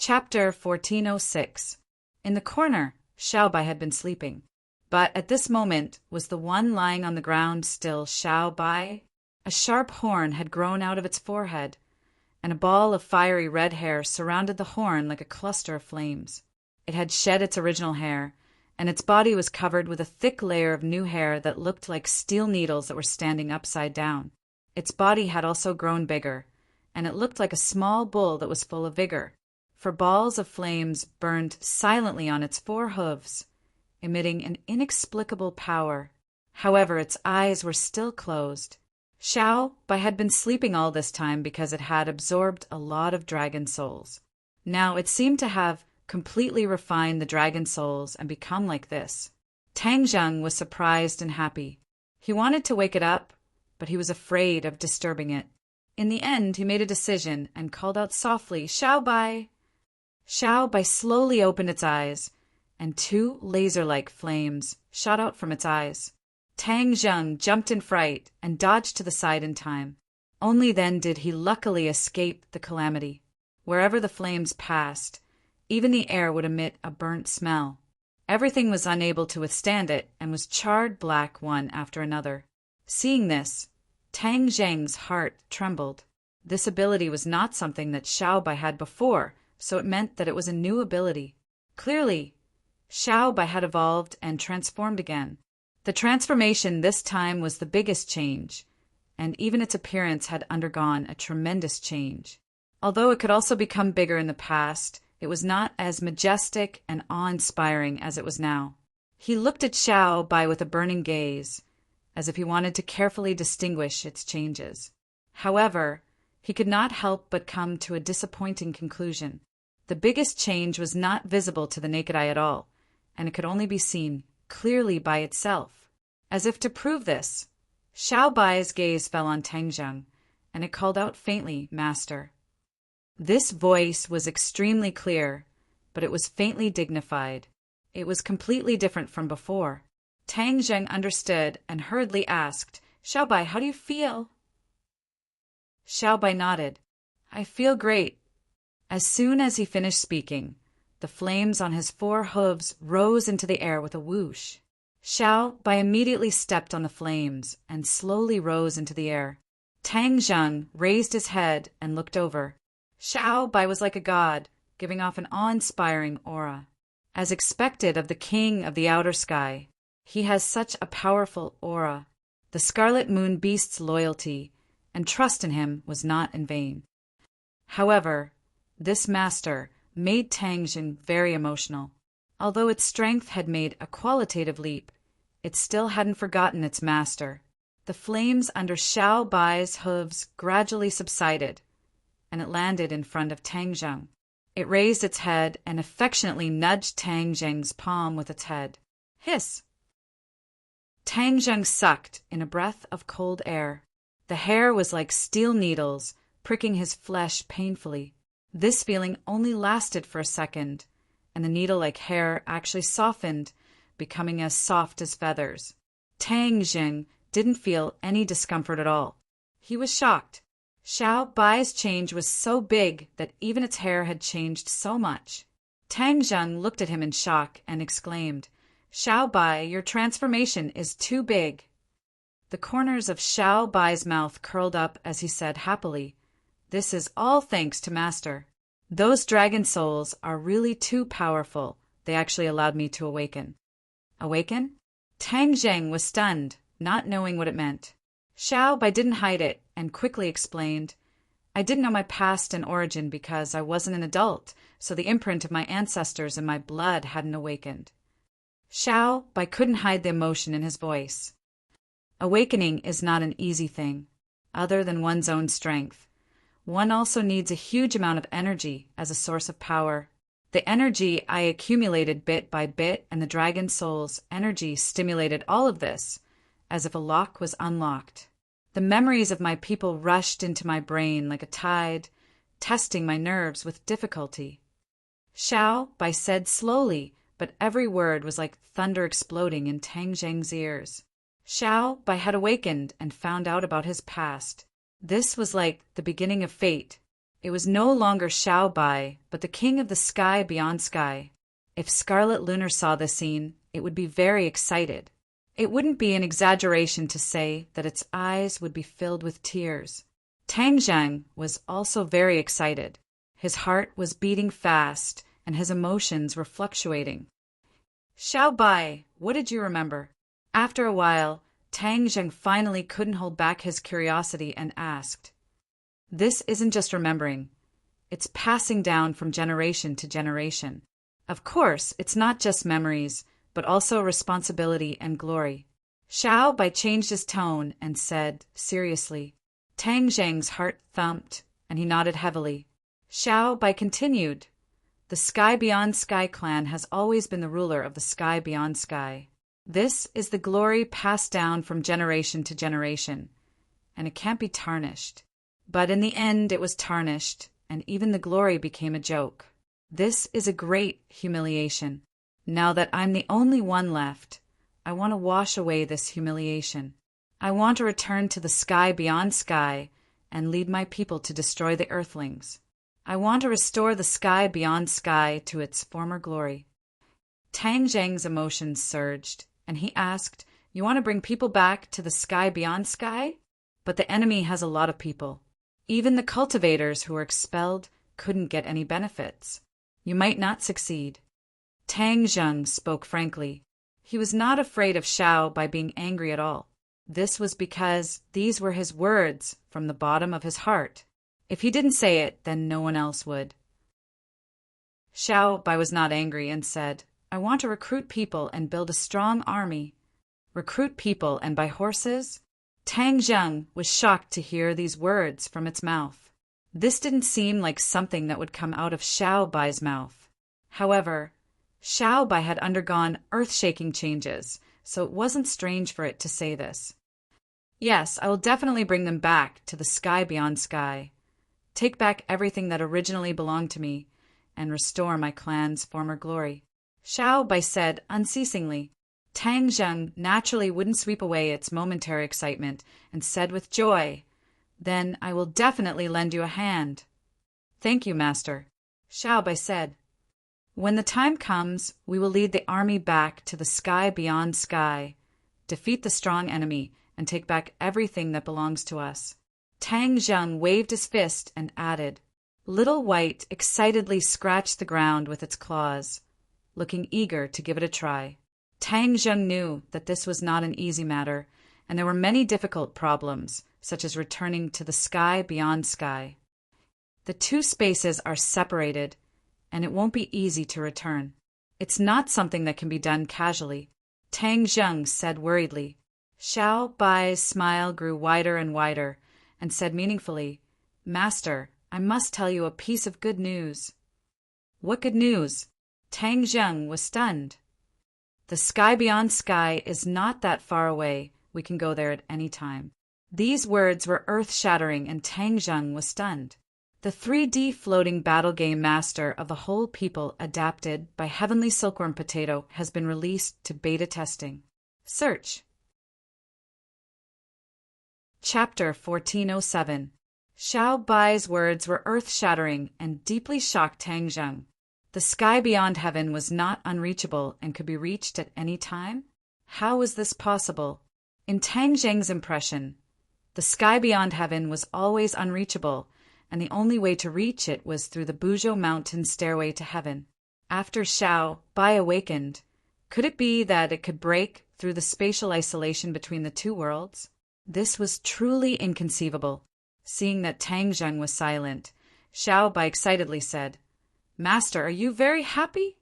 Chapter 1406. In the corner, Xiaobai had been sleeping. But at this moment was the one lying on the ground still Xiaobai? A sharp horn had grown out of its forehead, and a ball of fiery red hair surrounded the horn like a cluster of flames. It had shed its original hair, and its body was covered with a thick layer of new hair that looked like steel needles that were standing upside down. Its body had also grown bigger, and it looked like a small bull that was full of vigor, for balls of flames burned silently on its four hooves, emitting an inexplicable power. However, its eyes were still closed. Xiaobai had been sleeping all this time because it had absorbed a lot of dragon souls. Now it seemed to have completely refined the dragon souls and become like this. Tang Zheng was surprised and happy. He wanted to wake it up, but he was afraid of disturbing it. In the end, he made a decision and called out softly, "Xiaobai!" Xiaobai slowly opened its eyes, and two laser-like flames shot out from its eyes. Tang Zheng jumped in fright and dodged to the side in time. Only then did he luckily escape the calamity. Wherever the flames passed, even the air would emit a burnt smell. Everything was unable to withstand it and was charred black one after another. Seeing this, Tang Zheng's heart trembled. This ability was not something that Xiaobai had before, so it meant that it was a new ability. Clearly, Xiaobai had evolved and transformed again. The transformation this time was the biggest change, and even its appearance had undergone a tremendous change. Although it could also become bigger in the past, it was not as majestic and awe-inspiring as it was now. He looked at Xiaobai with a burning gaze, as if he wanted to carefully distinguish its changes. However, he could not help but come to a disappointing conclusion. The biggest change was not visible to the naked eye at all, and it could only be seen clearly by itself. As if to prove this, Xiaobai's gaze fell on Tang Zheng, and it called out faintly, "Master." This voice was extremely clear, but it was faintly dignified. It was completely different from before. Tang Zheng understood and hurriedly asked, "Xiaobai, how do you feel?" Xiaobai nodded. "I feel great." As soon as he finished speaking, the flames on his four hooves rose into the air with a whoosh. Xiaobai immediately stepped on the flames and slowly rose into the air. Tang Zheng raised his head and looked over. Xiaobai was like a god, giving off an awe-inspiring aura. As expected of the king of the outer sky, he has such a powerful aura. The Scarlet Moon Beast's loyalty and trust in him was not in vain. However, this master made Tang Zheng very emotional. Although its strength had made a qualitative leap, it still hadn't forgotten its master. The flames under Xiaobai's hooves gradually subsided, and it landed in front of Tang Zheng. It raised its head and affectionately nudged Tang Zheng's palm with its head. Hiss! Tang Zheng sucked in a breath of cold air. The hair was like steel needles, pricking his flesh painfully. This feeling only lasted for a second, and the needle-like hair actually softened, becoming as soft as feathers. Tang Zheng didn't feel any discomfort at all. He was shocked. Xiaobai's change was so big that even its hair had changed so much. Tang Zheng looked at him in shock and exclaimed, "Xiaobai, your transformation is too big." The corners of Xiaobai's mouth curled up as he said happily, "This is all thanks to Master. Those dragon souls are really too powerful. They actually allowed me to awaken." Awaken? Tang Zheng was stunned, not knowing what it meant. Xiaobai didn't hide it and quickly explained, "I didn't know my past and origin because I wasn't an adult, so the imprint of my ancestors in my blood hadn't awakened." Xiaobai couldn't hide the emotion in his voice. Awakening is not an easy thing, other than one's own strength. One also needs a huge amount of energy as a source of power. The energy I accumulated bit by bit, and the dragon soul's energy stimulated all of this, as if a lock was unlocked. The memories of my people rushed into my brain like a tide, testing my nerves with difficulty. Xiaobai said slowly, but every word was like thunder exploding in Tang Zheng's ears. Xiaobai had awakened and found out about his past. This was like the beginning of fate. It was no longer Xiao Bai, but the king of the sky beyond sky. If Scarlet Lunar saw this scene, it would be very excited. It wouldn't be an exaggeration to say that its eyes would be filled with tears. Tang Zheng was also very excited. His heart was beating fast, and his emotions were fluctuating. Xiao Bai, what did you remember? After a while, Tang Zheng finally couldn't hold back his curiosity and asked. This isn't just remembering. It's passing down from generation to generation. Of course, it's not just memories, but also responsibility and glory. Xiao Bai changed his tone and said, seriously. Tang Zheng's heart thumped, and he nodded heavily. Xiao Bai continued. The Sky Beyond Sky clan has always been the ruler of the Sky Beyond Sky. This is the glory passed down from generation to generation, and it can't be tarnished. But in the end it was tarnished, and even the glory became a joke. This is a great humiliation. Now that I'm the only one left, I want to wash away this humiliation. I want to return to the Sky Beyond Sky and lead my people to destroy the Earthlings. I want to restore the Sky Beyond Sky to its former glory. Tang Zheng's emotions surged, and he asked, You want to bring people back to the Sky Beyond Sky? But the enemy has a lot of people. Even the cultivators who were expelled couldn't get any benefits. You might not succeed. Tang Zheng spoke frankly. He was not afraid of Xiao Bai being angry at all. This was because these were his words from the bottom of his heart. If he didn't say it, then no one else would. Xiao Bai was not angry and said, I want to recruit people and build a strong army. Recruit people and buy horses? Tang Zheng was shocked to hear these words from its mouth. This didn't seem like something that would come out of Xiao Bai's mouth. However, Xiao Bai had undergone earth-shaking changes, so it wasn't strange for it to say this. Yes, I will definitely bring them back to the Sky Beyond Sky. Take back everything that originally belonged to me, and restore my clan's former glory. Xiao Bai said unceasingly. Tang Zheng naturally wouldn't sweep away its momentary excitement, and said with joy, Then I will definitely lend you a hand. Thank you, Master. Xiao Bai said. When the time comes, we will lead the army back to the Sky Beyond Sky, defeat the strong enemy, and take back everything that belongs to us. Tang Zheng waved his fist and added. Little White excitedly scratched the ground with its claws, looking eager to give it a try. Tang Zheng knew that this was not an easy matter, and there were many difficult problems, such as returning to the Sky Beyond Sky. The two spaces are separated, and it won't be easy to return. It's not something that can be done casually, Tang Zheng said worriedly. Xiao Bai's smile grew wider and wider, and said meaningfully, Master, I must tell you a piece of good news. What good news? Tang Zheng was stunned. The Sky Beyond Sky is not that far away. We can go there at any time. These words were earth-shattering, and Tang Zheng was stunned. The 3D floating battle game master of the whole people adapted by Heavenly Silkworm Potato has been released to beta testing. Search. Chapter 1407. Xiao Bai's words were earth-shattering and deeply shocked Tang Zheng. The sky beyond heaven was not unreachable and could be reached at any time? How was this possible? In Tang Zheng's impression, the sky beyond heaven was always unreachable, and the only way to reach it was through the Buzhou Mountain stairway to heaven. After Xiao Bai awakened, could it be that it could break through the spatial isolation between the two worlds? This was truly inconceivable. Seeing that Tang Zheng was silent, Xiao Bai excitedly said, Master, are you very happy?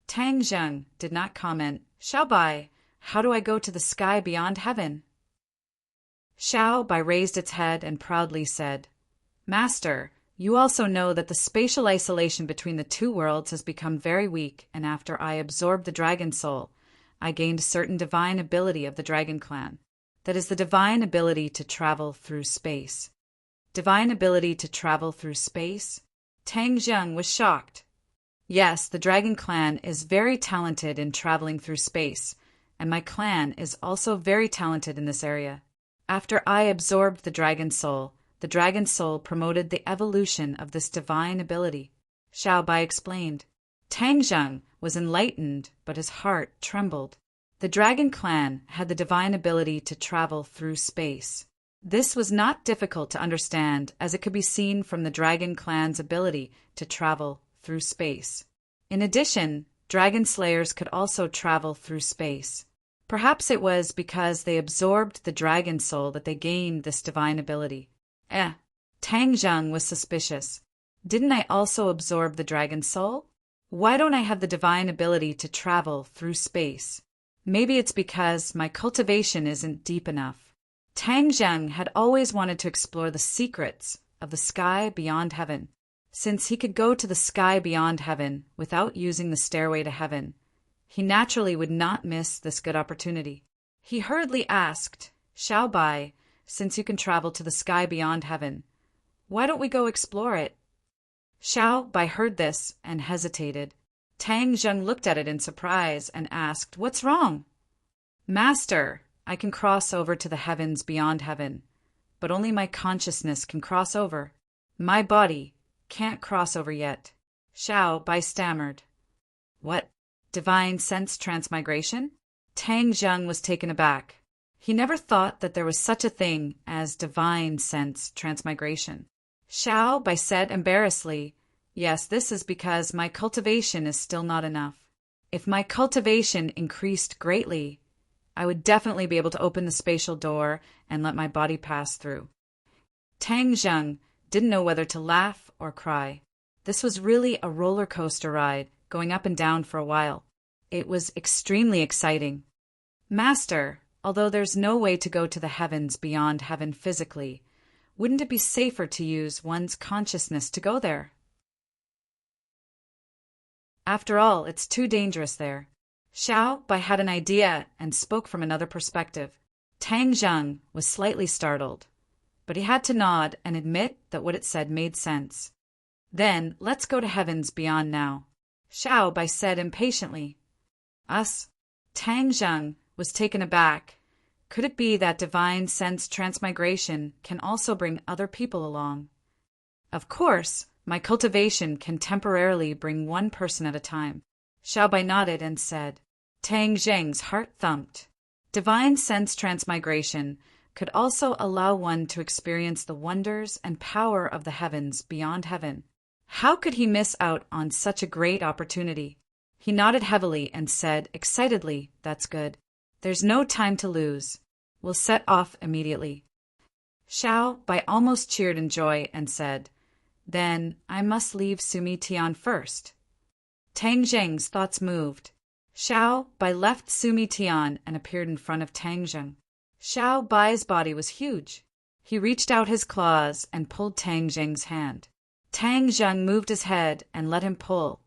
Tang Zheng did not comment. Xiao Bai, how do I go to the sky beyond heaven? Xiao Bai raised its head and proudly said, Master, you also know that the spatial isolation between the two worlds has become very weak, and after I absorbed the dragon soul, I gained certain divine ability of the dragon clan. That is the divine ability to travel through space. Divine ability to travel through space? Tang Zheng was shocked. Yes, the dragon clan is very talented in traveling through space, and my clan is also very talented in this area. After I absorbed the dragon soul, the dragon soul promoted the evolution of this divine ability. Xiao Bai explained. Tang Zheng was enlightened, but his heart trembled. The dragon clan had the divine ability to travel through space. This was not difficult to understand, as it could be seen from the dragon clan's ability to travel through space. In addition, dragon slayers could also travel through space. Perhaps it was because they absorbed the dragon soul that they gained this divine ability. Tang Zheng was suspicious. Didn't I also absorb the dragon soul? Why don't I have the divine ability to travel through space? Maybe it's because my cultivation isn't deep enough. Tang Zheng had always wanted to explore the secrets of the sky beyond heaven. Since he could go to the sky beyond heaven without using the stairway to heaven, he naturally would not miss this good opportunity. He hurriedly asked, Xiao Bai, since you can travel to the sky beyond heaven, why don't we go explore it? Xiao Bai heard this and hesitated. Tang Zheng looked at it in surprise and asked, What's wrong? Master, I can cross over to the heavens beyond heaven, but only my consciousness can cross over. My body can't cross over yet. Xiao Bai stammered. What? Divine sense transmigration? Tang Zheng was taken aback. He never thought that there was such a thing as divine sense transmigration. Xiao Bai said embarrassedly, Yes, this is because my cultivation is still not enough. If my cultivation increased greatly, I would definitely be able to open the spatial door and let my body pass through. Tang Zheng didn't know whether to laugh or cry. This was really a roller coaster ride, going up and down for a while. It was extremely exciting. Master, although there's no way to go to the heavens beyond heaven physically, wouldn't it be safer to use one's consciousness to go there? After all, it's too dangerous there. Xiao Bai had an idea and spoke from another perspective. Tang Zheng was slightly startled, but he had to nod and admit that what it said made sense. Then, let's go to heavens beyond now. Xiao Bai said impatiently. Us? Tang Zheng was taken aback. Could it be that divine sense transmigration can also bring other people along? Of course, my cultivation can temporarily bring one person at a time. Xiao Bai nodded and said. Tang Zheng's heart thumped. Divine sense transmigration could also allow one to experience the wonders and power of the heavens beyond heaven. How could he miss out on such a great opportunity? He nodded heavily and said excitedly, That's good. There's no time to lose. We'll set off immediately. Xiao Bai almost cheered in joy and said, Then I must leave Sumi Tian first. Tang Zheng's thoughts moved. Xiao Bai left Sumi Tian and appeared in front of Tang Zheng. Xiao Bai's body was huge. He reached out his claws and pulled Tang Zheng's hand. Tang Zheng moved his head and let him pull,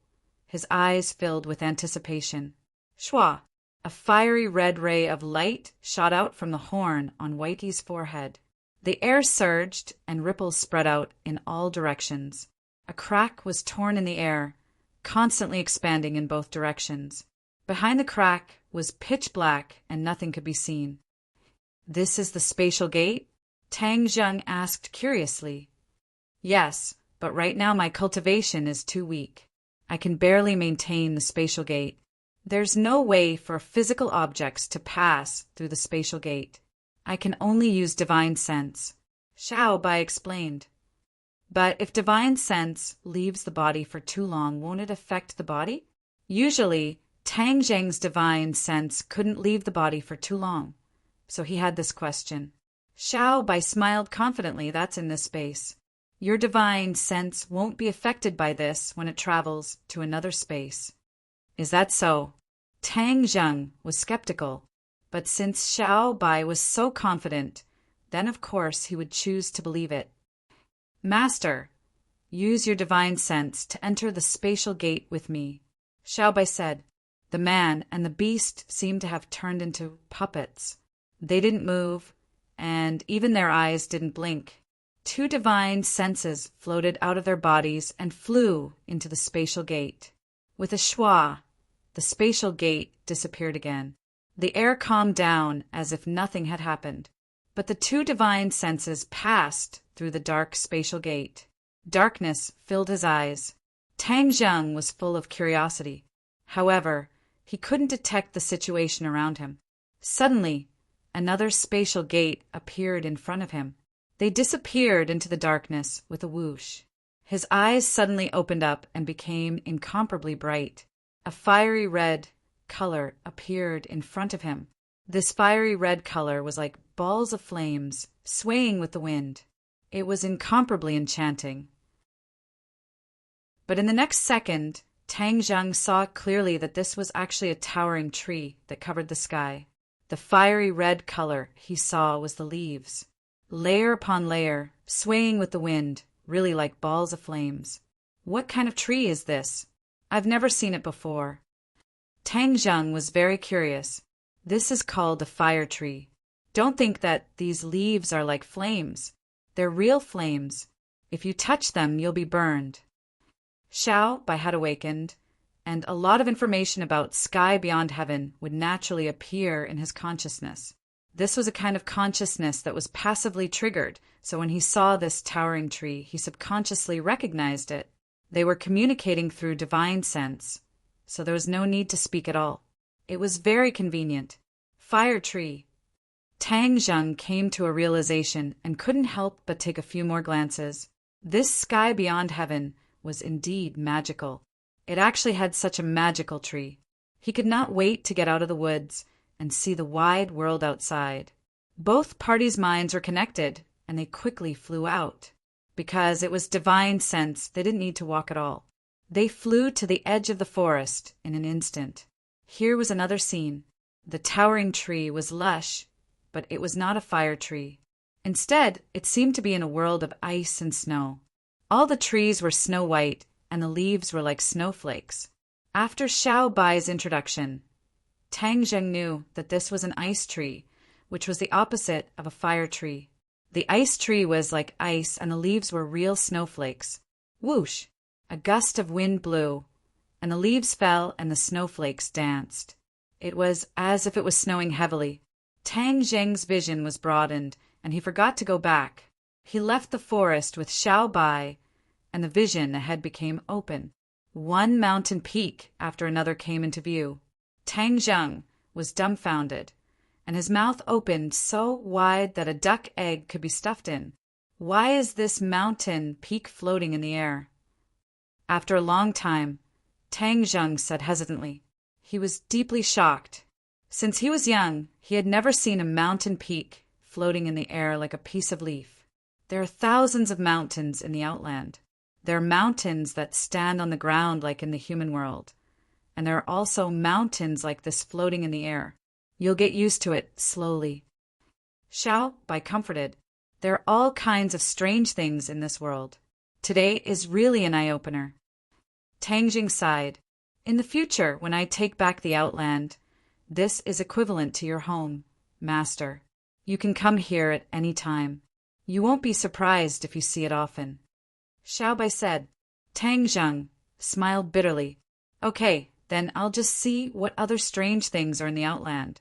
his eyes filled with anticipation. Shua! A fiery red ray of light shot out from the horn on Whitey's forehead. The air surged and ripples spread out in all directions. A crack was torn in the air, constantly expanding in both directions. Behind the crack was pitch black and nothing could be seen. This is the spatial gate? Tang Zheng asked curiously. Yes, but right now my cultivation is too weak. I can barely maintain the spatial gate. There's no way for physical objects to pass through the spatial gate. I can only use divine sense. Xiao Bai explained. But if divine sense leaves the body for too long, won't it affect the body? Usually, Tang Zheng's divine sense couldn't leave the body for too long, so he had this question. Xiao Bai smiled confidently. That's in this space. Your divine sense won't be affected by this when it travels to another space. Is that so? Tang Zheng was skeptical, but since Xiao Bai was so confident, then of course he would choose to believe it. Master, use your divine sense to enter the spatial gate with me, Xiao Bai said. The man and the beast seemed to have turned into puppets. They didn't move, and even their eyes didn't blink. Two divine senses floated out of their bodies and flew into the spatial gate. With a schwa, the spatial gate disappeared again. The air calmed down as if nothing had happened. But the two divine senses passed through the dark spatial gate. Darkness filled his eyes. Tang Zheng was full of curiosity. However, he couldn't detect the situation around him. Suddenly, another spatial gate appeared in front of him. They disappeared into the darkness with a whoosh. His eyes suddenly opened up and became incomparably bright. A fiery red color appeared in front of him. This fiery red color was like balls of flames swaying with the wind. It was incomparably enchanting. But in the next second, Tang Zheng saw clearly that this was actually a towering tree that covered the sky. The fiery red color he saw was the leaves, layer upon layer, swaying with the wind, really like balls of flames. What kind of tree is this? I've never seen it before. Tang Zheng was very curious. This is called a fire tree. Don't think that these leaves are like flames. They're real flames. If you touch them, you'll be burned. Xiao Bai had awakened, and a lot of information about sky beyond heaven would naturally appear in his consciousness. This was a kind of consciousness that was passively triggered, so when he saw this towering tree, he subconsciously recognized it. They were communicating through divine sense, so there was no need to speak at all. It was very convenient. Fire tree. Tang Zheng came to a realization and couldn't help but take a few more glances. This sky beyond heaven was indeed magical. It actually had such a magical tree. He could not wait to get out of the woods and see the wide world outside. Both parties' minds were connected, and they quickly flew out. Because it was divine sense, they didn't need to walk at all. They flew to the edge of the forest in an instant. Here was another scene. The towering tree was lush, but it was not a fire tree. Instead, it seemed to be in a world of ice and snow. All the trees were snow-white, and the leaves were like snowflakes. After Xiao Bai's introduction, Tang Zheng knew that this was an ice tree, which was the opposite of a fire tree. The ice tree was like ice, and the leaves were real snowflakes. Whoosh! A gust of wind blew, and the leaves fell and the snowflakes danced. It was as if it was snowing heavily. Tang Zheng's vision was broadened, and he forgot to go back. He left the forest with Xiao Bai, and the vision ahead became open. One mountain peak after another came into view. Tang Zheng was dumbfounded, and his mouth opened so wide that a duck egg could be stuffed in. Why is this mountain peak floating in the air? After a long time, Tang Zheng said hesitantly. He was deeply shocked. Since he was young, he had never seen a mountain peak floating in the air like a piece of leaf. There are thousands of mountains in the outland. There are mountains that stand on the ground like in the human world. And there are also mountains like this floating in the air. You'll get used to it slowly. Xiao Bai comforted. There are all kinds of strange things in this world. Today is really an eye-opener. Tang Jing sighed. In the future, when I take back the outland, this is equivalent to your home, Master. You can come here at any time. You won't be surprised if you see it often. Xiao Bai said. Tang Zheng smiled bitterly. Okay, then I'll just see what other strange things are in the outland.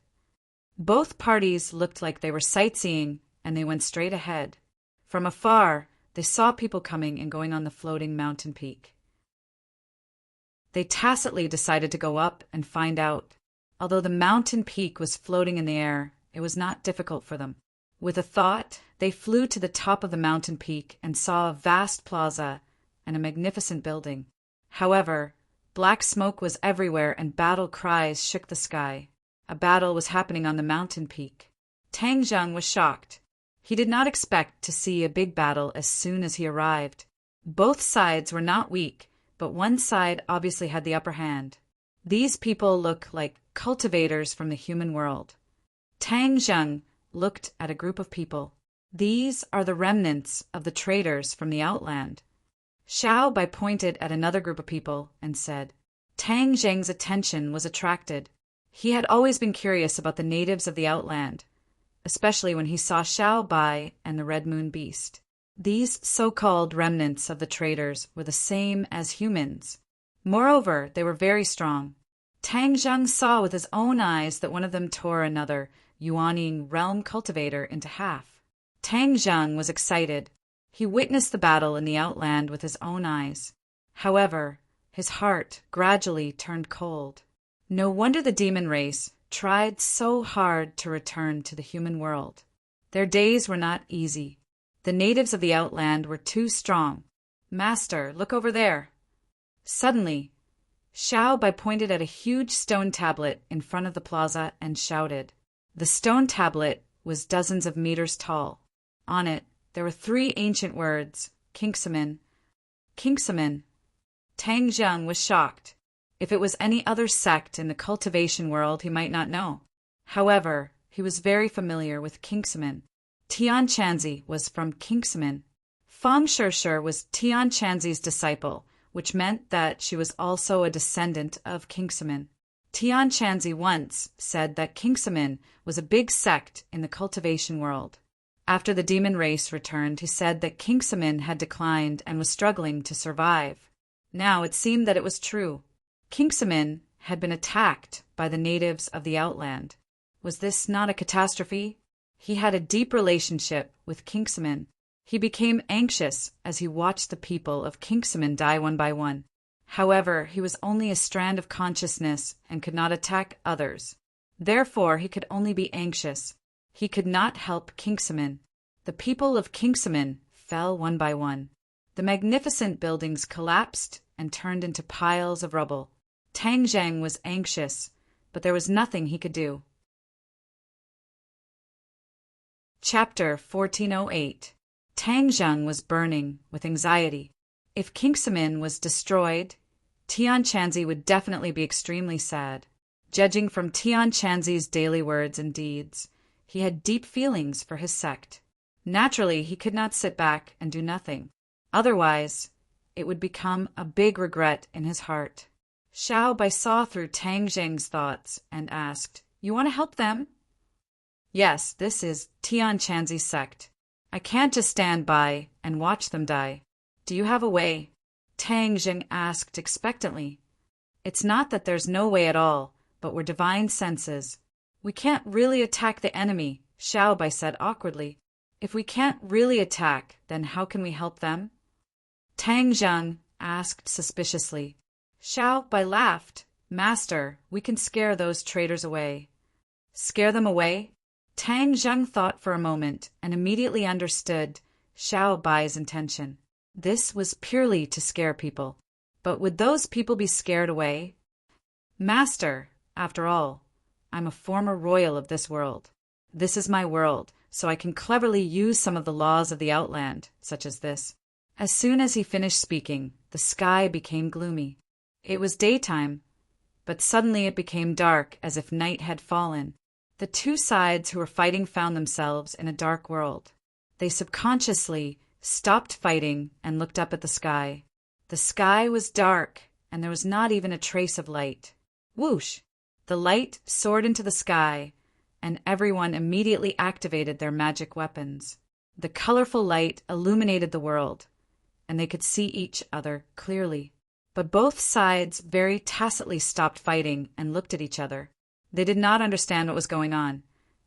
Both parties looked like they were sightseeing, and they went straight ahead. From afar, they saw people coming and going on the floating mountain peak. They tacitly decided to go up and find out. Although the mountain peak was floating in the air, it was not difficult for them. With a thought, they flew to the top of the mountain peak and saw a vast plaza and a magnificent building. However, black smoke was everywhere and battle cries shook the sky. A battle was happening on the mountain peak. Tang Zheng was shocked. He did not expect to see a big battle as soon as he arrived. Both sides were not weak, but one side obviously had the upper hand. These people look like cultivators from the human world. Tang Zheng looked at a group of people. These are the remnants of the traders from the outland. Xiao Bai pointed at another group of people and said. Tang Zheng's attention was attracted. He had always been curious about the natives of the outland, especially when he saw Xiao Bai and the Red Moon Beast. These so-called remnants of the traders were the same as humans. Moreover, they were very strong. Tang Zheng saw with his own eyes that one of them tore another, Yuanning realm cultivator into half. Tang Zheng was excited. He witnessed the battle in the Outland with his own eyes. However, his heart gradually turned cold. No wonder the demon race tried so hard to return to the human world. Their days were not easy. The natives of the Outland were too strong. "Master, look over there." Suddenly, Xiao Bai pointed at a huge stone tablet in front of the plaza and shouted. The stone tablet was dozens of meters tall. On it, there were 3 ancient words, Kinksaman. Kinksaman. Tang Zheng was shocked. If it was any other sect in the cultivation world, he might not know. However, he was very familiar with Kinksaman. Tian Chanzi was from Kinksaman. Fang Shishir was Tian Chanzi's disciple, which meant that she was also a descendant of Kinksaman. Tian Chanzi once said that Kinksaman was a big sect in the cultivation world. After the demon race returned, he said that Kinksaman had declined and was struggling to survive. Now it seemed that it was true. Kinksaman had been attacked by the natives of the Outland. Was this not a catastrophe? He had a deep relationship with Kinksaman. He became anxious as he watched the people of Kinksaman die one by one. However, he was only a strand of consciousness and could not attack others. Therefore, he could only be anxious. He could not help Kinksaman. The people of Kinksaman fell one by one. The magnificent buildings collapsed and turned into piles of rubble. Tang Zheng was anxious, but there was nothing he could do. Chapter 1408. Tang Zheng was burning with anxiety. If Kinksaman was destroyed, Tian Chanzi would definitely be extremely sad. Judging from Tian Chanzi's daily words and deeds, he had deep feelings for his sect. Naturally, he could not sit back and do nothing. Otherwise, it would become a big regret in his heart. Xiao Bai saw through Tang Zheng's thoughts and asked, "You want to help them?" "Yes, this is Tian Chanzi's sect. I can't just stand by and watch them die. Do you have a way?" Tang Zheng asked expectantly. "It's not that there's no way at all, but we're divine senses. We can't really attack the enemy," Xiao Bai said awkwardly. "If we can't really attack, then how can we help them?" Tang Zheng asked suspiciously. Xiao Bai laughed. "Master, we can scare those traitors away." "Scare them away?" Tang Zheng thought for a moment and immediately understood Xiao Bai's intention. This was purely to scare people. But would those people be scared away? "Master, after all, I'm a former royal of this world. This is my world, so I can cleverly use some of the laws of the Outland, such as this." As soon as he finished speaking, the sky became gloomy. It was daytime, but suddenly it became dark as if night had fallen. The two sides who were fighting found themselves in a dark world. They subconsciously stopped fighting and looked up at the sky. The sky was dark, and there was not even a trace of light. Whoosh! The light soared into the sky, and everyone immediately activated their magic weapons. The colorful light illuminated the world, and they could see each other clearly. But both sides very tacitly stopped fighting and looked at each other. They did not understand what was going on,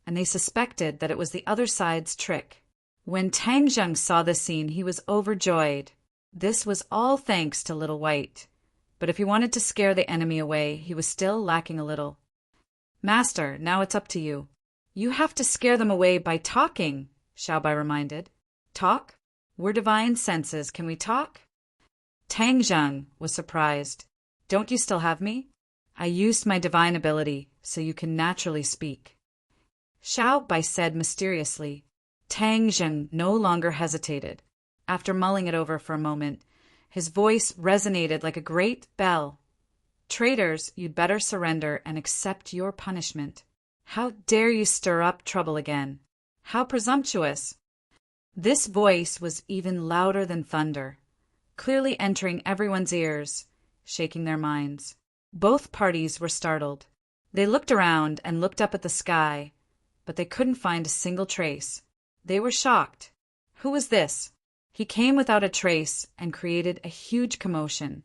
and they suspected that it was the other side's trick. When Tang Zheng saw this scene, he was overjoyed. This was all thanks to Little White. But if he wanted to scare the enemy away, he was still lacking a little. "Master, now it's up to you." "You have to scare them away by talking," Xiao Bai reminded. "Talk? We're divine senses. Can we talk?" Tang Zheng was surprised. "Don't you still have me?" "I used my divine ability, so you can naturally speak," Xiao Bai said mysteriously. Tang Zheng no longer hesitated. After mulling it over for a moment, his voice resonated like a great bell. "Traitors, you'd better surrender and accept your punishment. How dare you stir up trouble again? How presumptuous!" This voice was even louder than thunder, clearly entering everyone's ears, shaking their minds. Both parties were startled. They looked around and looked up at the sky, but they couldn't find a single trace. They were shocked. Who was this? He came without a trace and created a huge commotion,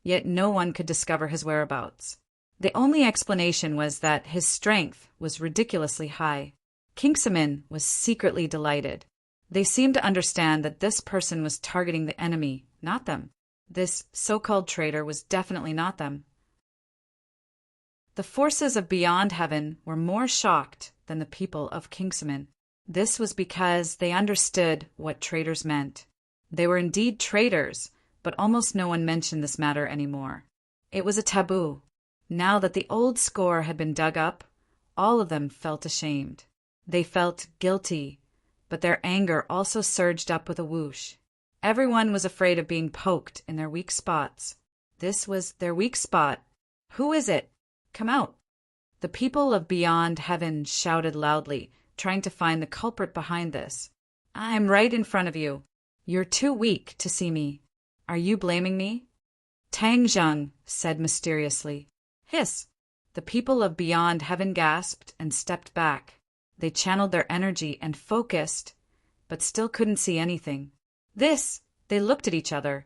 yet no one could discover his whereabouts. The only explanation was that his strength was ridiculously high. Kingsaman was secretly delighted. They seemed to understand that this person was targeting the enemy, not them. This so-called traitor was definitely not them. The forces of Beyond Heaven were more shocked than the people of Kingsaman. This was because they understood what traitors meant. They were indeed traitors, but almost no one mentioned this matter anymore. It was a taboo. Now that the old score had been dug up, all of them felt ashamed. They felt guilty, but their anger also surged up with a whoosh. Everyone was afraid of being poked in their weak spots. This was their weak spot. Who is it? Come out. The people of Beyond Heaven shouted loudly, trying to find the culprit behind this. I'm right in front of you. You're too weak to see me. Are you blaming me? Tang Zheng said mysteriously. Hiss! The people of Beyond Heaven gasped and stepped back. They channeled their energy and focused, but still couldn't see anything. They looked at each other,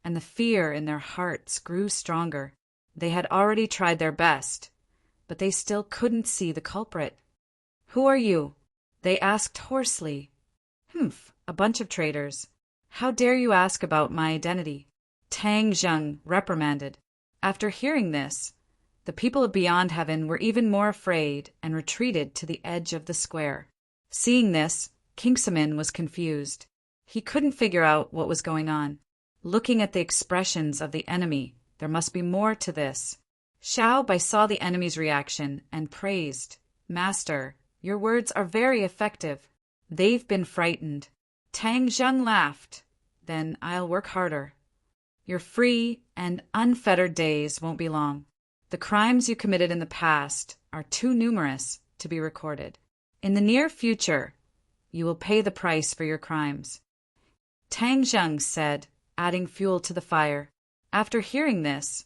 and the fear in their hearts grew stronger. They had already tried their best, but they still couldn't see the culprit. Who are you? They asked hoarsely. Humph, a bunch of traitors. How dare you ask about my identity? Tang Zheng reprimanded. After hearing this, the people of Beyond Heaven were even more afraid and retreated to the edge of the square. Seeing this, Kingsaman was confused. He couldn't figure out what was going on. Looking at the expressions of the enemy, there must be more to this. Xiao Bai saw the enemy's reaction and praised. Master, your words are very effective. They've been frightened. Tang Zheng laughed. Then I'll work harder. Your free and unfettered days won't be long. The crimes you committed in the past are too numerous to be recorded. In the near future, you will pay the price for your crimes. Tang Zheng said, adding fuel to the fire. After hearing this,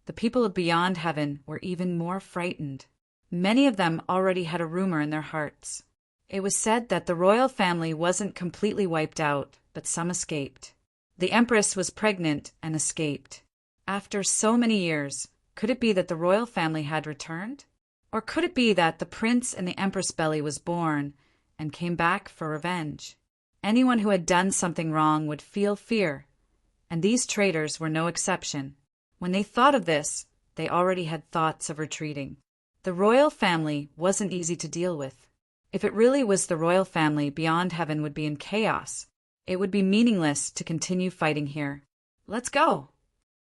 the people of Beyond Heaven were even more frightened. Many of them already had a rumor in their hearts. It was said that the royal family wasn't completely wiped out, but some escaped. The Empress was pregnant and escaped. After so many years, could it be that the royal family had returned? Or could it be that the prince in the Empress' belly was born and came back for revenge? Anyone who had done something wrong would feel fear, and these traitors were no exception. When they thought of this, they already had thoughts of retreating. The royal family wasn't easy to deal with. If it really was the royal family, Beyond Heaven would be in chaos. It would be meaningless to continue fighting here. Let's go!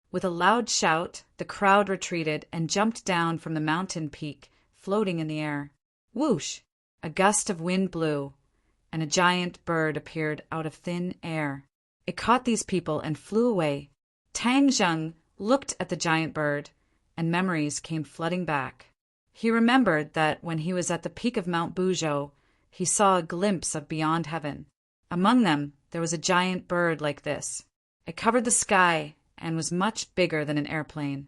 With a loud shout, the crowd retreated and jumped down from the mountain peak, floating in the air. Whoosh! A gust of wind blew, and a giant bird appeared out of thin air. It caught these people and flew away. Tang Zheng looked at the giant bird, and memories came flooding back. He remembered that when he was at the peak of Mount Buzhou, he saw a glimpse of Beyond Heaven. Among them, there was a giant bird like this. It covered the sky and was much bigger than an airplane.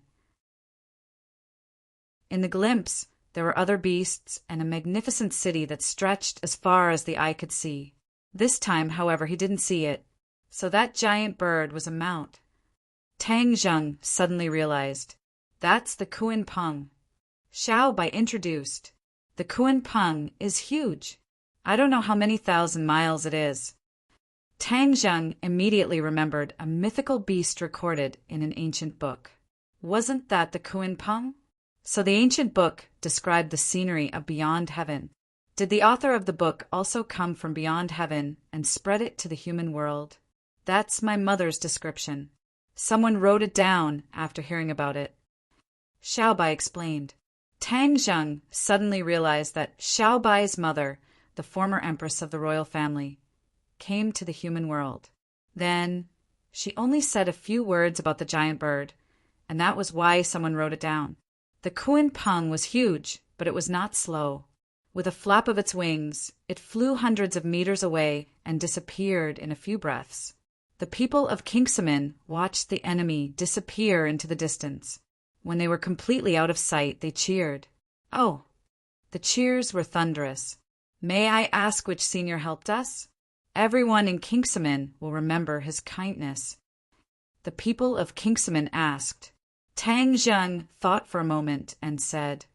In the glimpse, there were other beasts and a magnificent city that stretched as far as the eye could see. This time, however, he didn't see it, so that giant bird was a mount. Tang Zheng suddenly realized. That's the Kuan Peng. Xiao Bai introduced. The Kuan Peng is huge. I don't know how many thousand miles it is. Tang Zheng immediately remembered a mythical beast recorded in an ancient book. Wasn't that the Kuan Peng? So the ancient book described the scenery of Beyond Heaven. Did the author of the book also come from Beyond Heaven and spread it to the human world? That's my mother's description. Someone wrote it down after hearing about it. Xiao Bai explained. Tang Zheng suddenly realized that Xiao Bai's mother, the former empress of the royal family, came to the human world. Then she only said a few words about the giant bird, and that was why someone wrote it down. The Kuan Peng was huge, but it was not slow. With a flap of its wings, it flew hundreds of meters away and disappeared in a few breaths. The people of Kingsaman watched the enemy disappear into the distance. When they were completely out of sight, they cheered. Oh, the cheers were thunderous. May I ask which senior helped us? Everyone in Kingsaman will remember his kindness. The people of Kingsaman asked. Tang Zheng thought for a moment and said,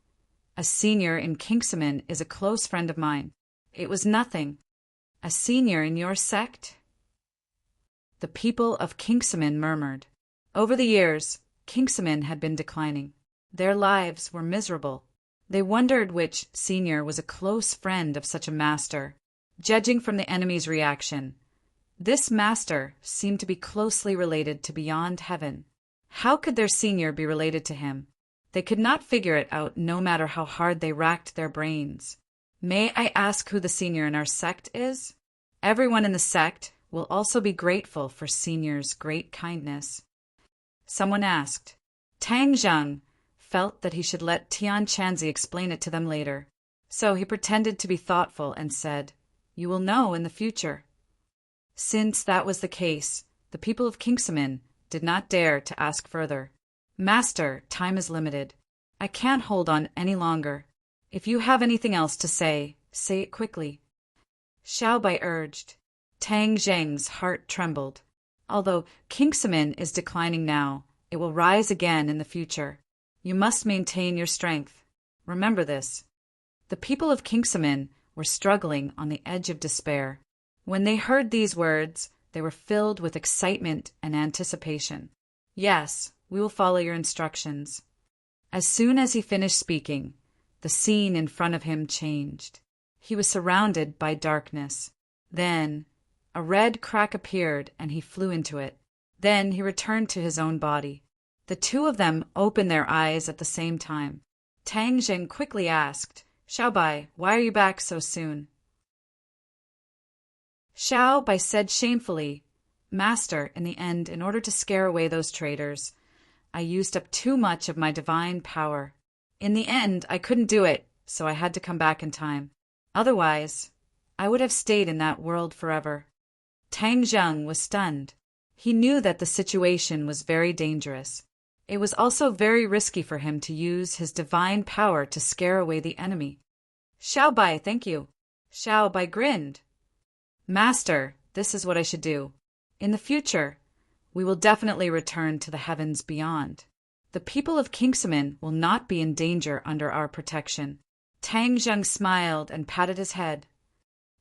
"A senior in Kingsaman is a close friend of mine." It was nothing. "A senior in your sect?" The people of Kingsaman murmured. Over the years, Kingsaman had been declining. Their lives were miserable. They wondered which senior was a close friend of such a master. Judging from the enemy's reaction, this master seemed to be closely related to Beyond Heaven. How could their senior be related to him? They could not figure it out no matter how hard they racked their brains. "May I ask who the senior in our sect is?" Everyone in the sect will also be grateful for senior's great kindness. Someone asked. Tang Zheng felt that he should let Tian Chanzi explain it to them later. So he pretended to be thoughtful and said, "You will know in the future." Since that was the case, the people of Kingsaman did not dare to ask further. "Master, time is limited. I can't hold on any longer. If you have anything else to say, say it quickly." Xiaobai urged. Tang Zheng's heart trembled. Although Kingsaman is declining now, it will rise again in the future. You must maintain your strength. Remember this. The people of Kingsaman were struggling on the edge of despair. When they heard these words, they were filled with excitement and anticipation. "Yes, we will follow your instructions." As soon as he finished speaking, the scene in front of him changed. He was surrounded by darkness. Then a red crack appeared and he flew into it. Then he returned to his own body. The two of them opened their eyes at the same time. Tang Zheng quickly asked, "Xiaobai, why are you back so soon?" Xiaobai said shamefully, "Master, in the end, in order to scare away those traitors, I used up too much of my divine power. In the end, I couldn't do it, so I had to come back in time. Otherwise, I would have stayed in that world forever." Tang Zheng was stunned. He knew that the situation was very dangerous. It was also very risky for him to use his divine power to scare away the enemy. "Xiaobai, thank you." Xiaobai grinned. "Master, this is what I should do. In the future, we will definitely return to the heavens beyond. The people of Kingsaman will not be in danger under our protection." Tang Zheng smiled and patted his head.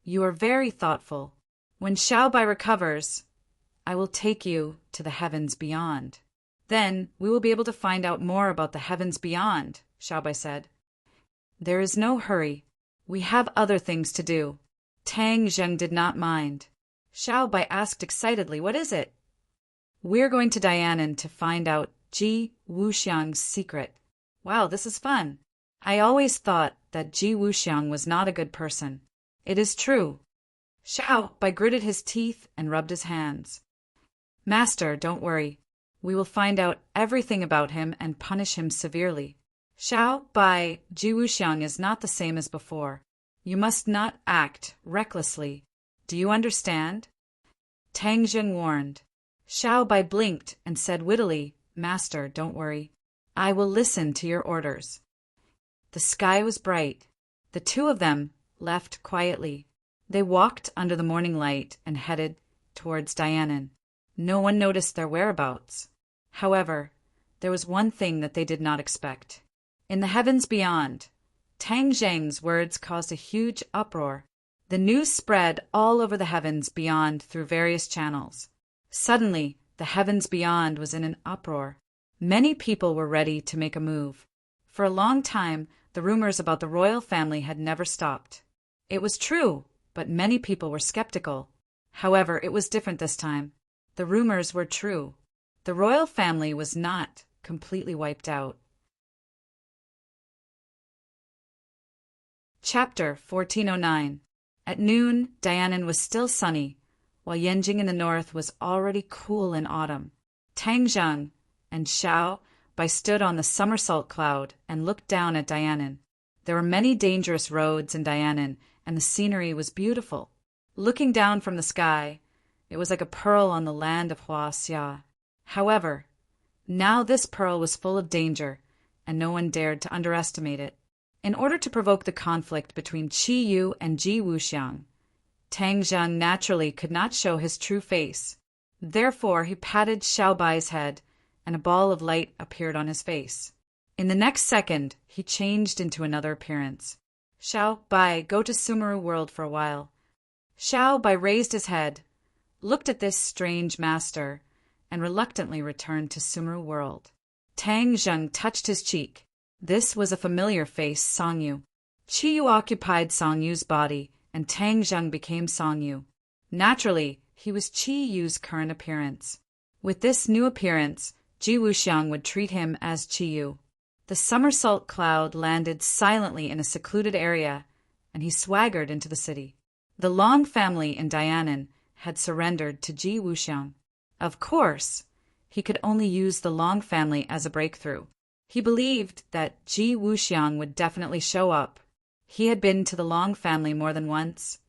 "You are very thoughtful. When Xiaobai recovers, I will take you to the heavens beyond. Then we will be able to find out more about the heavens beyond," Xiaobai said. "There is no hurry. We have other things to do." Tang Zheng did not mind. Xiaobai asked excitedly, "What is it?" "We're going to Dianan to find out Ji Wuxiang's secret." "Wow, this is fun. I always thought that Ji Wuxiang was not a good person. It is true." Xiaobai gritted his teeth and rubbed his hands. "Master, don't worry. We will find out everything about him and punish him severely. Xiaobai, Ji Wuxiang is not the same as before. You must not act recklessly. Do you understand?" Tang Zheng warned. Xiaobai blinked and said wittily, "Master, don't worry. I will listen to your orders." The sky was bright. The two of them left quietly. They walked under the morning light and headed towards Dianan. No one noticed their whereabouts. However, there was one thing that they did not expect. In the heavens beyond, Tang Zheng's words caused a huge uproar. The news spread all over the heavens beyond through various channels. Suddenly, the heavens beyond was in an uproar. Many people were ready to make a move. For a long time, the rumors about the royal family had never stopped. It was true, but many people were skeptical. However, it was different this time. The rumors were true. The royal family was not completely wiped out. Chapter 1409. At noon, Dianan was still sunny, while Yanjing in the north was already cool in autumn. Tang Zheng and Xiaobai stood on the somersault cloud and looked down at Dianan. There were many dangerous roads in Dianan, and the scenery was beautiful. Looking down from the sky, it was like a pearl on the land of Huaxia. However, now this pearl was full of danger, and no one dared to underestimate it. In order to provoke the conflict between Qi Yu and Ji Wuxiang, Tang Zheng naturally could not show his true face. Therefore, he patted Xiaobai's head and a ball of light appeared on his face. In the next second, he changed into another appearance. Xiao Bai, go to Sumeru world for a while. Xiao Bai raised his head, looked at this strange master, and reluctantly returned to Sumeru world. Tang Zheng touched his cheek. This was a familiar face, Song Yu. Qi Yu occupied Song Yu's body, and Tang Zheng became Song Yu. Naturally, he was Qi Yu's current appearance. With this new appearance, Ji Wuxiang would treat him as Qi Yu. The somersault cloud landed silently in a secluded area, and he swaggered into the city. The Long family in Dianan had surrendered to Ji Wuxiang. Of course, he could only use the Long family as a breakthrough. He believed that Ji Wuxiang would definitely show up. He had been to the Long family more than once,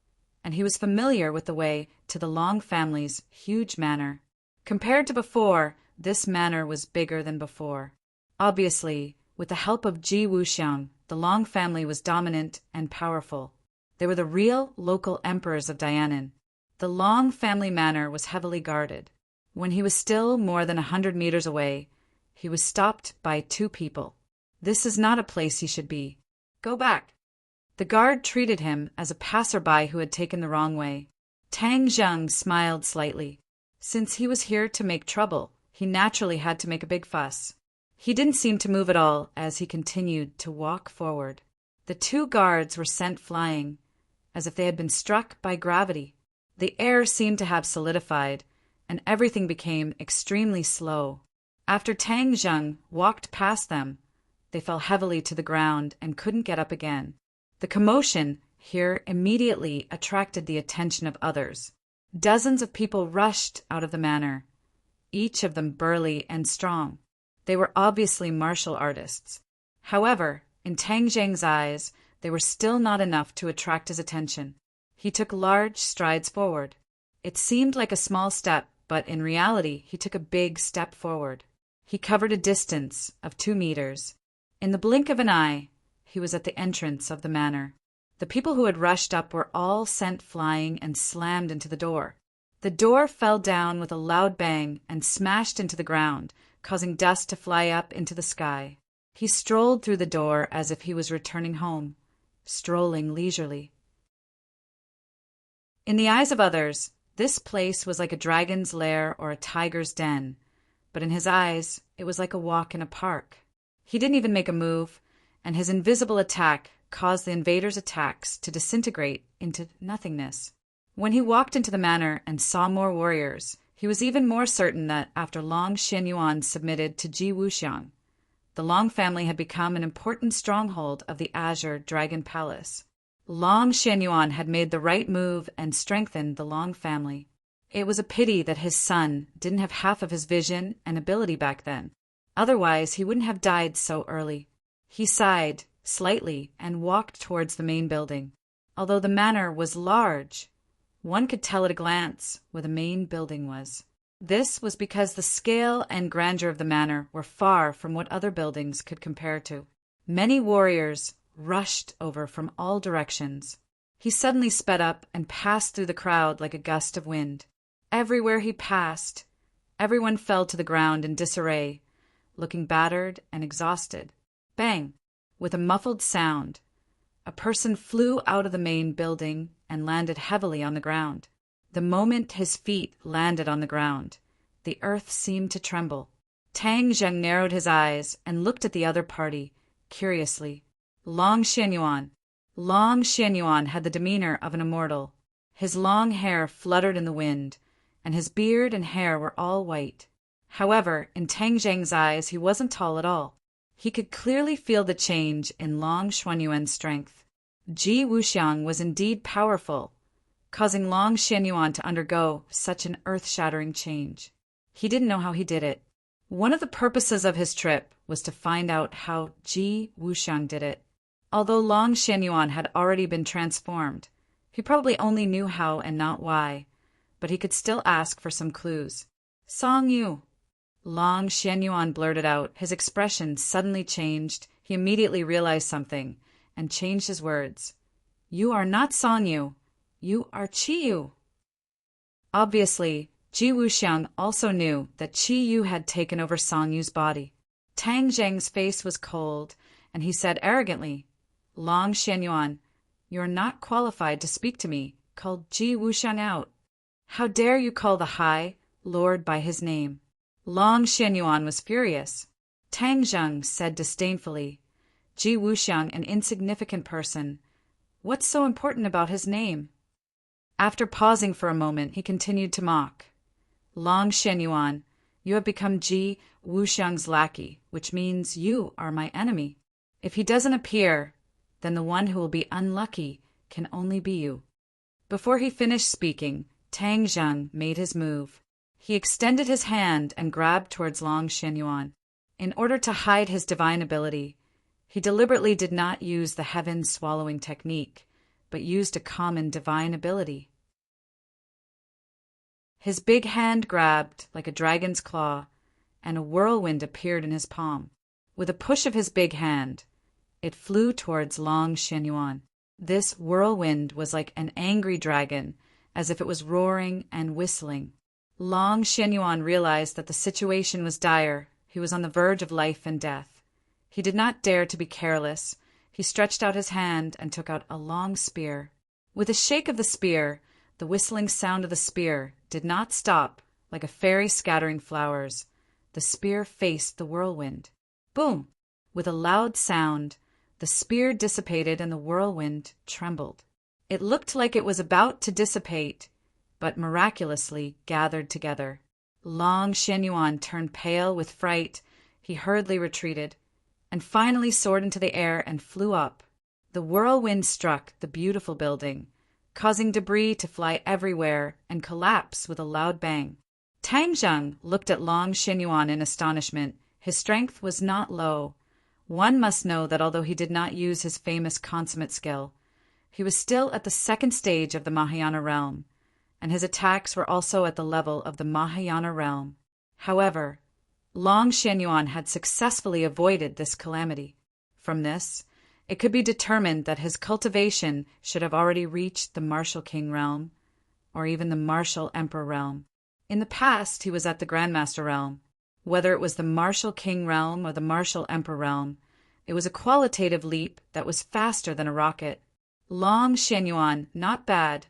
and he was familiar with the way to the Long family's huge manor. Compared to before, this manor was bigger than before. Obviously, with the help of Ji Wuxiang, the Long family was dominant and powerful. They were the real local emperors of Dianan. The Long family manor was heavily guarded. When he was still more than 100 meters away, he was stopped by two people. This is not a place he should be. Go back. The guard treated him as a passerby who had taken the wrong way. Tang Zheng smiled slightly. Since he was here to make trouble, he naturally had to make a big fuss. He didn't seem to move at all as he continued to walk forward. The two guards were sent flying, as if they had been struck by gravity. The air seemed to have solidified, and everything became extremely slow. After Tang Zheng walked past them, they fell heavily to the ground and couldn't get up again. The commotion here immediately attracted the attention of others. Dozens of people rushed out of the manor, each of them burly and strong. They were obviously martial artists. However, in Tang Zheng's eyes, they were still not enough to attract his attention. He took large strides forward. It seemed like a small step, but in reality, he took a big step forward. He covered a distance of 2 meters. In the blink of an eye, he was at the entrance of the manor. The people who had rushed up were all sent flying and slammed into the door. The door fell down with a loud bang and smashed into the ground, causing dust to fly up into the sky. He strolled through the door as if he was returning home, strolling leisurely. In the eyes of others, this place was like a dragon's lair or a tiger's den, but in his eyes, it was like a walk in a park. He didn't even make a move, and his invisible attack caused the invaders' attacks to disintegrate into nothingness. When he walked into the manor and saw more warriors, he was even more certain that after Long Xianyuan submitted to Ji Wuxiang, the Long family had become an important stronghold of the Azure Dragon Palace. Long Xianyuan had made the right move and strengthened the Long family. It was a pity that his son didn't have half of his vision and ability back then. Otherwise, he wouldn't have died so early. He sighed slightly and walked towards the main building. Although the manor was large, one could tell at a glance where the main building was. This was because the scale and grandeur of the manor were far from what other buildings could compare to. Many warriors rushed over from all directions. He suddenly sped up and passed through the crowd like a gust of wind. Everywhere he passed, everyone fell to the ground in disarray, looking battered and exhausted. Bang! With a muffled sound, a person flew out of the main building and landed heavily on the ground. The moment his feet landed on the ground, the earth seemed to tremble. Tang Zheng narrowed his eyes and looked at the other party, curiously. Long Xianyuan. Long Xianyuan had the demeanor of an immortal. His long hair fluttered in the wind, and his beard and hair were all white. However, in Tang Zheng's eyes, he wasn't tall at all. He could clearly feel the change in Long Xianyuan's strength. Ji Wuxiang was indeed powerful, causing Long Xianyuan to undergo such an earth-shattering change. He didn't know how he did it. One of the purposes of his trip was to find out how Ji Wuxiang did it. Although Long Xianyuan had already been transformed, he probably only knew how and not why, but he could still ask for some clues. Song Yu. Long Xianyuan blurted out. His expression suddenly changed. He immediately realized something and changed his words. You are not Song Yu. You are Qi Yu. Obviously, Ji Wuxiang also knew that Qi Yu had taken over Song Yu's body. Tang Zheng's face was cold, and he said arrogantly, "Long Xianyuan, you are not qualified to speak to me," called Ji Wuxiang out. "How dare you call the High Lord by his name?" Long Xianyuan was furious. Tang Zheng said disdainfully, "Ji Wuxiang, an insignificant person. What's so important about his name?" After pausing for a moment, he continued to mock. "Long Xianyuan, you have become Ji Wuxiang's lackey, which means you are my enemy. If he doesn't appear, then the one who will be unlucky can only be you." Before he finished speaking, Tang Zheng made his move. He extended his hand and grabbed towards Long Xianyuan. In order to hide his divine ability, he deliberately did not use the heaven-swallowing technique, but used a common divine ability. His big hand grabbed like a dragon's claw, and a whirlwind appeared in his palm. With a push of his big hand, it flew towards Long Xianyuan. This whirlwind was like an angry dragon, as if it was roaring and whistling. Long Xianyuan realized that the situation was dire. He was on the verge of life and death. He did not dare to be careless. He stretched out his hand and took out a long spear. With a shake of the spear, the whistling sound of the spear did not stop like a fairy scattering flowers. The spear faced the whirlwind. Boom! With a loud sound, the spear dissipated and the whirlwind trembled. It looked like it was about to dissipate, but miraculously gathered together. Long Xianyuan turned pale with fright. He hurriedly retreated, and finally soared into the air and flew up. The whirlwind struck the beautiful building, causing debris to fly everywhere and collapse with a loud bang. Tang Zheng looked at Long Xianyuan in astonishment. His strength was not low. One must know that although he did not use his famous consummate skill, he was still at the second stage of the Mahayana realm, and his attacks were also at the level of the Mahayana realm. However, Long Xianyuan had successfully avoided this calamity. From this, it could be determined that his cultivation should have already reached the Martial King realm, or even the Martial Emperor realm. In the past, he was at the Grandmaster realm. Whether it was the Martial King realm or the Martial Emperor realm, it was a qualitative leap that was faster than a rocket. Long Xianyuan, not bad.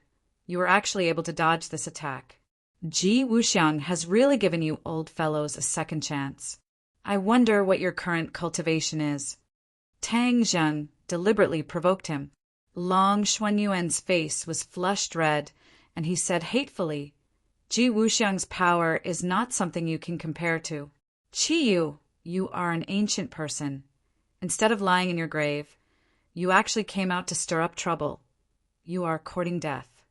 You were actually able to dodge this attack. Ji Wuxiang has really given you old fellows a second chance. I wonder what your current cultivation is. Tang Zheng deliberately provoked him. Long Xuanyuan's face was flushed red, and he said hatefully, "Ji Wuxiang's power is not something you can compare to. Qi Yu, you are an ancient person. Instead of lying in your grave, you actually came out to stir up trouble. You are courting death."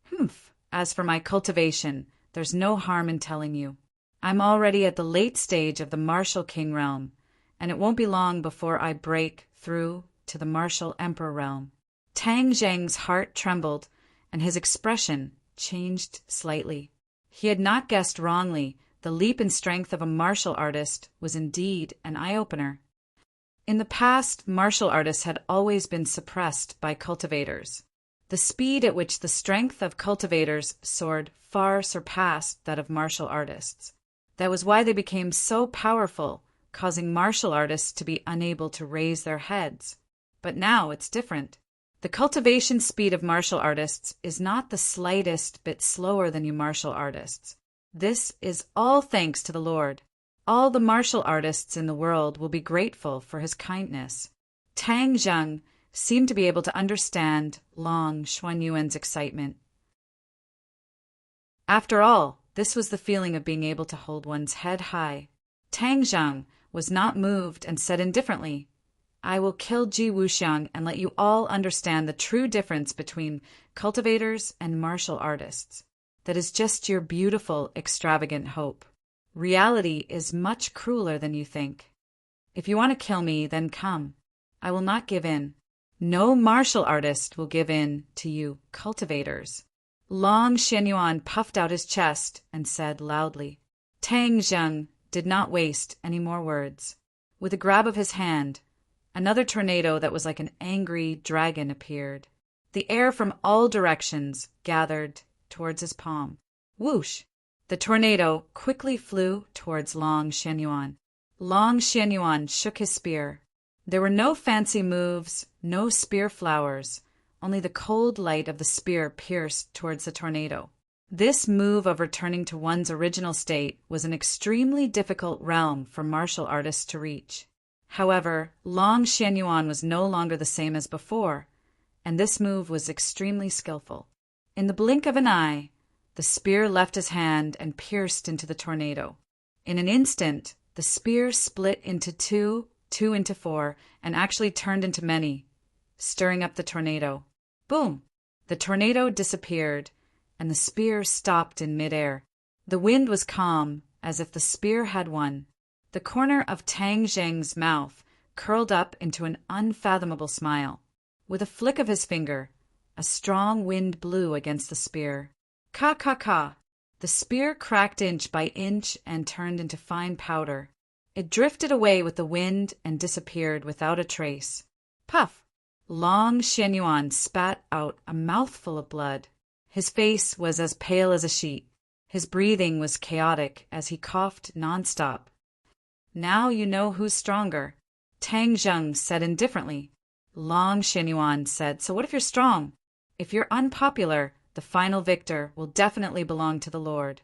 "Humph. As for my cultivation, there's no harm in telling you. I'm already at the late stage of the Martial King realm, and it won't be long before I break through to the Martial Emperor realm." Tang Zheng's heart trembled, and his expression changed slightly. He had not guessed wrongly. The leap in strength of a martial artist was indeed an eye-opener. In the past, martial artists had always been suppressed by cultivators. The speed at which the strength of cultivators soared far surpassed that of martial artists. That was why they became so powerful, causing martial artists to be unable to raise their heads. But now it's different. The cultivation speed of martial artists is not the slightest bit slower than you martial artists. This is all thanks to the Lord. All the martial artists in the world will be grateful for his kindness. Tang Zheng seemed to be able to understand Long Xuanyuan's excitement. After all, this was the feeling of being able to hold one's head high. Tang Zheng was not moved and said indifferently, "I will kill Ji Wuxiang and let you all understand the true difference between cultivators and martial artists. That is just your beautiful, extravagant hope. Reality is much crueler than you think. If you want to kill me, then come. I will not give in. No martial artist will give in to you cultivators." Long Xianyuan puffed out his chest and said loudly. Tang Zheng did not waste any more words. With a grab of his hand, another tornado that was like an angry dragon appeared. The air from all directions gathered towards his palm. Whoosh! The tornado quickly flew towards Long Shenyuan. Long Shenyuan shook his spear. There were no fancy moves, no spear flowers, only the cold light of the spear pierced towards the tornado. This move of returning to one's original state was an extremely difficult realm for martial artists to reach. However, Long Shenyuan was no longer the same as before, and this move was extremely skillful. In the blink of an eye, the spear left his hand and pierced into the tornado. In an instant, the spear split into two into four, and actually turned into many, stirring up the tornado. Boom! The tornado disappeared, and the spear stopped in midair. The wind was calm, as if the spear had won. The corner of Tang Zheng's mouth curled up into an unfathomable smile. With a flick of his finger, a strong wind blew against the spear. Ka ka ka! The spear cracked inch by inch and turned into fine powder. It drifted away with the wind and disappeared without a trace. Puff! Long Shenyuan spat out a mouthful of blood. His face was as pale as a sheet. His breathing was chaotic as he coughed nonstop. Now you know who's stronger, Tang Zheng said indifferently. Long Shenyuan said, so what if you're strong? If you're unpopular, the final victor will definitely belong to the Lord.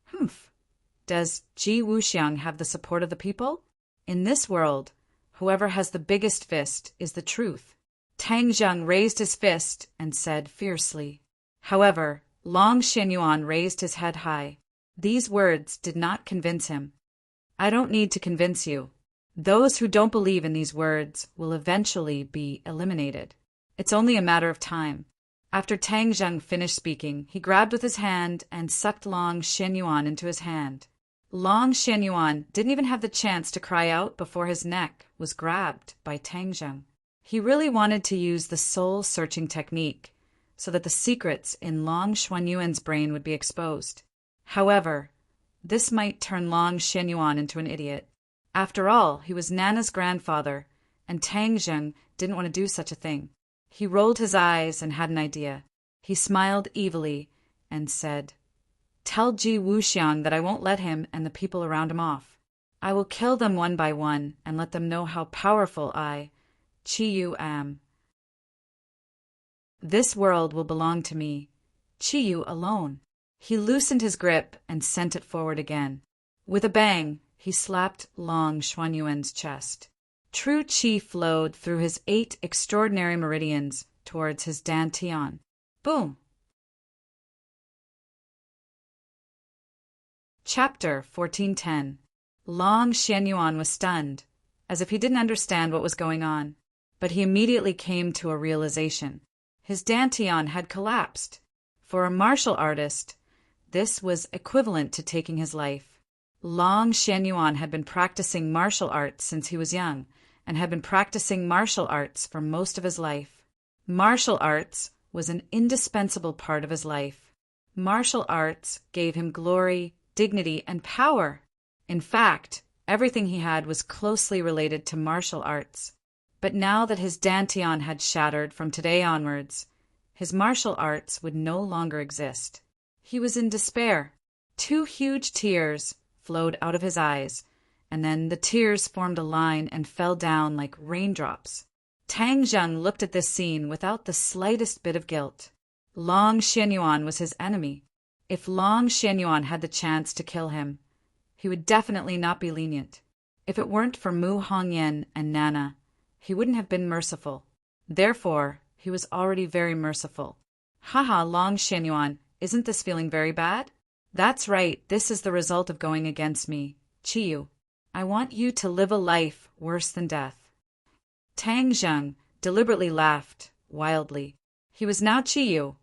Humph. Does Ji Wuxiang have the support of the people? In this world, whoever has the biggest fist is the truth. Tang Zheng raised his fist and said fiercely. However, Long Shenyuan raised his head high. These words did not convince him. I don't need to convince you. Those who don't believe in these words will eventually be eliminated. It's only a matter of time. After Tang Zheng finished speaking, he grabbed with his hand and sucked Long Shenyuan into his hand. Long Shenyuan didn't even have the chance to cry out before his neck was grabbed by Tang Zheng. He really wanted to use the soul-searching technique so that the secrets in Long Xuanyuan's brain would be exposed. However, this might turn Long Shenyuan into an idiot. After all, he was Nana's grandfather, and Tang Zheng didn't want to do such a thing. He rolled his eyes and had an idea. He smiled evilly and said, Tell Ji Wuxiang that I won't let him and the people around him off. I will kill them one by one and let them know how powerful I, Qi Yu, am. This world will belong to me, Qi Yu alone. He loosened his grip and sent it forward again. With a bang, he slapped Long Xuanyuan's chest. True qi flowed through his 8 extraordinary meridians towards his dantian. Boom! Chapter 1410. Long Shenyuan was stunned, as if he didn't understand what was going on, but he immediately came to a realization. His dantian had collapsed. For a martial artist, this was equivalent to taking his life. Long Shenyuan had been practicing martial arts since he was young, and had been practicing martial arts for most of his life. Martial arts was an indispensable part of his life. Martial arts gave him glory, dignity, and power. In fact, everything he had was closely related to martial arts. But now that his dantian had shattered from today onwards, his martial arts would no longer exist. He was in despair. 2 huge tears flowed out of his eyes, and then the tears formed a line and fell down like raindrops. Tang Zheng looked at this scene without the slightest bit of guilt. Long Shenyuan was his enemy. If Long Shenyuan had the chance to kill him, he would definitely not be lenient. If it weren't for Mu Hongyan and Nana, he wouldn't have been merciful. Therefore, he was already very merciful. Haha, Long Shenyuan, isn't this feeling very bad? That's right, this is the result of going against me, Qi Yu. I want you to live a life worse than death. Tang Zheng deliberately laughed wildly. He was now Qi Yu,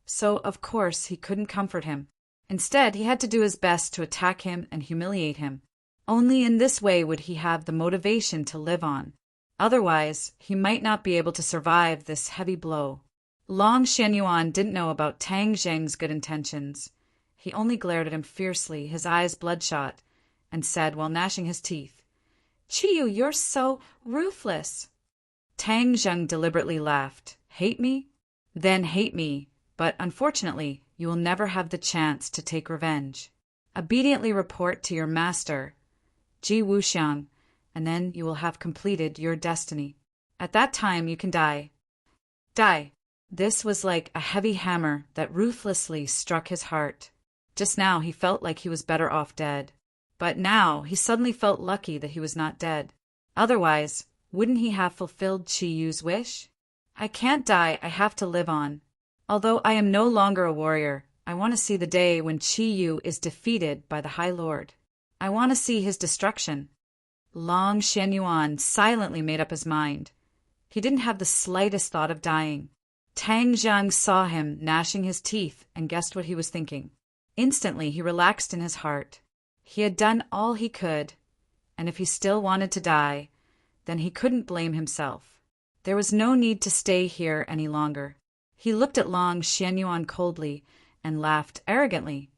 so of course he couldn't comfort him. Instead, he had to do his best to attack him and humiliate him. Only in this way would he have the motivation to live on. Otherwise, he might not be able to survive this heavy blow. Long Shenyuan didn't know about Tang Zheng's good intentions. He only glared at him fiercely, his eyes bloodshot, and said while gnashing his teeth, Qi Yu, you're so ruthless. Tang Zheng deliberately laughed. Hate me? Then hate me, but unfortunately, you will never have the chance to take revenge. Obediently report to your master, Ji Wuxiang, and then you will have completed your destiny. At that time you can die. Die. This was like a heavy hammer that ruthlessly struck his heart. Just now he felt like he was better off dead. But now he suddenly felt lucky that he was not dead. Otherwise, wouldn't he have fulfilled Qi Yu's wish? I can't die, I have to live on. Although I am no longer a warrior, I want to see the day when Qi Yu is defeated by the High Lord. I want to see his destruction. Long Xianyuan silently made up his mind. He didn't have the slightest thought of dying. Tang Jiang saw him gnashing his teeth and guessed what he was thinking. Instantly he relaxed in his heart. He had done all he could, and if he still wanted to die, then he couldn't blame himself. There was no need to stay here any longer. He looked at Long Xianyuan coldly and laughed arrogantly.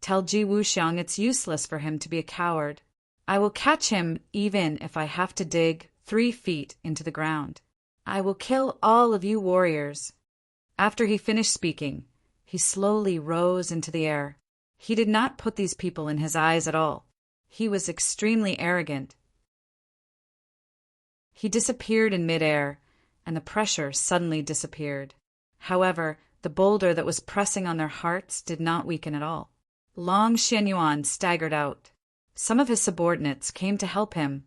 Tell Ji Wuxiang it's useless for him to be a coward. I will catch him even if I have to dig 3 feet into the ground. I will kill all of you warriors. After he finished speaking, he slowly rose into the air. He did not put these people in his eyes at all. He was extremely arrogant. He disappeared in midair, and the pressure suddenly disappeared. However, the boulder that was pressing on their hearts did not weaken at all. Long Xianyuan staggered out. Some of his subordinates came to help him,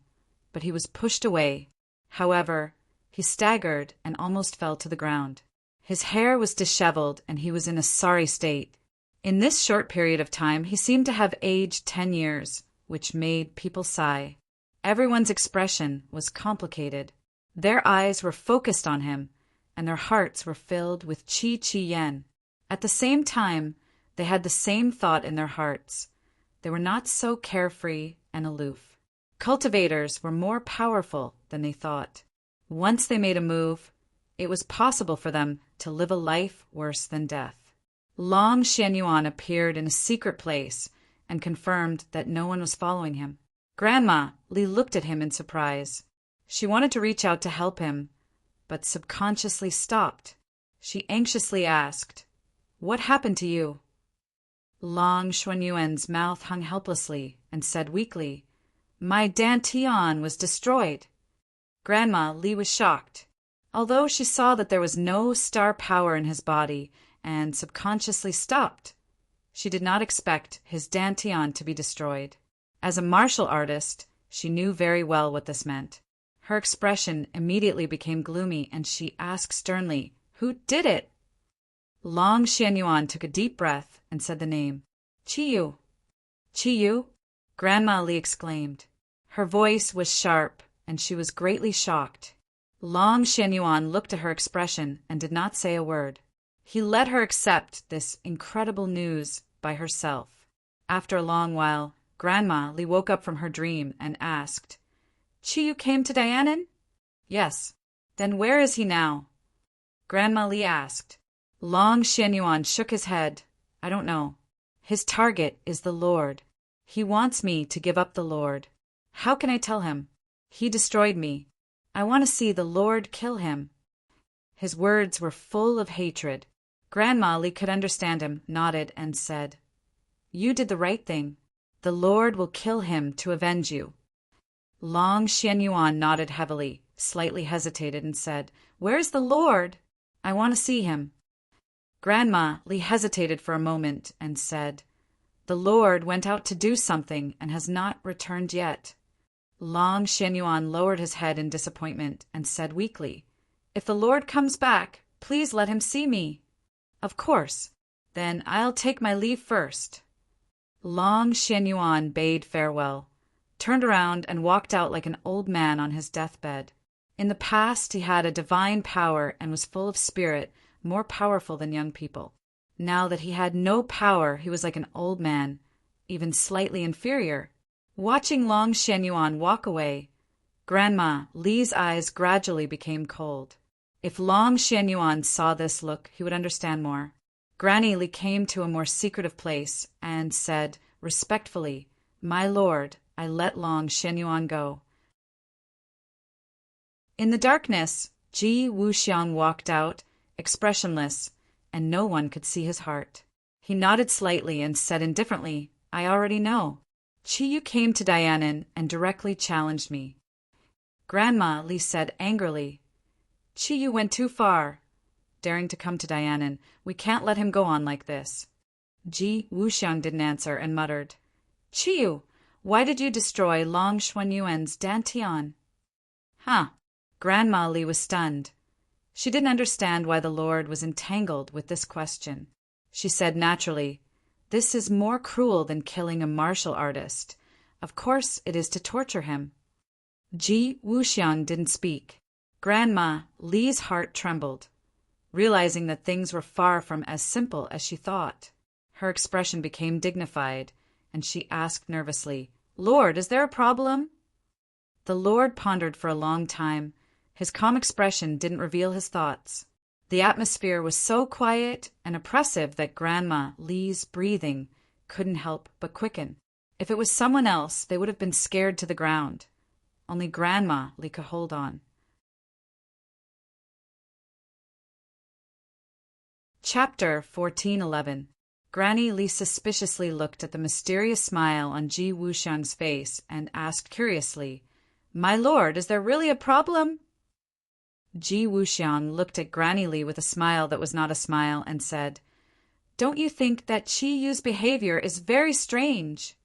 but he was pushed away. However, he staggered and almost fell to the ground. His hair was disheveled and he was in a sorry state. In this short period of time, he seemed to have aged 10 years, which made people sigh. Everyone's expression was complicated. Their eyes were focused on him, and their hearts were filled with Qi Yan. At the same time, they had the same thought in their hearts. They were not so carefree and aloof. Cultivators were more powerful than they thought. Once they made a move, it was possible for them to live a life worse than death. Long Xianyuan appeared in a secret place and confirmed that no one was following him. Grandma Li looked at him in surprise. She wanted to reach out to help him, but subconsciously stopped. She anxiously asked, "What happened to you?" Long Xuanyuan's mouth hung helplessly and said weakly, "My dantian was destroyed." Grandma Li was shocked. Although she saw that there was no star power in his body and subconsciously stopped, she did not expect his dantian to be destroyed. As a martial artist, she knew very well what this meant. Her expression immediately became gloomy and she asked sternly, "Who did it?" Long Xianyuan took a deep breath and said the name, "Qi Yu." "Qi Yu?" Grandma Li exclaimed. Her voice was sharp and she was greatly shocked. Long Xianyuan looked at her expression and did not say a word. He let her accept this incredible news by herself. After a long while, Grandma Li woke up from her dream and asked, "Qi Yu came to Dianan?" "Yes." "Then where is he now?" Grandma Li asked. Long Xianyuan shook his head. "I don't know. His target is the Lord. He wants me to give up the Lord. How can I tell him? He destroyed me. I want to see the Lord kill him." His words were full of hatred. Grandma Li could understand him, nodded, and said, "You did the right thing. The Lord will kill him to avenge you." Long Xianyuan nodded heavily, slightly hesitated, and said, "Where is the Lord? I want to see him." Grandma Li hesitated for a moment and said, "The Lord went out to do something and has not returned yet." Long Xianyuan lowered his head in disappointment and said weakly, "If the Lord comes back, please let him see me." "Of course. Then I'll take my leave first." Long Xianyuan bade farewell, turned around and walked out like an old man on his deathbed. In the past he had a divine power and was full of spirit, more powerful than young people. Now that he had no power, he was like an old man, even slightly inferior. Watching Long Xianyuan walk away, Grandma Li's eyes gradually became cold. If Long Xianyuan saw this look, he would understand more. Granny Li came to a more secretive place and said respectfully, "My lord, I let Long Xianyuan go." In the darkness, Ji Wuxiang walked out, expressionless, and no one could see his heart. He nodded slightly and said indifferently, I already know. Chiyu came to Dianan and directly challenged me. Grandma, Li said angrily. Chiyu went too far. Daring to come to Dianan, we can't let him go on like this. Ji Wuxiang didn't answer and muttered, Chiyu, why did you destroy Long Xuanyuan's dantian? Huh. Grandma Li was stunned. She didn't understand why the Lord was entangled with this question. She said naturally, This is more cruel than killing a martial artist. Of course it is to torture him. Ji Wuxiang didn't speak. Grandma Li's heart trembled, realizing that things were far from as simple as she thought. Her expression became dignified, and she asked nervously, Lord, is there a problem? The Lord pondered for a long time. His calm expression didn't reveal his thoughts. The atmosphere was so quiet and oppressive that Grandma Li's breathing couldn't help but quicken. If it was someone else, they would have been scared to the ground. Only Grandma Li could hold on. Chapter 1411. Granny Li suspiciously looked at the mysterious smile on Ji Wuxiang's face and asked curiously, My lord, is there really a problem? Ji Wuxiang looked at Granny Li with a smile that was not a smile and said, Don't you think that Chi Yu's behavior is very strange?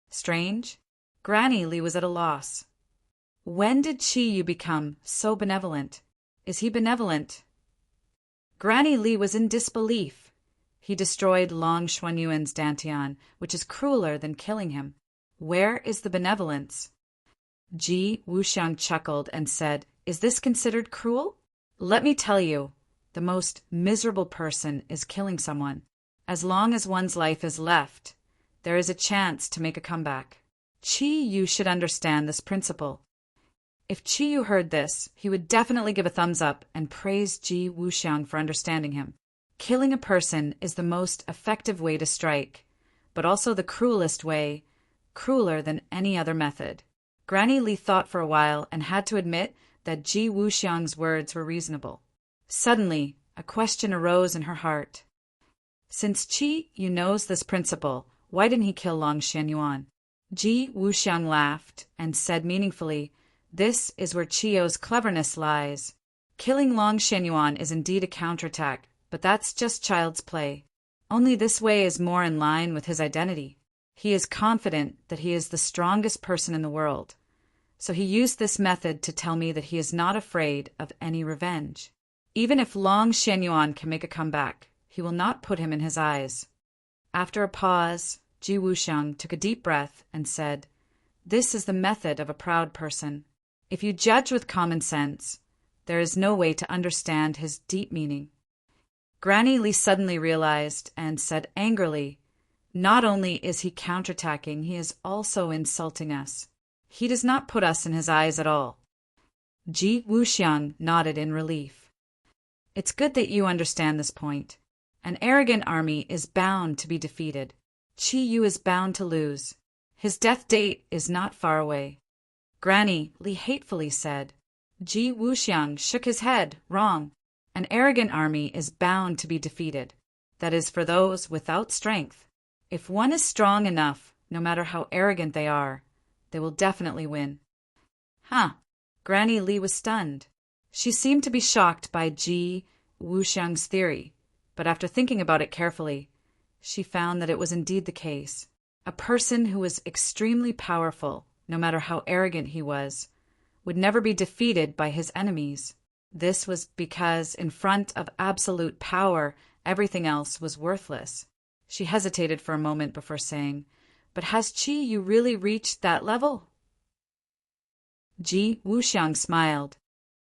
Strange? Granny Li was at a loss. When did Chi Yu become so benevolent? Is he benevolent? Granny Li was in disbelief. He destroyed Long Xuanyuan's dantian, which is crueler than killing him. Where is the benevolence? Ji Wuxiang chuckled and said, Is this considered cruel? Let me tell you, the most miserable person is killing someone. As long as one's life is left, there is a chance to make a comeback. Chi Yu should understand this principle. If Chi Yu heard this, he would definitely give a thumbs up and praise Ji Wuxiang for understanding him. Killing a person is the most effective way to strike, but also the cruelest way, crueler than any other method. Granny Li thought for a while and had to admit that Ji Wuxiang's words were reasonable. Suddenly, a question arose in her heart. Since Chi Yu knows this principle, why didn't he kill Long Xuanyuan? Ji Wuxiang laughed and said meaningfully, This is where Chi Yu's cleverness lies. Killing Long Xuanyuan is indeed a counterattack, but that's just child's play. Only this way is more in line with his identity. He is confident that he is the strongest person in the world. So he used this method to tell me that he is not afraid of any revenge. Even if Long Xuanyuan can make a comeback, he will not put him in his eyes. After a pause, Ji Wuxiang took a deep breath and said, This is the method of a proud person. If you judge with common sense, there is no way to understand his deep meaning. Granny Li suddenly realized and said angrily, Not only is he counterattacking, he is also insulting us. He does not put us in his eyes at all. Ji Wuxiang nodded in relief. It's good that you understand this point. An arrogant army is bound to be defeated. Chi Yu is bound to lose. His death date is not far away. Granny Li hatefully said. Ji Wuxiang shook his head. Wrong. An arrogant army is bound to be defeated. That is for those without strength. If one is strong enough, no matter how arrogant they are, they will definitely win. Huh. Granny Li was stunned. She seemed to be shocked by Ji Wuxiang's theory, but after thinking about it carefully, she found that it was indeed the case. A person who was extremely powerful, no matter how arrogant he was, would never be defeated by his enemies. This was because in front of absolute power, everything else was worthless. She hesitated for a moment before saying, But has Chi Yu really reached that level? Ji Wuxiang smiled.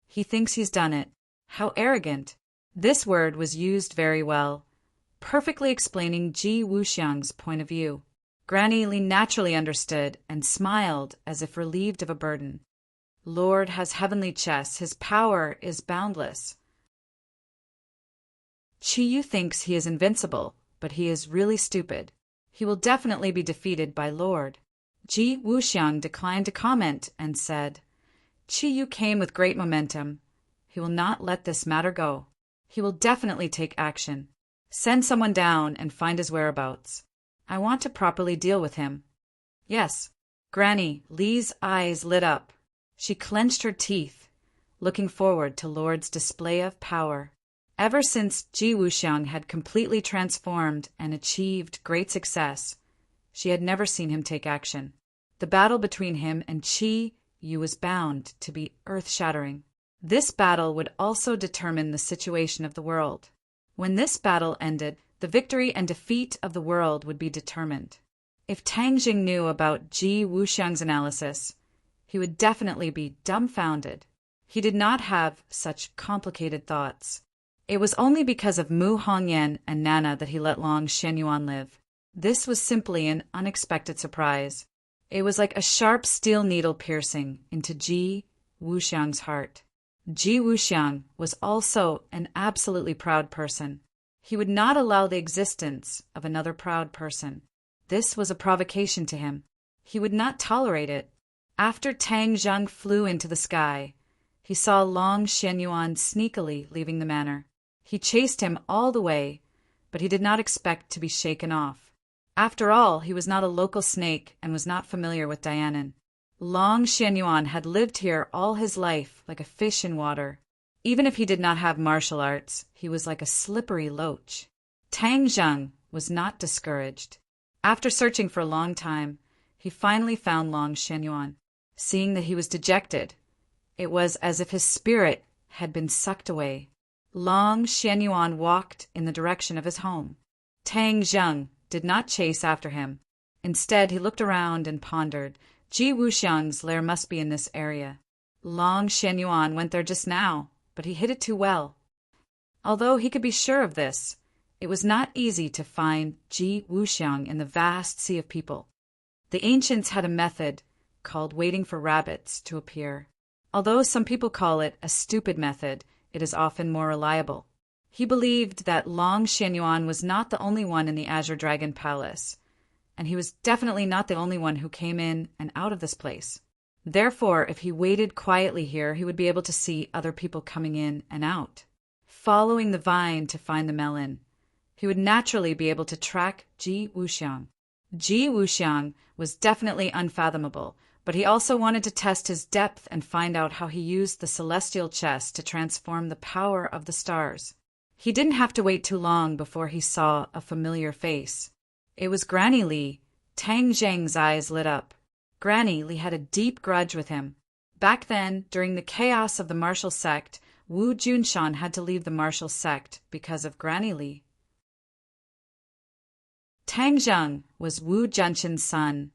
He thinks he's done it. How arrogant. This word was used very well, perfectly explaining Ji Wuxiang's point of view. Granny Li naturally understood and smiled as if relieved of a burden. Lord has heavenly chess. His power is boundless. Chi Yu thinks he is invincible, but he is really stupid. He will definitely be defeated by Lord. Ji Wuxiang declined to comment and said, Chi Yu came with great momentum. He will not let this matter go. He will definitely take action. Send someone down and find his whereabouts. I want to properly deal with him. Yes. Granny Li's eyes lit up. She clenched her teeth, looking forward to Lord's display of power. Ever since Ji Wuxiang had completely transformed and achieved great success, she had never seen him take action. The battle between him and Qi Yu was bound to be earth-shattering. This battle would also determine the situation of the world. When this battle ended, the victory and defeat of the world would be determined. If Tang Jing knew about Ji Wuxiang's analysis, he would definitely be dumbfounded. He did not have such complicated thoughts. It was only because of Mu Hongyan and Nana that he let Long Xianyuan live. This was simply an unexpected surprise. It was like a sharp steel needle piercing into Ji Wuxiang's heart. Ji Wuxiang was also an absolutely proud person. He would not allow the existence of another proud person. This was a provocation to him. He would not tolerate it. After Tang Zheng flew into the sky, he saw Long Xianyuan sneakily leaving the manor. He chased him all the way, but he did not expect to be shaken off. After all, he was not a local snake and was not familiar with Dianan. Long Xianyuan had lived here all his life like a fish in water. Even if he did not have martial arts, he was like a slippery loach. Tang Zheng was not discouraged. After searching for a long time, he finally found Long Xianyuan. Seeing that he was dejected, it was as if his spirit had been sucked away. Long Xianyuan walked in the direction of his home. Tang Zheng did not chase after him. Instead, he looked around and pondered. Ji Wuxiang's lair must be in this area. Long Xianyuan went there just now, but he hid it too well. Although he could be sure of this, it was not easy to find Ji Wuxiang in the vast sea of people. The ancients had a method called waiting for rabbits to appear. Although some people call it a stupid method, it is often more reliable. He believed that Long Xianyuan was not the only one in the Azure Dragon Palace, and he was definitely not the only one who came in and out of this place. Therefore, if he waited quietly here, he would be able to see other people coming in and out. Following the vine to find the melon, he would naturally be able to track Ji Wuxiang. Ji Wuxiang was definitely unfathomable, but he also wanted to test his depth and find out how he used the celestial chest to transform the power of the stars. He didn't have to wait too long before he saw a familiar face. It was Granny Li. Tang Zheng's eyes lit up. Granny Li had a deep grudge with him. Back then, during the chaos of the martial sect, Wu Junshan had to leave the martial sect because of Granny Li. Tang Zheng was Wu Junshan's son,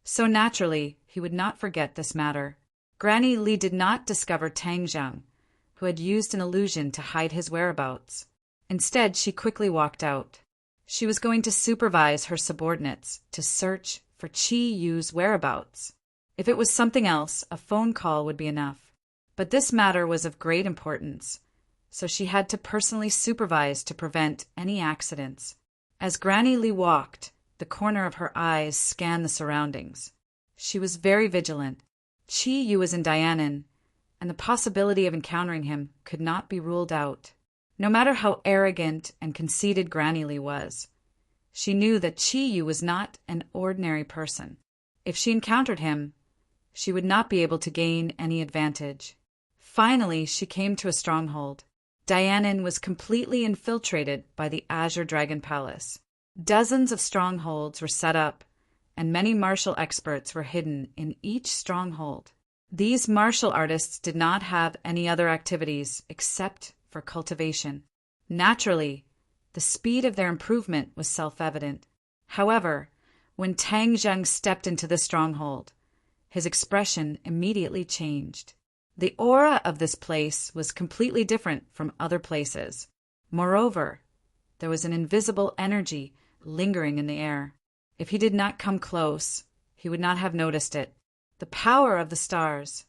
so naturally he would not forget this matter. Granny Li did not discover Tang Zheng, who had used an illusion to hide his whereabouts. Instead, she quickly walked out. She was going to supervise her subordinates to search for Qi Yu's whereabouts. If it was something else, a phone call would be enough. But this matter was of great importance, so she had to personally supervise to prevent any accidents. As Granny Li walked, the corner of her eyes scanned the surroundings. She was very vigilant. Qi Yu was in Dianan, and the possibility of encountering him could not be ruled out. No matter how arrogant and conceited Granny Li was, she knew that Qi Yu was not an ordinary person. If she encountered him, she would not be able to gain any advantage. Finally, she came to a stronghold. Dianan was completely infiltrated by the Azure Dragon Palace. Dozens of strongholds were set up, and many martial experts were hidden in each stronghold. These martial artists did not have any other activities except for cultivation. Naturally, the speed of their improvement was self-evident. However, when Tang Zheng stepped into the stronghold, his expression immediately changed. The aura of this place was completely different from other places. Moreover, there was an invisible energy lingering in the air. If he did not come close, he would not have noticed it. The power of the stars.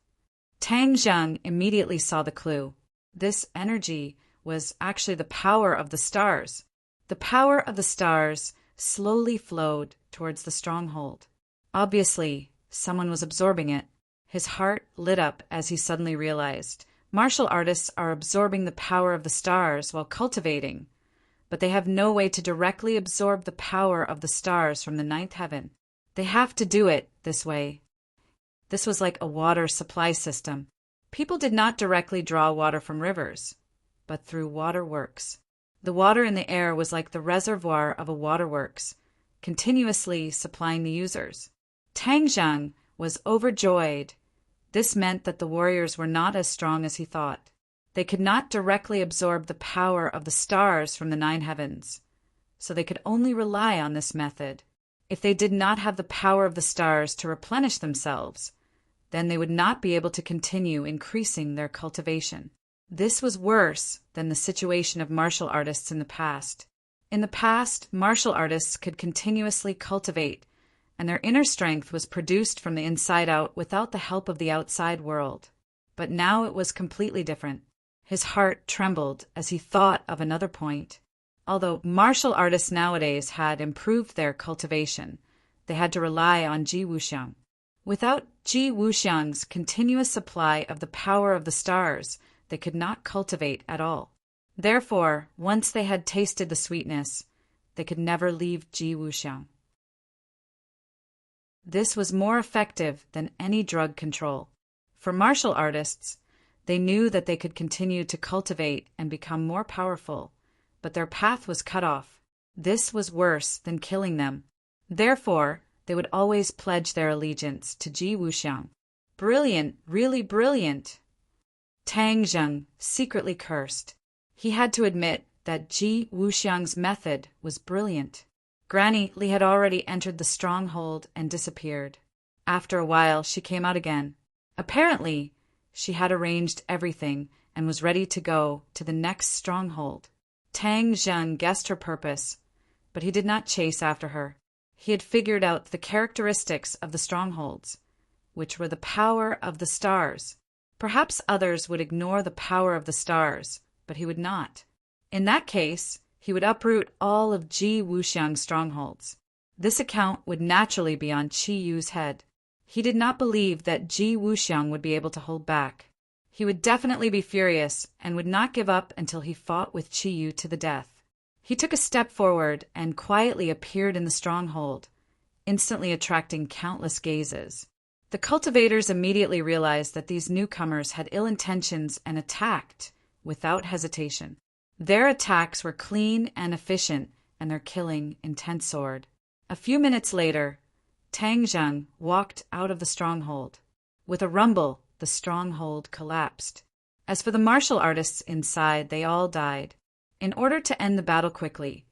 Tang Zheng immediately saw the clue. This energy was actually the power of the stars. The power of the stars slowly flowed towards the stronghold. Obviously, someone was absorbing it. His heart lit up as he suddenly realized martial artists are absorbing the power of the stars while cultivating, but they have no way to directly absorb the power of the stars from the ninth heaven. They have to do it this way. This was like a water supply system. People did not directly draw water from rivers, but through waterworks. The water in the air was like the reservoir of a waterworks, continuously supplying the users. Tang Zhang was overjoyed. This meant that the warriors were not as strong as he thought. They could not directly absorb the power of the stars from the nine heavens, so they could only rely on this method. If they did not have the power of the stars to replenish themselves, then they would not be able to continue increasing their cultivation. This was worse than the situation of martial artists in the past. In the past, martial artists could continuously cultivate, and their inner strength was produced from the inside out without the help of the outside world. But now it was completely different. His heart trembled as he thought of another point. Although martial artists nowadays had improved their cultivation, they had to rely on Ji Wuxiang. Without Ji Wuxiang's continuous supply of the power of the stars, they could not cultivate at all. Therefore, once they had tasted the sweetness, they could never leave Ji Wuxiang. This was more effective than any drug control. For martial artists, they knew that they could continue to cultivate and become more powerful, but their path was cut off. This was worse than killing them. Therefore, they would always pledge their allegiance to Ji Wuxiang. Brilliant, really brilliant! Tang Zheng secretly cursed. He had to admit that Ji Wuxiang's method was brilliant. Granny Li had already entered the stronghold and disappeared. After a while, she came out again. Apparently, she had arranged everything and was ready to go to the next stronghold. Tang Zheng guessed her purpose, but he did not chase after her. He had figured out the characteristics of the strongholds, which were the power of the stars. Perhaps others would ignore the power of the stars, but he would not. In that case, he would uproot all of Ji Wuxiang's strongholds. This account would naturally be on Qi Yu's head. He did not believe that Ji Wuxiang would be able to hold back. He would definitely be furious and would not give up until he fought with Qi Yu to the death. He took a step forward and quietly appeared in the stronghold, instantly attracting countless gazes. The cultivators immediately realized that these newcomers had ill intentions and attacked without hesitation. Their attacks were clean and efficient, and their killing intense sword. A few minutes later, Tang Zheng walked out of the stronghold. With a rumble, the stronghold collapsed. As for the martial artists inside, they all died. In order to end the battle quickly,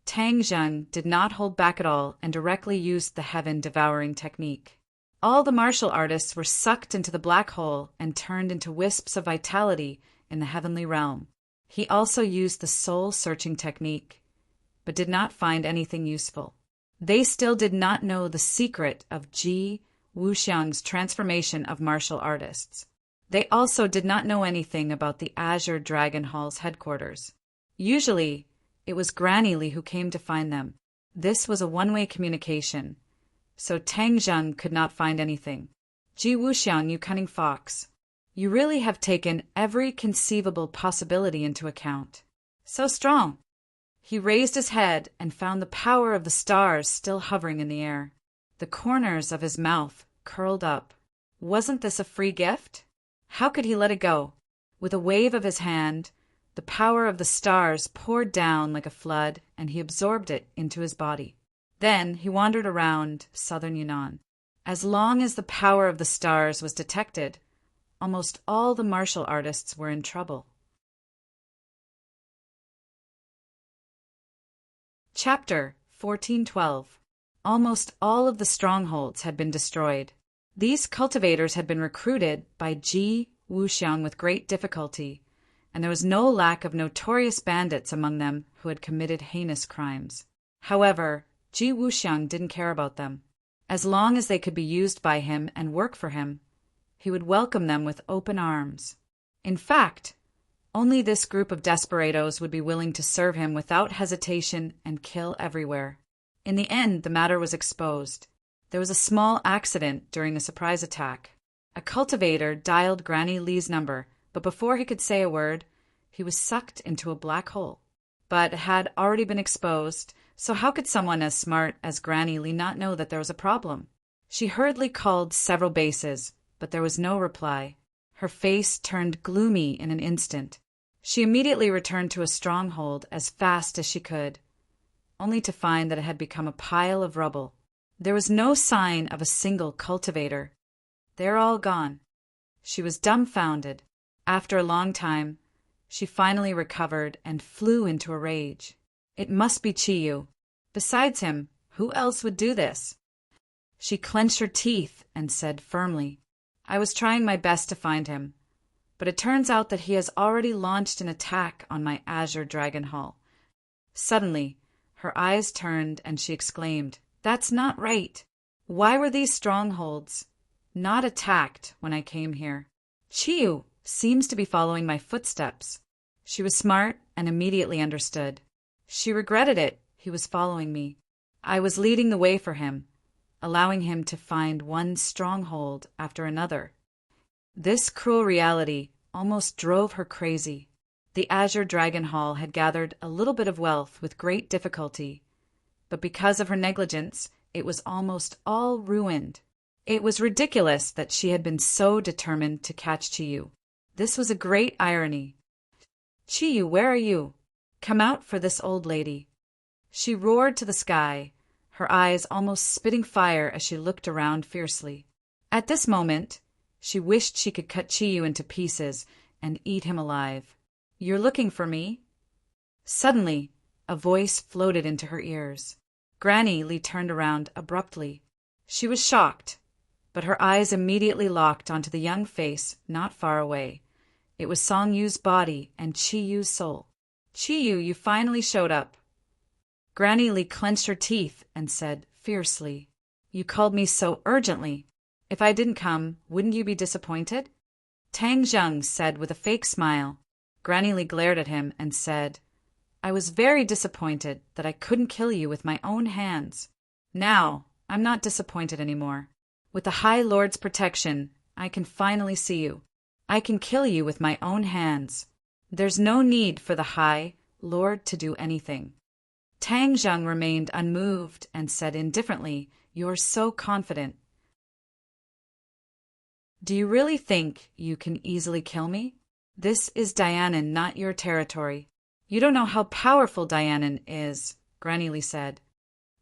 Tang Zheng did not hold back at all and directly used the heaven-devouring technique. All the martial artists were sucked into the black hole and turned into wisps of vitality in the heavenly realm. He also used the soul-searching technique, but did not find anything useful. They still did not know the secret of Ji Wuxiang's transformation of martial artists. They also did not know anything about the Azure Dragon Hall's headquarters. Usually, it was Granny Li who came to find them. This was a one-way communication, so Tang Zheng could not find anything. Ji Wuxiang, you cunning fox, you really have taken every conceivable possibility into account. So strong! He raised his head and found the power of the stars still hovering in the air. The corners of his mouth curled up. Wasn't this a free gift? How could he let it go? With a wave of his hand, the power of the stars poured down like a flood, and he absorbed it into his body. Then he wandered around southern Yunnan. As long as the power of the stars was detected, almost all the martial artists were in trouble. Chapter 1412. Almost all of the strongholds had been destroyed. These cultivators had been recruited by Ji Wuxiang with great difficulty, and there was no lack of notorious bandits among them who had committed heinous crimes. However, Ji Wuxiang didn't care about them. As long as they could be used by him and work for him, he would welcome them with open arms. In fact, only this group of desperados would be willing to serve him without hesitation and kill everywhere. In the end, the matter was exposed. There was a small accident during the surprise attack. A cultivator dialed Granny Li's number, but before he could say a word, he was sucked into a black hole. but had already been exposed, so how could someone as smart as Granny Lee not know that there was a problem? She hurriedly called several bases, but there was no reply. Her face turned gloomy in an instant. She immediately returned to a stronghold as fast as she could, only to find that it had become a pile of rubble. There was no sign of a single cultivator. They're all gone. She was dumbfounded. After a long time, she finally recovered and flew into a rage. It must be Chiyu. Besides him, who else would do this? She clenched her teeth and said firmly, I was trying my best to find him, but it turns out that he has already launched an attack on my Azure Dragon Hall. Suddenly, her eyes turned and she exclaimed, That's not right. Why were these strongholds not attacked when I came here? Chiyu seems to be following my footsteps. She was smart and immediately understood. She regretted it. He was following me. I was leading the way for him, allowing him to find one stronghold after another. This cruel reality almost drove her crazy. The Azure Dragon Hall had gathered a little bit of wealth with great difficulty, but because of her negligence, it was almost all ruined. It was ridiculous that she had been so determined to catch Chiyu. This was a great irony. Chiyu, where are you? Come out for this old lady. She roared to the sky, her eyes almost spitting fire as she looked around fiercely. At this moment, she wished she could cut Chiyu into pieces and eat him alive. You're looking for me? Suddenly, a voice floated into her ears. Granny Lee turned around abruptly. She was shocked, but her eyes immediately locked onto the young face not far away. It was Song Yu's body and Chiyu's soul. Chiyu, you finally showed up. Granny Lee clenched her teeth and said fiercely, You called me so urgently. If I didn't come, wouldn't you be disappointed? Tang Zheng said with a fake smile. Granny Lee glared at him and said, I was very disappointed that I couldn't kill you with my own hands. Now, I'm not disappointed anymore. With the High Lord's protection, I can finally see you. I can kill you with my own hands. There's no need for the High Lord to do anything. Tang Zheng remained unmoved and said indifferently, You're so confident. Do you really think you can easily kill me? This is Dianan, not your territory. You don't know how powerful Dianan is, Granny Lee said.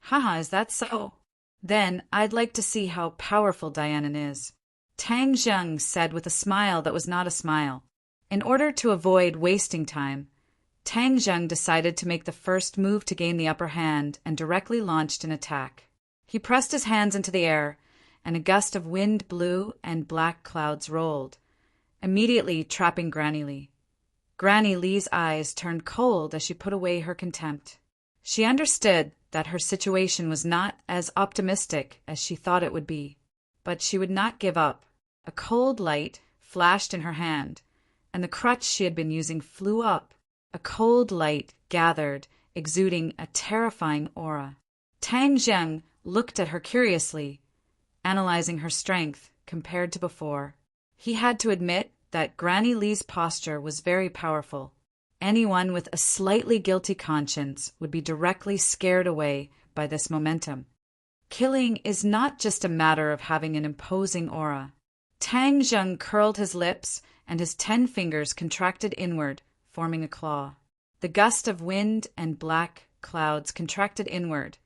Haha, is that so? Then I'd like to see how powerful Dianan is. Tang Zheng said with a smile that was not a smile. In order to avoid wasting time, Tang Zheng decided to make the first move to gain the upper hand and directly launched an attack. He pressed his hands into the air, and a gust of wind blew and black clouds rolled, immediately trapping Granny Lee. Granny Lee's eyes turned cold as she put away her contempt. She understood that her situation was not as optimistic as she thought it would be, but she would not give up. A cold light flashed in her hand, and the crutch she had been using flew up. A cold light gathered, exuding a terrifying aura. Tang Zheng looked at her curiously, analyzing her strength compared to before. He had to admit that Granny Lee's posture was very powerful. Anyone with a slightly guilty conscience would be directly scared away by this momentum. Killing is not just a matter of having an imposing aura. Tang Zheng curled his lips and his 10 fingers contracted inward, forming a claw. The gust of wind and black clouds contracted inward,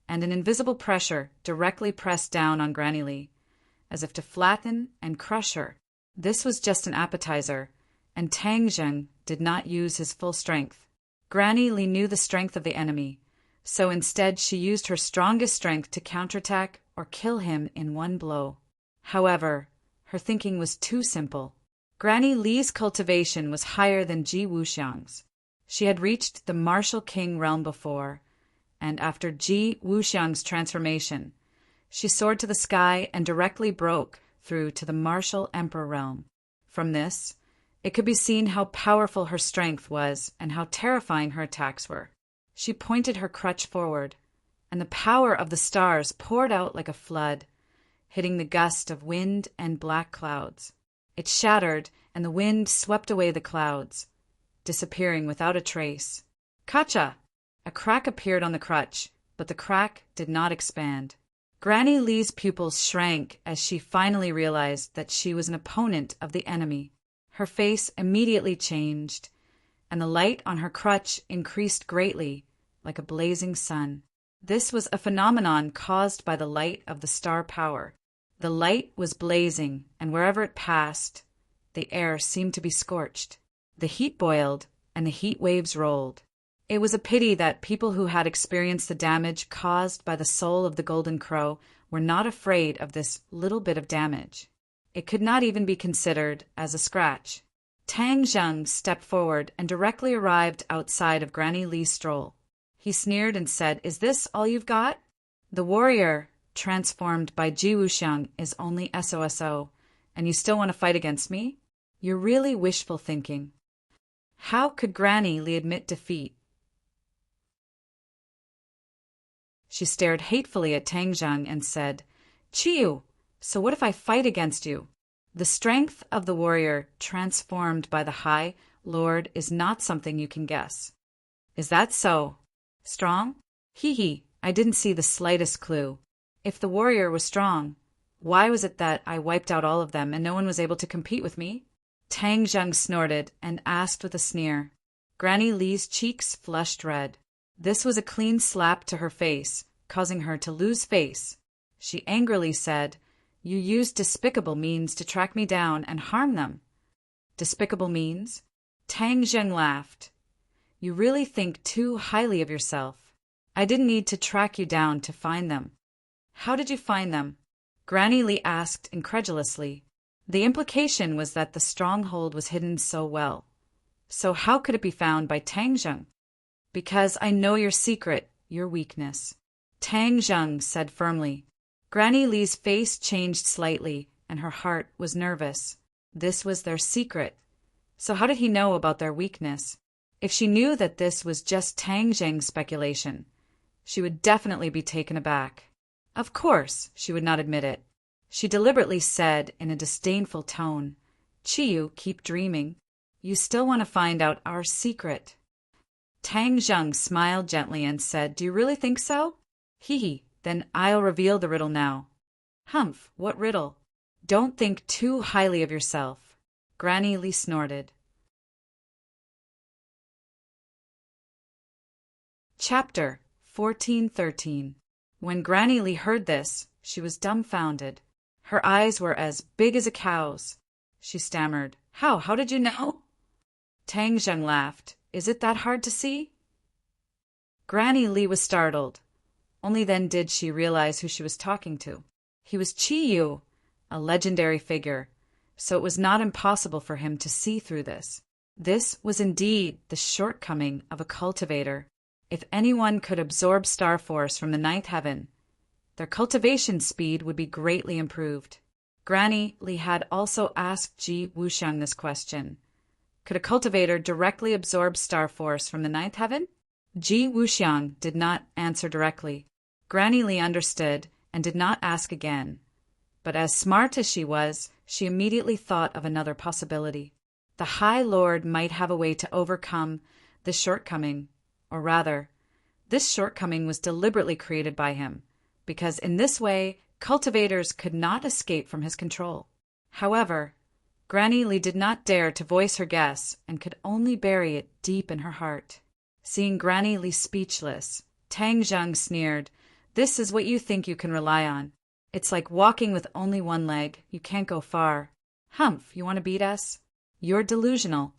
and an invisible pressure directly pressed down on Granny Lee, as if to flatten and crush her. This was just an appetizer, and Tang Zheng did not use his full strength. Granny Lee knew the strength of the enemy, so instead she used her strongest strength to counterattack or kill him in one blow. However, her thinking was too simple. Granny Lee's cultivation was higher than Ji Wuxiang's. She had reached the Martial King realm before, and after Ji Wuxiang's transformation, she soared to the sky and directly broke through to the Martial Emperor realm. From this, it could be seen how powerful her strength was and how terrifying her attacks were. She pointed her crutch forward, and the power of the stars poured out like a flood, hitting the gust of wind and black clouds. It shattered, and the wind swept away the clouds, disappearing without a trace. Kacha! A crack appeared on the crutch, but the crack did not expand. Granny Lee's pupils shrank as she finally realized that she was an opponent of the enemy. Her face immediately changed, and the light on her crutch increased greatly, like a blazing sun. This was a phenomenon caused by the light of the star power. The light was blazing, and wherever it passed, the air seemed to be scorched. The heat boiled, and the heat waves rolled. It was a pity that people who had experienced the damage caused by the soul of the Golden Crow were not afraid of this little bit of damage. It could not even be considered as a scratch. Tang Zheng stepped forward and directly arrived outside of Granny Lee's stroll. He sneered and said, "Is this all you've got? The warrior transformed by Ji Wuxiang is only SOSO, and you still want to fight against me? You're really wishful thinking." How could Granny Lee admit defeat? She stared hatefully at Tang Zheng and said, "Chiyu, so what if I fight against you? The strength of the warrior transformed by the High Lord is not something you can guess." "Is that so? Strong? Hee, I didn't see the slightest clue. If the warrior was strong, why was it that I wiped out all of them and no one was able to compete with me?" Tang Zheng snorted and asked with a sneer. Granny Lee's cheeks flushed red. This was a clean slap to her face, causing her to lose face. She angrily said, "You used despicable means to track me down and harm them." "Despicable means?" Tang Zheng laughed. "You really think too highly of yourself. I didn't need to track you down to find them." "How did you find them?" Granny Lee asked incredulously. The implication was that the stronghold was hidden so well. So how could it be found by Tang Zheng? "Because I know your secret, your weakness," Tang Zheng said firmly. Granny Lee's face changed slightly, and her heart was nervous. This was their secret. So how did he know about their weakness? If she knew that this was just Tang Zheng's speculation, she would definitely be taken aback. Of course, she would not admit it. She deliberately said in a disdainful tone, "Chiyu, keep dreaming. You still want to find out our secret." Tang Zheng smiled gently and said, "Do you really think so? Then I'll reveal the riddle now." "Humph, what riddle?" "Don't think too highly of yourself." Granny Lee snorted. Chapter 1413. When Granny Lee heard this, she was dumbfounded. Her eyes were as big as a cow's. She stammered, How did you know?" Tang Zheng laughed. "Is it that hard to see?" Granny Lee was startled. Only then did she realize who she was talking to. He was Chiyu, a legendary figure, so it was not impossible for him to see through this. This was indeed the shortcoming of a cultivator. If anyone could absorb star force from the ninth heaven, their cultivation speed would be greatly improved. Granny Lee had also asked Ji Wuxiang this question. Could a cultivator directly absorb star force from the ninth heaven? Ji Wuxiang did not answer directly. Granny Lee understood and did not ask again. But as smart as she was, she immediately thought of another possibility. The High Lord might have a way to overcome this shortcoming, or rather, this shortcoming was deliberately created by him, because in this way, cultivators could not escape from his control. However, Granny Lee did not dare to voice her guess and could only bury it deep in her heart. Seeing Granny Lee speechless, Tang Zheng sneered, "This is what you think you can rely on. It's like walking with only one leg. You can't go far. Humph, you want to beat us? You're delusional."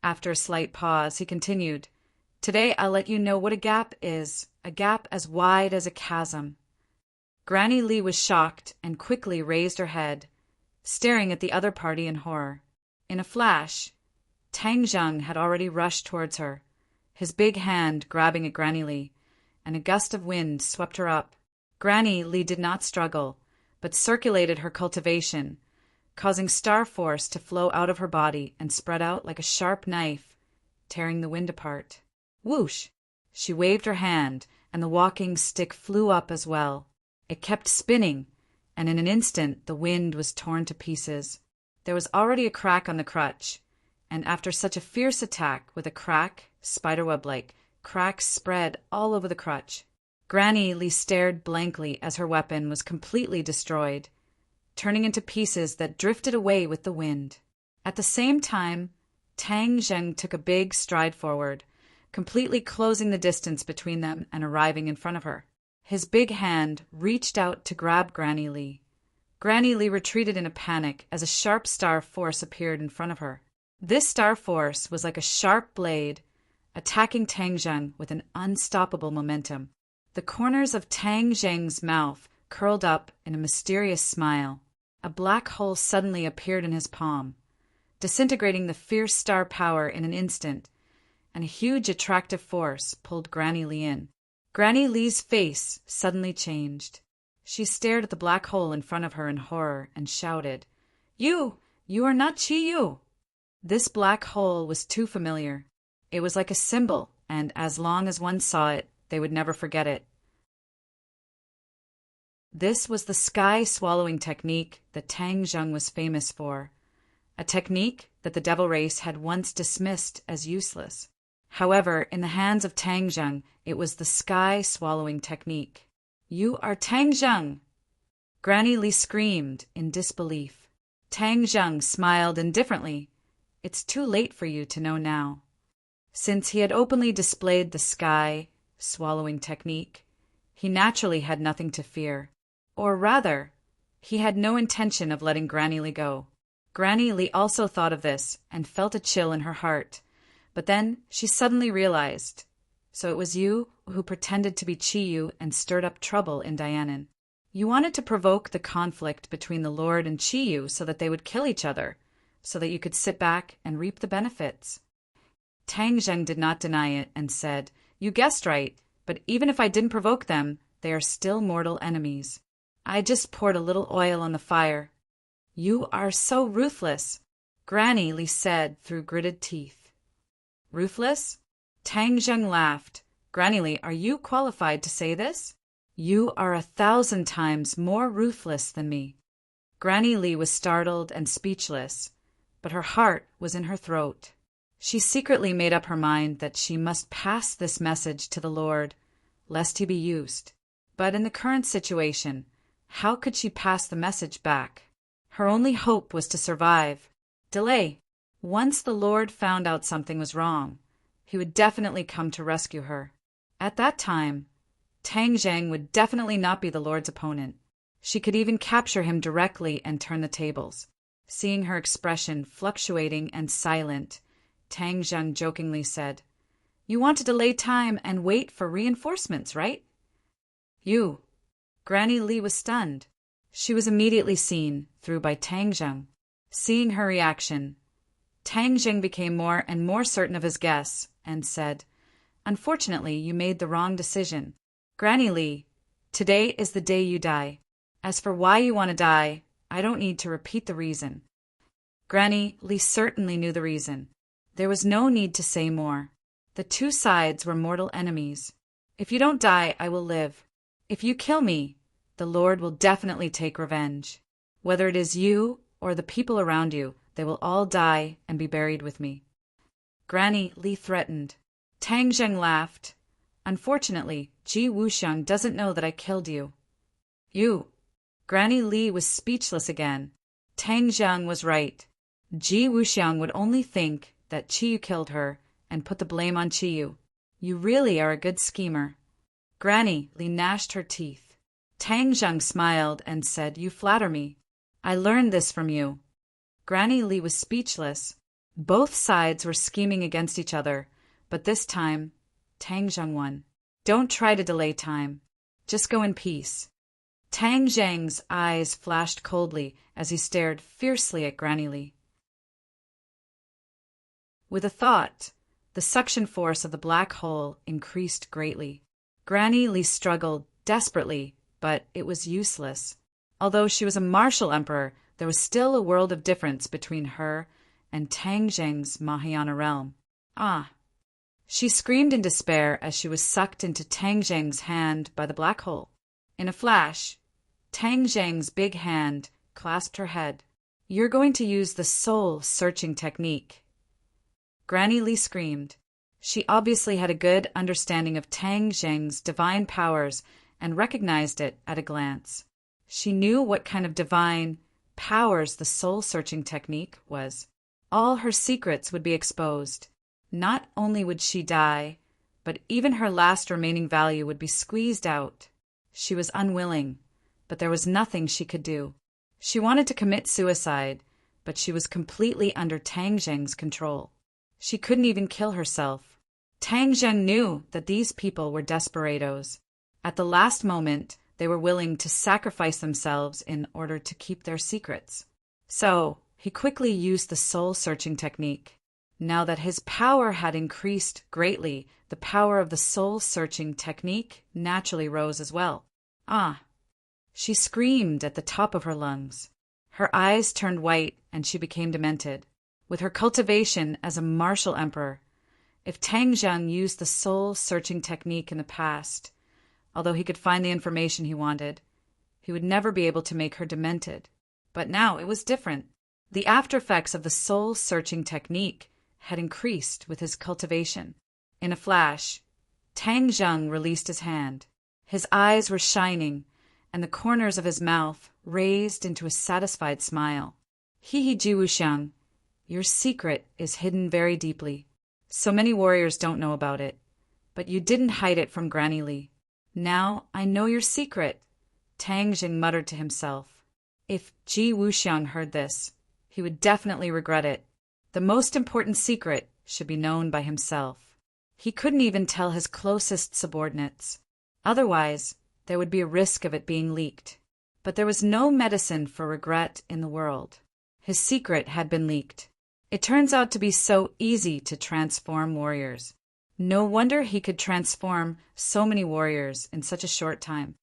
After a slight pause, he continued, "Today I'll let you know what a gap is, a gap as wide as a chasm." Granny Lee was shocked and quickly raised her head, staring at the other party in horror. In a flash, Tang Zheng had already rushed towards her, his big hand grabbing at Granny Lee, and a gust of wind swept her up. Granny Lee did not struggle, but circulated her cultivation, causing star force to flow out of her body and spread out like a sharp knife, tearing the wind apart. Whoosh! She waved her hand, and the walking stick flew up as well. It kept spinning, and in an instant the wind was torn to pieces. There was already a crack on the crutch, and after such a fierce attack with a crack, spiderweb-like, cracks spread all over the crutch. Granny Lee stared blankly as her weapon was completely destroyed, turning into pieces that drifted away with the wind. At the same time, Tang Zheng took a big stride forward, completely closing the distance between them and arriving in front of her. His big hand reached out to grab Granny Lee. Granny Lee retreated in a panic as a sharp star force appeared in front of her. This star force was like a sharp blade, attacking Tang Zheng with an unstoppable momentum. The corners of Tang Zheng's mouth curled up in a mysterious smile. A black hole suddenly appeared in his palm, disintegrating the fierce star power in an instant, and a huge attractive force pulled Granny Lee in. Granny Lee's face suddenly changed. She stared at the black hole in front of her in horror and shouted, You are not Chi-Yu! This black hole was too familiar. It was like a symbol, and as long as one saw it, they would never forget it. This was the sky-swallowing technique that Tang Zheng was famous for, a technique that the devil race had once dismissed as useless. However, in the hands of Tang Zheng, it was the sky-swallowing technique. You are Tang Zheng! Granny Lee screamed in disbelief. Tang Zheng smiled indifferently. It's too late for you to know now. Since he had openly displayed the sky-swallowing technique, he naturally had nothing to fear. Or rather, he had no intention of letting Granny Lee go. Granny Lee also thought of this and felt a chill in her heart. But then she suddenly realized, so it was you who pretended to be Chi-Yu and stirred up trouble in Dianan. You wanted to provoke the conflict between the Lord and Chi-Yu so that they would kill each other, so that you could sit back and reap the benefits. Tang Zheng did not deny it and said, You guessed right, but even if I didn't provoke them, they are still mortal enemies. I just poured a little oil on the fire. You are so ruthless, Granny Lee said through gritted teeth. Ruthless? Tang Zheng laughed. Granny Lee, are you qualified to say this? You are 1,000 times more ruthless than me. Granny Lee was startled and speechless, but her heart was in her throat. She secretly made up her mind that she must pass this message to the Lord, lest he be used. But in the current situation, how could she pass the message back? Her only hope was to survive. Delay. Once the Lord found out something was wrong, he would definitely come to rescue her. At that time, Tang Zheng would definitely not be the Lord's opponent. She could even capture him directly and turn the tables. Seeing her expression fluctuating and silent, Tang Zheng jokingly said, You want to delay time and wait for reinforcements, right? You. Granny Lee was stunned. She was immediately seen through by Tang Zheng. Seeing her reaction, Tang Zheng became more and more certain of his guess and said, Unfortunately, you made the wrong decision. Granny Lee, today is the day you die. As for why you want to die, I don't need to repeat the reason. Granny Lee certainly knew the reason. There was no need to say more. The two sides were mortal enemies. If you don't die, I will live. If you kill me, the Lord will definitely take revenge. Whether it is you or the people around you, they will all die and be buried with me. Granny Lee threatened. Tang Zheng laughed. Unfortunately, Ji Wuxiang doesn't know that I killed you. You. Granny Lee was speechless again. Tang Zheng was right. Ji Wuxiang would only think that Chi-Yu killed her and put the blame on Chi-Yu. You really are a good schemer. Granny Lee gnashed her teeth. Tang Zheng smiled and said, You flatter me. I learned this from you. Granny Lee was speechless. Both sides were scheming against each other, but this time, Tang Zheng won. Don't try to delay time. Just go in peace. Tang Zheng's eyes flashed coldly as he stared fiercely at Granny Lee. With a thought, the suction force of the black hole increased greatly. Granny Lee struggled desperately, but it was useless. Although she was a martial emperor, there was still a world of difference between her and Tang Zheng's Mahayana realm. Ah! She screamed in despair as she was sucked into Tang Zheng's hand by the black hole. In a flash, Tang Zheng's big hand clasped her head. You're going to use the soul-searching technique. Granny Li screamed. She obviously had a good understanding of Tang Zheng's divine powers and recognized it at a glance. She knew what kind of divine powers the soul-searching technique was. All her secrets would be exposed. Not only would she die, but even her last remaining value would be squeezed out. She was unwilling, but there was nothing she could do. She wanted to commit suicide, but she was completely under Tang Zheng's control. She couldn't even kill herself. Tang Zheng knew that these people were desperados. At the last moment, they were willing to sacrifice themselves in order to keep their secrets. So, he quickly used the soul-searching technique. Now that his power had increased greatly, the power of the soul-searching technique naturally rose as well. Ah! She screamed at the top of her lungs. Her eyes turned white and she became demented. With her cultivation as a martial emperor, if Tang Zheng used the soul-searching technique in the past, although he could find the information he wanted, he would never be able to make her demented. But now it was different. The after-effects of the soul-searching technique had increased with his cultivation. In a flash, Tang Zheng released his hand. His eyes were shining, and the corners of his mouth raised into a satisfied smile. He Ji Wuxiang, your secret is hidden very deeply. So many warriors don't know about it, but you didn't hide it from Granny Li. Now I know your secret, Tang Zheng muttered to himself. If Ji Wuxiang heard this, he would definitely regret it. The most important secret should be known by himself. He couldn't even tell his closest subordinates. Otherwise, there would be a risk of it being leaked. But there was no medicine for regret in the world. His secret had been leaked. It turns out to be so easy to transform warriors. No wonder he could transform so many warriors in such a short time.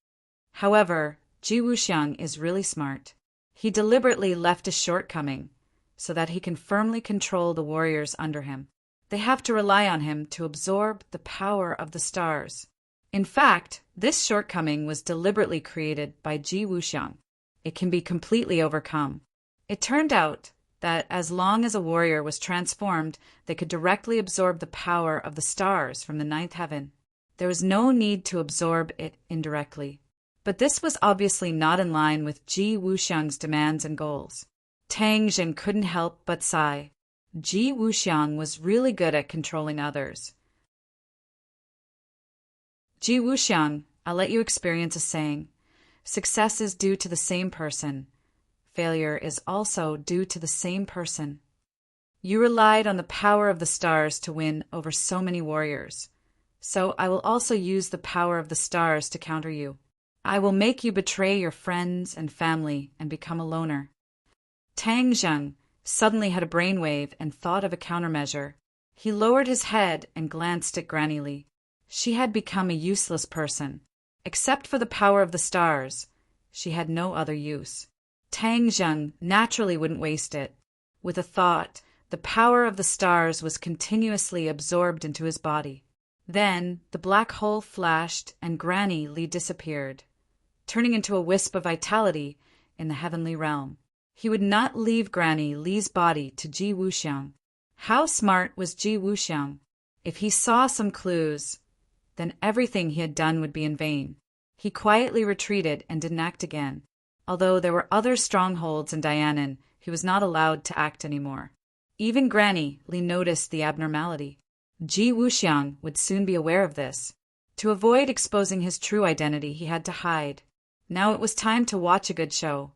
However, Ji Wuxiang is really smart. He deliberately left a shortcoming so that he can firmly control the warriors under him. They have to rely on him to absorb the power of the stars. In fact, this shortcoming was deliberately created by Ji Wuxiang. It can be completely overcome. It turned out that as long as a warrior was transformed, they could directly absorb the power of the stars from the ninth heaven. There was no need to absorb it indirectly. But this was obviously not in line with Ji Wuxiang's demands and goals. Tang Zheng couldn't help but sigh. Ji Wuxiang was really good at controlling others. Ji Wuxiang, I'll let you experience a saying. Success is due to the same person. Failure is also due to the same person. You relied on the power of the stars to win over so many warriors. So I will also use the power of the stars to counter you. I will make you betray your friends and family and become a loner. Tang Zheng suddenly had a brainwave and thought of a countermeasure. He lowered his head and glanced at Granny Li. She had become a useless person. Except for the power of the stars, she had no other use. Tang Zheng naturally wouldn't waste it. With a thought, the power of the stars was continuously absorbed into his body. Then the black hole flashed and Granny Li disappeared, turning into a wisp of vitality in the heavenly realm. He would not leave Granny Li's body to Ji Wuxiang. How smart was Ji Wuxiang? If he saw some clues, then everything he had done would be in vain. He quietly retreated and didn't act again. Although there were other strongholds in Dianan, he was not allowed to act anymore. Even Granny Li noticed the abnormality. Ji Wuxiang would soon be aware of this. To avoid exposing his true identity, he had to hide. Now it was time to watch a good show.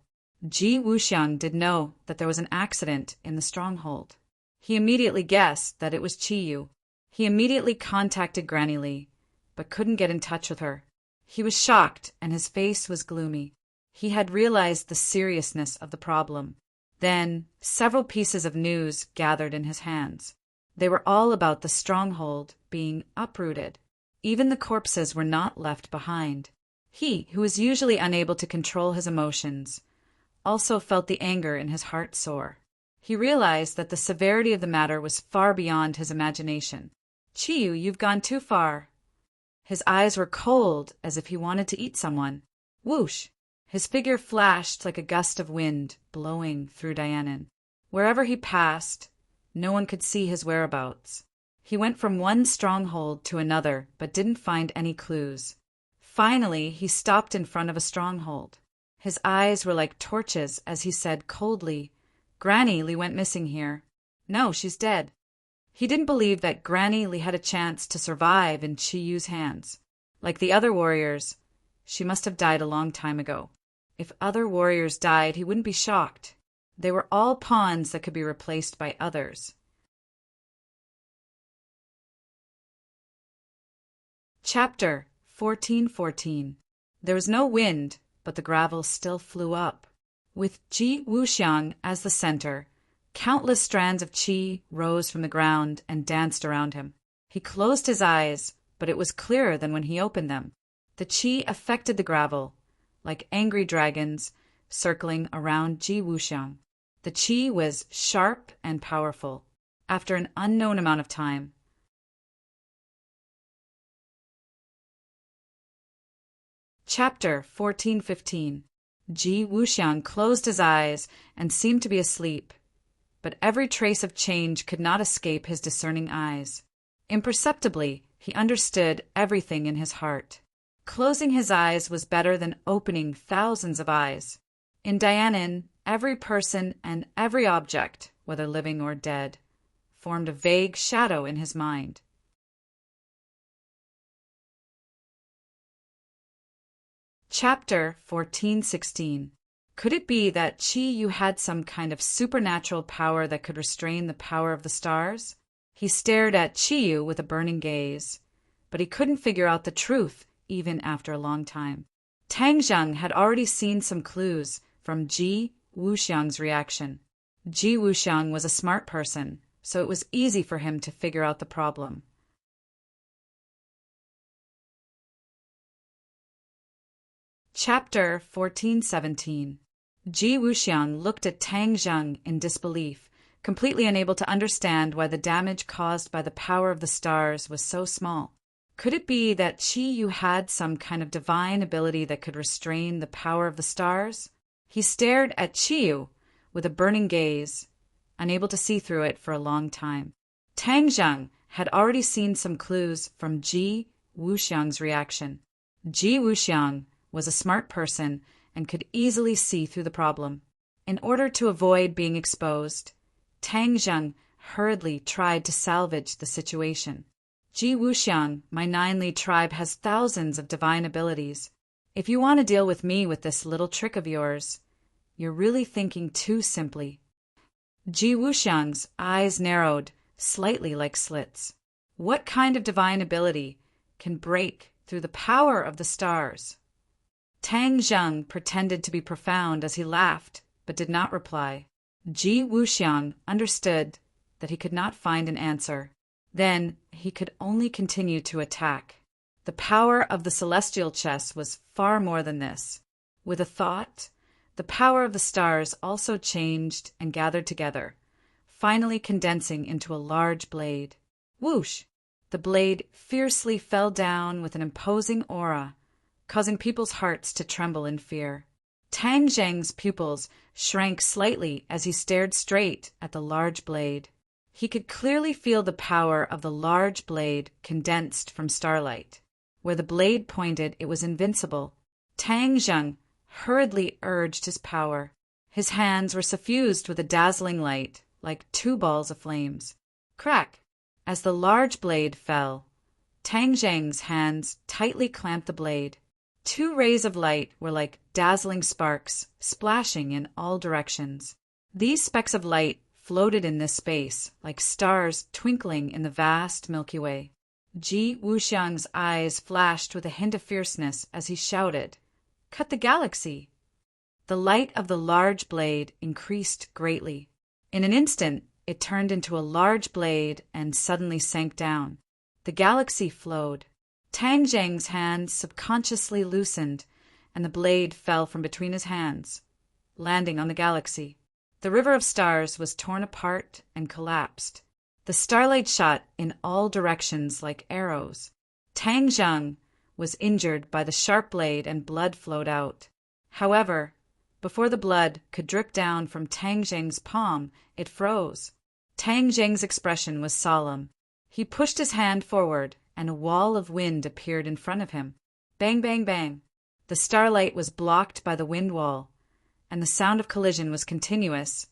Ji Wuxiang did know that there was an accident in the stronghold. He immediately guessed that it was Qiyu. He immediately contacted Granny Li, but couldn't get in touch with her. He was shocked and his face was gloomy. He had realized the seriousness of the problem. Then, several pieces of news gathered in his hands. They were all about the stronghold being uprooted. Even the corpses were not left behind. He, who was usually unable to control his emotions, also felt the anger in his heart soar. He realized that the severity of the matter was far beyond his imagination. Qiyu, you've gone too far. His eyes were cold, as if he wanted to eat someone. Whoosh! His figure flashed like a gust of wind blowing through Dianan. Wherever he passed, No one could see his whereabouts. He went from one stronghold to another, but didn't find any clues. Finally, he stopped in front of a stronghold. His eyes were like torches as he said coldly, "Granny Lee went missing here. No, she's dead." He didn't believe that Granny Lee had a chance to survive in Chi Yu's hands. Like the other warriors, she must have died a long time ago. If other warriors died, he wouldn't be shocked. They were all pawns that could be replaced by others. Chapter 14:14. There was no wind, but the gravel still flew up. With Ji Wuxiang as the center, countless strands of qi rose from the ground and danced around him. He closed his eyes, but it was clearer than when he opened them. The qi affected the gravel, like angry dragons circling around Ji Wuxiang. The qi was sharp and powerful. After an unknown amount of time, Chapter 14:15. Ji Wuxiang closed his eyes and seemed to be asleep, but every trace of change could not escape his discerning eyes. Imperceptibly, he understood everything in his heart. Closing his eyes was better than opening thousands of eyes. In Dianan, every person and every object, whether living or dead, formed a vague shadow in his mind. Chapter 14:16. Could it be that Qi Yu had some kind of supernatural power that could restrain the power of the stars? He stared at Qi Yu with a burning gaze, but he couldn't figure out the truth even after a long time. Tang Zheng had already seen some clues from Ji Wuxiang's reaction. Ji Wuxiang was a smart person, so it was easy for him to figure out the problem. Chapter 14:17. Ji Wuxiang looked at Tang Zheng in disbelief, completely unable to understand why the damage caused by the power of the stars was so small. Could it be that Qi Yu had some kind of divine ability that could restrain the power of the stars? He stared at Qi Yu with a burning gaze, unable to see through it for a long time. Tang Zheng had already seen some clues from Ji Wuxiang's reaction. Ji Wuxiang was a smart person and could easily see through the problem. In order to avoid being exposed, Tang Zheng hurriedly tried to salvage the situation. Ji Wuxiang, my 9-Li tribe has thousands of divine abilities. If you want to deal with me with this little trick of yours, you're really thinking too simply. Ji Wuxiang's eyes narrowed, slightly like slits. What kind of divine ability can break through the power of the stars? Tang Zheng pretended to be profound as he laughed, but did not reply. Ji Wuxiang understood that he could not find an answer. Then he could only continue to attack. The power of the celestial chess was far more than this. With a thought, the power of the stars also changed and gathered together, finally condensing into a large blade. Whoosh! The blade fiercely fell down with an imposing aura, causing people's hearts to tremble in fear. Tang Zheng's pupils shrank slightly as he stared straight at the large blade. He could clearly feel the power of the large blade condensed from starlight. Where the blade pointed, it was invincible. Tang Zheng hurriedly urged his power. His hands were suffused with a dazzling light, like 2 balls of flames. Crack! As the large blade fell, Tang Zheng's hands tightly clamped the blade. 2 rays of light were like dazzling sparks, splashing in all directions. These specks of light floated in this space, like stars twinkling in the vast Milky Way. Ji Wuxiang's eyes flashed with a hint of fierceness as he shouted, "Cut the galaxy!" The light of the large blade increased greatly. In an instant, it turned into a large blade and suddenly sank down. The galaxy flowed. Tang Zheng's hands subconsciously loosened, and the blade fell from between his hands, landing on the galaxy. The river of stars was torn apart and collapsed. The starlight shot in all directions like arrows. Tang Zheng was injured by the sharp blade and blood flowed out. However, before the blood could drip down from Tang Zheng's palm, it froze. Tang Zheng's expression was solemn. He pushed his hand forward, and a wall of wind appeared in front of him. Bang, bang, bang. The starlight was blocked by the wind wall, and the sound of collision was continuous,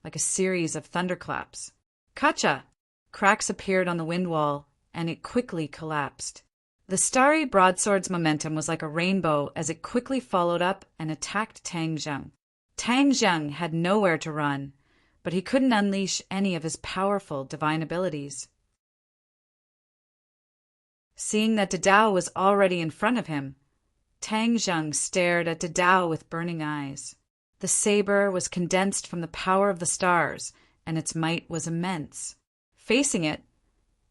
like a series of thunderclaps. Kacha! Cracks appeared on the wind wall, and it quickly collapsed. The starry broadsword's momentum was like a rainbow as it quickly followed up and attacked Tang Zheng. Tang Zheng had nowhere to run, but he couldn't unleash any of his powerful divine abilities. Seeing that Didao was already in front of him, Tang Zheng stared at Didao with burning eyes. The saber was condensed from the power of the stars, and its might was immense. Facing it,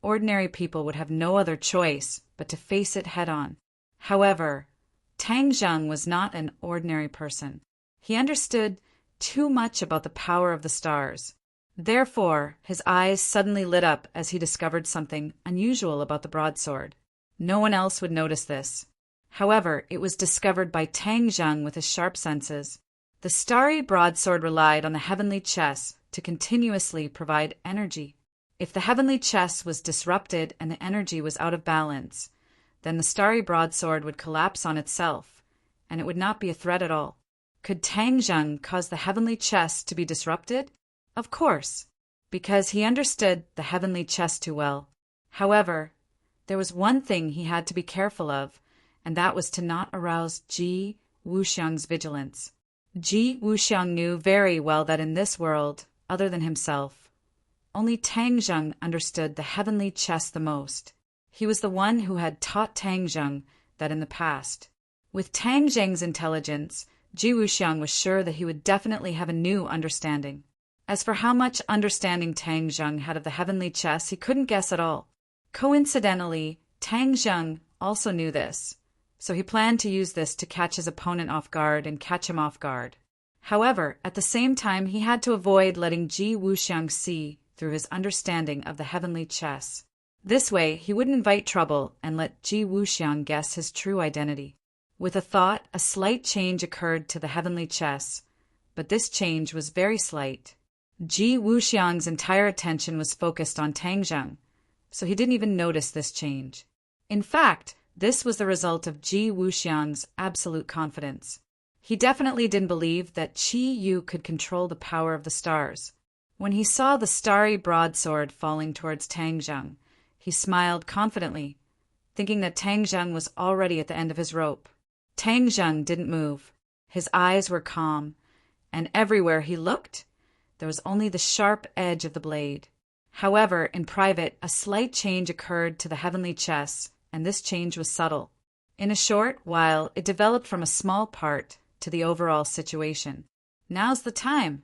ordinary people would have no other choice but to face it head-on. However, Tang Zheng was not an ordinary person. He understood too much about the power of the stars. Therefore, his eyes suddenly lit up as he discovered something unusual about the broadsword. No one else would notice this. However, it was discovered by Tang Zheng with his sharp senses. The starry broadsword relied on the heavenly chess to continuously provide energy. If the heavenly chess was disrupted and the energy was out of balance, then the starry broadsword would collapse on itself, and it would not be a threat at all. Could Tang Zheng cause the heavenly chess to be disrupted? Of course, because he understood the heavenly chess too well. However, there was one thing he had to be careful of, and that was to not arouse Ji Wuxiang's vigilance. Ji Wuxiang knew very well that in this world, other than himself, only Tang Zheng understood the heavenly chess the most. He was the one who had taught Tang Zheng that in the past. With Tang Zheng's intelligence, Ji Wuxiang was sure that he would definitely have a new understanding. As for how much understanding Tang Zheng had of the heavenly chess, he couldn't guess at all. Coincidentally, Tang Zheng also knew this, so he planned to use this to catch his opponent off guard and catch him off guard. However, at the same time, he had to avoid letting Ji Wuxiang see through his understanding of the heavenly chess. This way, he wouldn't invite trouble and let Ji Wuxiang guess his true identity. With a thought, a slight change occurred to the heavenly chess, but this change was very slight. Ji Wuxiang's entire attention was focused on Tang Zheng, so he didn't even notice this change. In fact, this was the result of Ji Wuxiang's absolute confidence. He definitely didn't believe that Qi Yu could control the power of the stars. When he saw the starry broadsword falling towards Tang Zheng, he smiled confidently, thinking that Tang Zheng was already at the end of his rope. Tang Zheng didn't move. His eyes were calm, and everywhere he looked, there was only the sharp edge of the blade. However, in private, a slight change occurred to the heavenly chess, and this change was subtle. In a short while, it developed from a small part to the overall situation. Now's the time.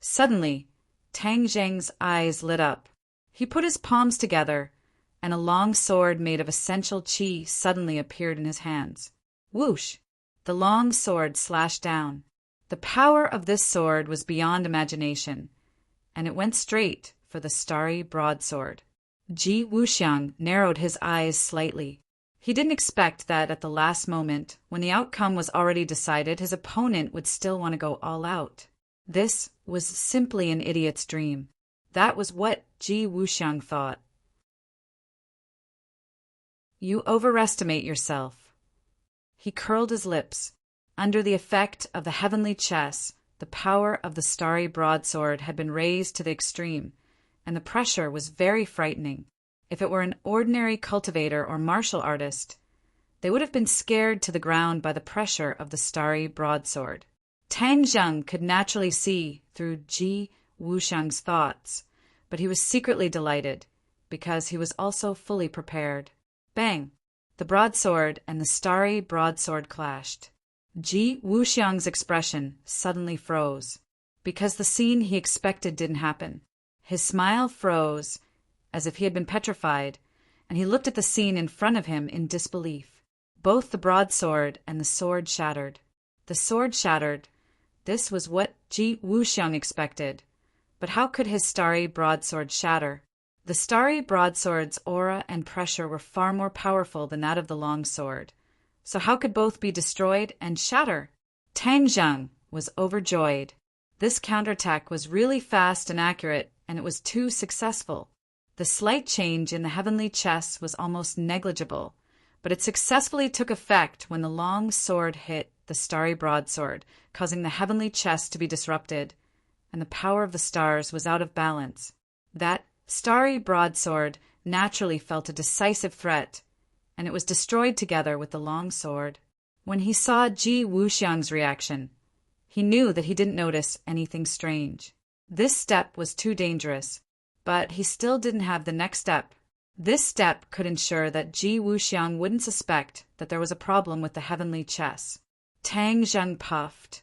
Suddenly, Tang Zheng's eyes lit up. He put his palms together, and a long sword made of essential qi suddenly appeared in his hands. Whoosh! The long sword slashed down. The power of this sword was beyond imagination, and it went straight for the starry broadsword. Ji Wuxiang narrowed his eyes slightly. He didn't expect that at the last moment, when the outcome was already decided, his opponent would still want to go all out. This was simply an idiot's dream. That was what Ji Wuxiang thought. You overestimate yourself. He curled his lips. Under the effect of the heavenly chess, the power of the starry broadsword had been raised to the extreme, and the pressure was very frightening. If it were an ordinary cultivator or martial artist, they would have been scared to the ground by the pressure of the starry broadsword. Tang Zheng could naturally see through Ji Wuxiang's thoughts, but he was secretly delighted, because he was also fully prepared. Bang! The broadsword and the starry broadsword clashed. Ji Wuxiang's expression suddenly froze, because the scene he expected didn't happen. His smile froze, as if he had been petrified, and he looked at the scene in front of him in disbelief. Both the broadsword and the sword shattered. The sword shattered. This was what Ji Wuxiang expected. But how could his starry broadsword shatter? The starry broadsword's aura and pressure were far more powerful than that of the long sword. So how could both be destroyed and shatter? Tang Zheng was overjoyed. This counterattack was really fast and accurate, and it was too successful. The slight change in the heavenly chess was almost negligible, but it successfully took effect when the long sword hit the starry broadsword, causing the heavenly chess to be disrupted, and the power of the stars was out of balance. That starry broadsword naturally felt a decisive threat, and it was destroyed together with the long sword. When he saw Ji Wuxiang's reaction, he knew that he didn't notice anything strange. This step was too dangerous, but he still didn't have the next step. This step could ensure that Ji Wuxiang wouldn't suspect that there was a problem with the heavenly chess. Tang Zheng puffed,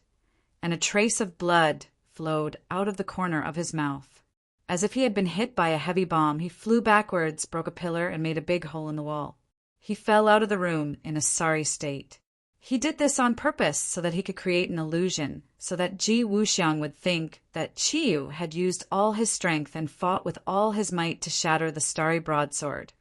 and a trace of blood flowed out of the corner of his mouth. As if he had been hit by a heavy bomb, he flew backwards, broke a pillar, and made a big hole in the wall. He fell out of the room in a sorry state. He did this on purpose so that he could create an illusion, so that Ji Wuxiang would think that Qiyu had used all his strength and fought with all his might to shatter the starry broadsword,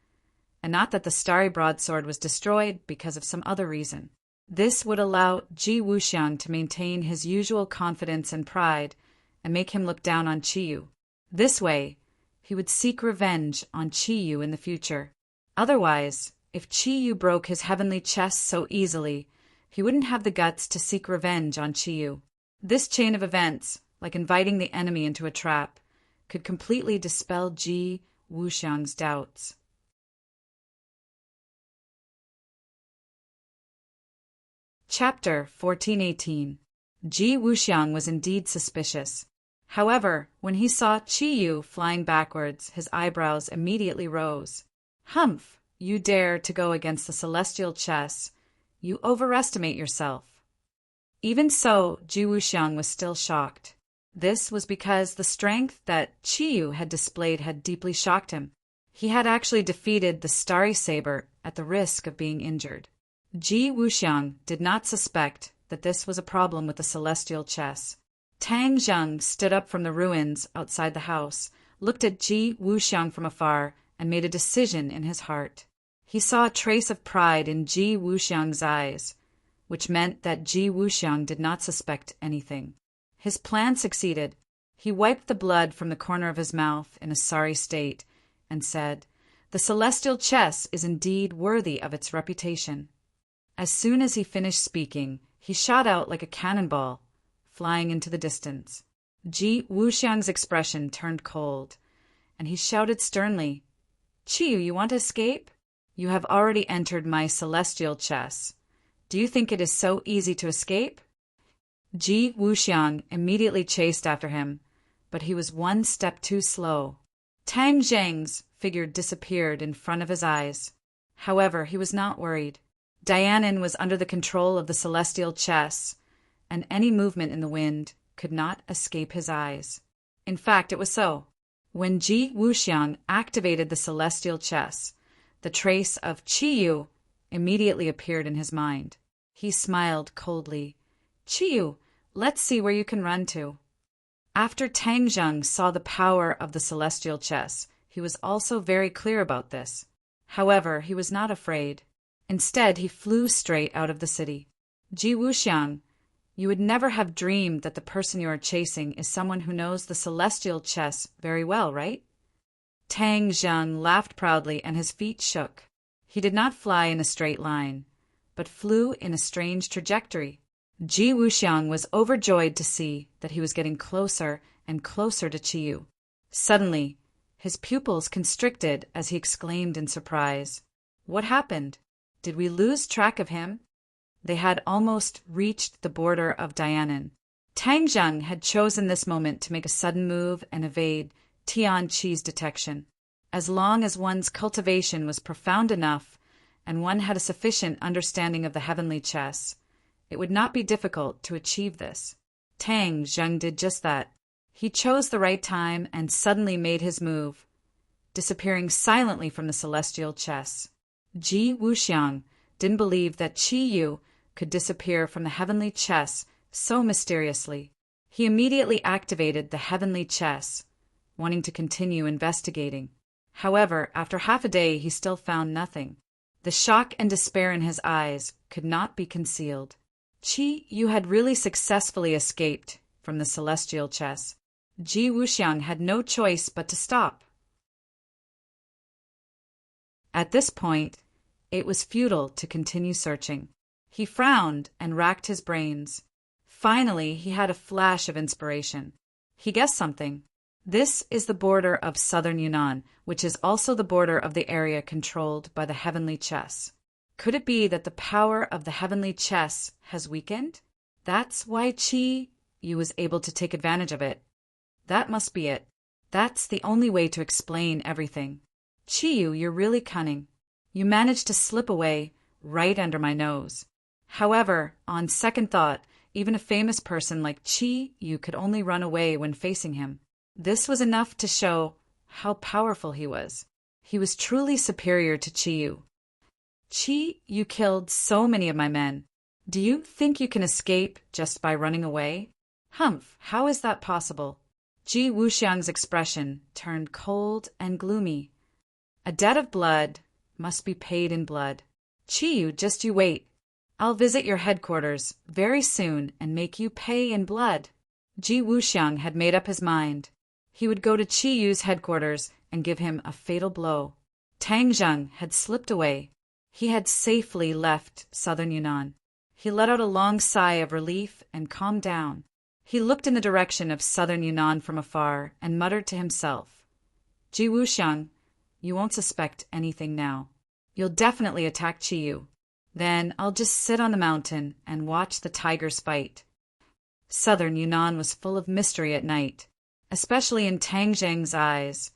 and not that the starry broadsword was destroyed because of some other reason. This would allow Ji Wuxiang to maintain his usual confidence and pride and make him look down on Qiyu. This way, he would seek revenge on Qiyu in the future. Otherwise, if Qiyu broke his heavenly chess so easily, he wouldn't have the guts to seek revenge on Qiyu. This chain of events, like inviting the enemy into a trap, could completely dispel Ji Wuxiang's doubts. Chapter 1418. Ji Wuxiang was indeed suspicious. However, when he saw Qiyu flying backwards, his eyebrows immediately rose. Humph! You dare to go against the celestial chess. You overestimate yourself. Even so, Ji Wuxiang was still shocked. This was because the strength that Qiyu had displayed had deeply shocked him. He had actually defeated the starry saber at the risk of being injured. Ji Wuxiang did not suspect that this was a problem with the celestial chess. Tang Zheng stood up from the ruins outside the house, looked at Ji Wuxiang from afar, and made a decision in his heart. He saw a trace of pride in Ji Wuxiang's eyes, which meant that Ji Wuxiang did not suspect anything. His plan succeeded. He wiped the blood from the corner of his mouth in a sorry state and said, "The celestial chess is indeed worthy of its reputation." As soon as he finished speaking, he shot out like a cannonball, flying into the distance. Ji Wuxiang's expression turned cold, and he shouted sternly, "Qiyu, you want to escape? You have already entered my celestial chess. Do you think it is so easy to escape?" Ji Wuxiang immediately chased after him, but he was one step too slow. Tang Zheng's figure disappeared in front of his eyes. However, he was not worried. Dianan was under the control of the celestial chess, and any movement in the wind could not escape his eyes. In fact, it was so. When Ji Wuxiang activated the celestial chess, the trace of Qiyu immediately appeared in his mind. He smiled coldly. "Qiyu, let's see where you can run to." After Tang Zheng saw the power of the celestial chess, he was also very clear about this. However, he was not afraid. Instead, he flew straight out of the city. "Ji Wuxiang, you would never have dreamed that the person you are chasing is someone who knows the celestial chess very well, right?" Tang Zheng laughed proudly and his feet shook. He did not fly in a straight line, but flew in a strange trajectory. Ji Wuxiang was overjoyed to see that he was getting closer and closer to Qiyu. Suddenly, his pupils constricted as he exclaimed in surprise, "What happened? Did we lose track of him?" They had almost reached the border of Dianan. Tang Zheng had chosen this moment to make a sudden move and evade Tian Qi's detection. As long as one's cultivation was profound enough and one had a sufficient understanding of the heavenly chess, it would not be difficult to achieve this. Tang Zheng did just that. He chose the right time and suddenly made his move, disappearing silently from the celestial chess. Ji Wuxiang didn't believe that Qiyu could disappear from the heavenly chess so mysteriously. He immediately activated the heavenly chess, wanting to continue investigating. However, after half a day, he still found nothing. The shock and despair in his eyes could not be concealed. Qiyu had really successfully escaped from the celestial chess. Ji Wuxiang had no choice but to stop. At this point, it was futile to continue searching. He frowned and racked his brains. Finally, he had a flash of inspiration. He guessed something. This is the border of southern Yunnan, which is also the border of the area controlled by the heavenly chess. Could it be that the power of the heavenly chess has weakened? That's why Qi Yu was able to take advantage of it. That must be it. That's the only way to explain everything. Qi Yu, you're really cunning. You managed to slip away right under my nose. However, on second thought, even a famous person like Qi Yu could only run away when facing him. This was enough to show how powerful he was. He was truly superior to Qi Yu. Qi Yu killed so many of my men. Do you think you can escape just by running away? Humph, how is that possible? Ji Wuxiang's expression turned cold and gloomy. A debt of blood must be paid in blood. Qi Yu, just you wait. I'll visit your headquarters very soon and make you pay in blood. Ji Wuxiang had made up his mind. He would go to Qi Yu's headquarters and give him a fatal blow. Tang Zheng had slipped away. He had safely left southern Yunnan. He let out a long sigh of relief and calmed down. He looked in the direction of southern Yunnan from afar and muttered to himself, Ji Wuxiang, you won't suspect anything now. You'll definitely attack Qi Yu. Then I'll just sit on the mountain and watch the tigers fight. Southern Yunnan was full of mystery at night, especially in Tang Zheng's eyes.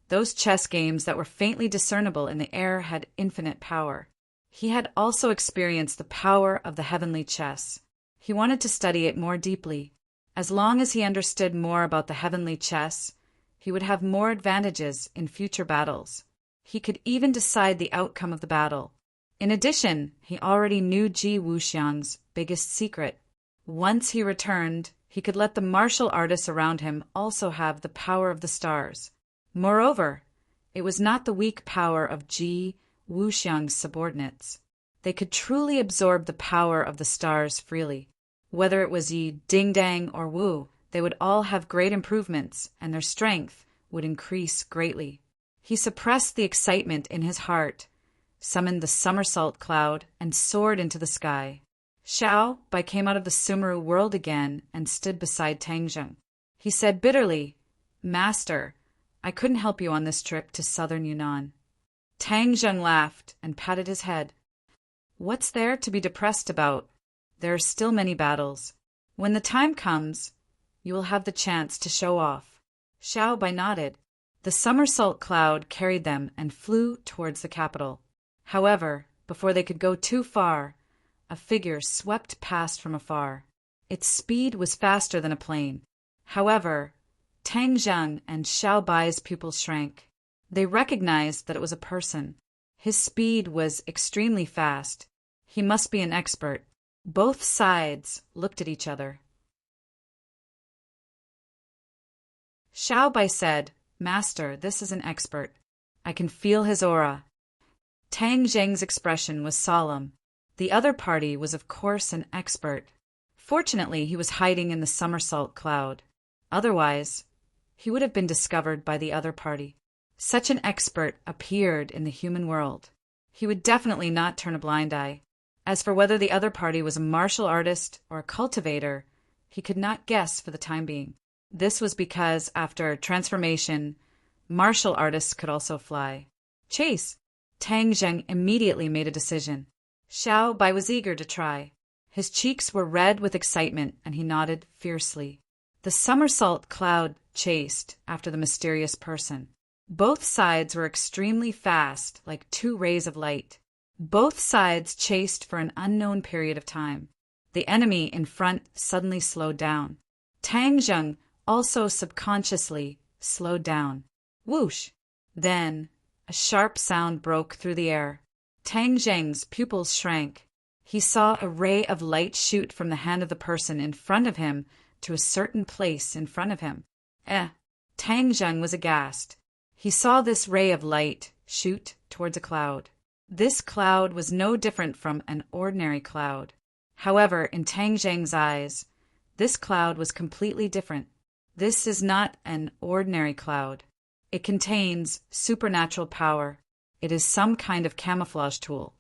Those chess games that were faintly discernible in the air had infinite power. He had also experienced the power of the heavenly chess. He wanted to study it more deeply. As long as he understood more about the heavenly chess, he would have more advantages in future battles. He could even decide the outcome of the battle. In addition, he already knew Ji Wuxiang's biggest secret. Once he returned, he could let the martial artists around him also have the power of the stars. Moreover, it was not the weak power of Ji Wuxiang's subordinates. They could truly absorb the power of the stars freely. Whether it was Yi, Ding Dang, or Wu, they would all have great improvements, and their strength would increase greatly. He suppressed the excitement in his heart, summoned the somersault cloud, and soared into the sky. Xiao Bai came out of the Sumeru world again and stood beside Tang Zheng. He said bitterly, Master, I couldn't help you on this trip to southern Yunnan. Tang Zheng laughed and patted his head. What's there to be depressed about? There are still many battles. When the time comes, you will have the chance to show off. Xiao Bai nodded. The somersault cloud carried them and flew towards the capital. However, before they could go too far, a figure swept past from afar. Its speed was faster than a plane. However, Tang Zheng and Xiao Bai's pupils shrank. They recognized that it was a person. His speed was extremely fast. He must be an expert. Both sides looked at each other. Xiao Bai said, Master, this is an expert. I can feel his aura. Tang Zheng's expression was solemn. The other party was of course an expert. Fortunately, he was hiding in the somersault cloud. Otherwise, he would have been discovered by the other party. Such an expert appeared in the human world. He would definitely not turn a blind eye. As for whether the other party was a martial artist or a cultivator, he could not guess for the time being. This was because, after transformation, martial artists could also fly. Chase! Tang Zheng immediately made a decision. Xiao Bai was eager to try. His cheeks were red with excitement, and he nodded fiercely. The somersault cloud chased after the mysterious person. Both sides were extremely fast, like two rays of light. Both sides chased for an unknown period of time. The enemy in front suddenly slowed down. Tang Zheng also subconsciously slowed down. Whoosh! Then a sharp sound broke through the air. Tang Zheng's pupils shrank. He saw a ray of light shoot from the hand of the person in front of him to a certain place in front of him. Tang Zheng was aghast. He saw this ray of light shoot towards a cloud. This cloud was no different from an ordinary cloud. However, in Tang Zheng's eyes, this cloud was completely different. This is not an ordinary cloud. It contains supernatural power. It is some kind of camouflage tool.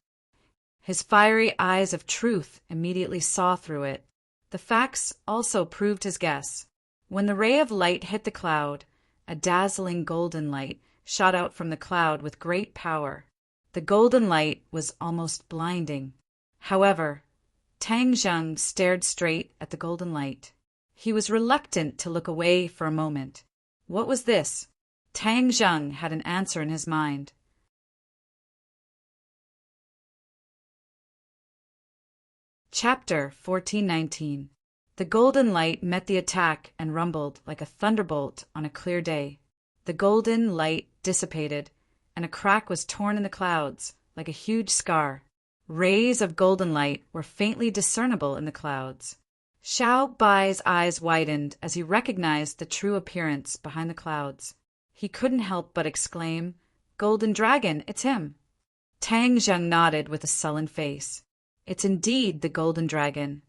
His fiery eyes of truth immediately saw through it. The facts also proved his guess. When the ray of light hit the cloud, a dazzling golden light shot out from the cloud with great power. The golden light was almost blinding. However, Tang Zheng stared straight at the golden light. He was reluctant to look away for a moment. What was this? Tang Zheng had an answer in his mind. Chapter 1419. The golden light met the attack and rumbled like a thunderbolt on a clear day. The golden light dissipated, and a crack was torn in the clouds, like a huge scar. Rays of golden light were faintly discernible in the clouds. Xiao Bai's eyes widened as he recognized the true appearance behind the clouds. He couldn't help but exclaim, "Golden Dragon, it's him!" Tang Zheng nodded with a sullen face. It's indeed the Golden Dragon.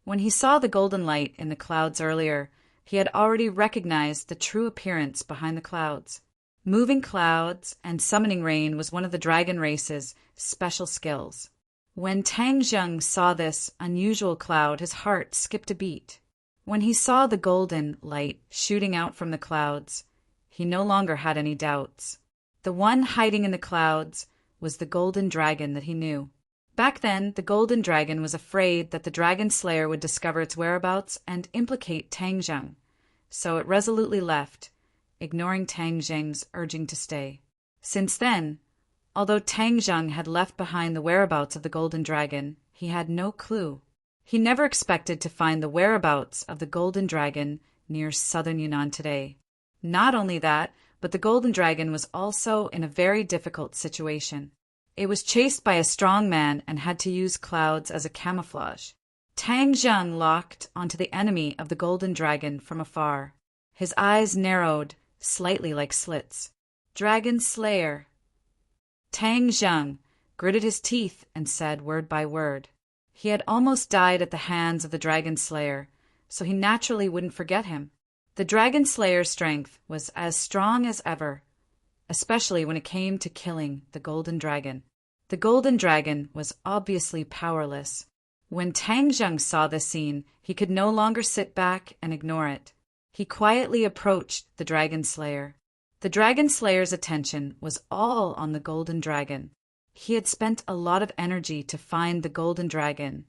When he saw the golden light in the clouds earlier, he had already recognized the true appearance behind the clouds. Moving clouds and summoning rain was one of the dragon race's special skills. When Tang Zheng saw this unusual cloud, his heart skipped a beat. When he saw the golden light shooting out from the clouds, he no longer had any doubts. The one hiding in the clouds was the golden dragon that he knew. Back then, the golden dragon was afraid that the dragon slayer would discover its whereabouts and implicate Tang Zheng, so it resolutely left, ignoring Tang Zheng's urging to stay. Since then, although Tang Zheng had left behind the whereabouts of the golden dragon, he had no clue. He never expected to find the whereabouts of the golden dragon near southern Yunnan today. Not only that, but the golden dragon was also in a very difficult situation. It was chased by a strong man and had to use clouds as a camouflage. Tang Zheng locked onto the enemy of the golden dragon from afar. His eyes narrowed, slightly like slits. "Dragon Slayer." Tang Zheng gritted his teeth and said word by word. He had almost died at the hands of the Dragon Slayer, so he naturally wouldn't forget him. The Dragon Slayer's strength was as strong as ever, especially when it came to killing the golden dragon. The golden dragon was obviously powerless. When Tang Zheng saw this scene, he could no longer sit back and ignore it. He quietly approached the Dragon Slayer. The Dragon Slayer's attention was all on the golden dragon. He had spent a lot of energy to find the golden dragon,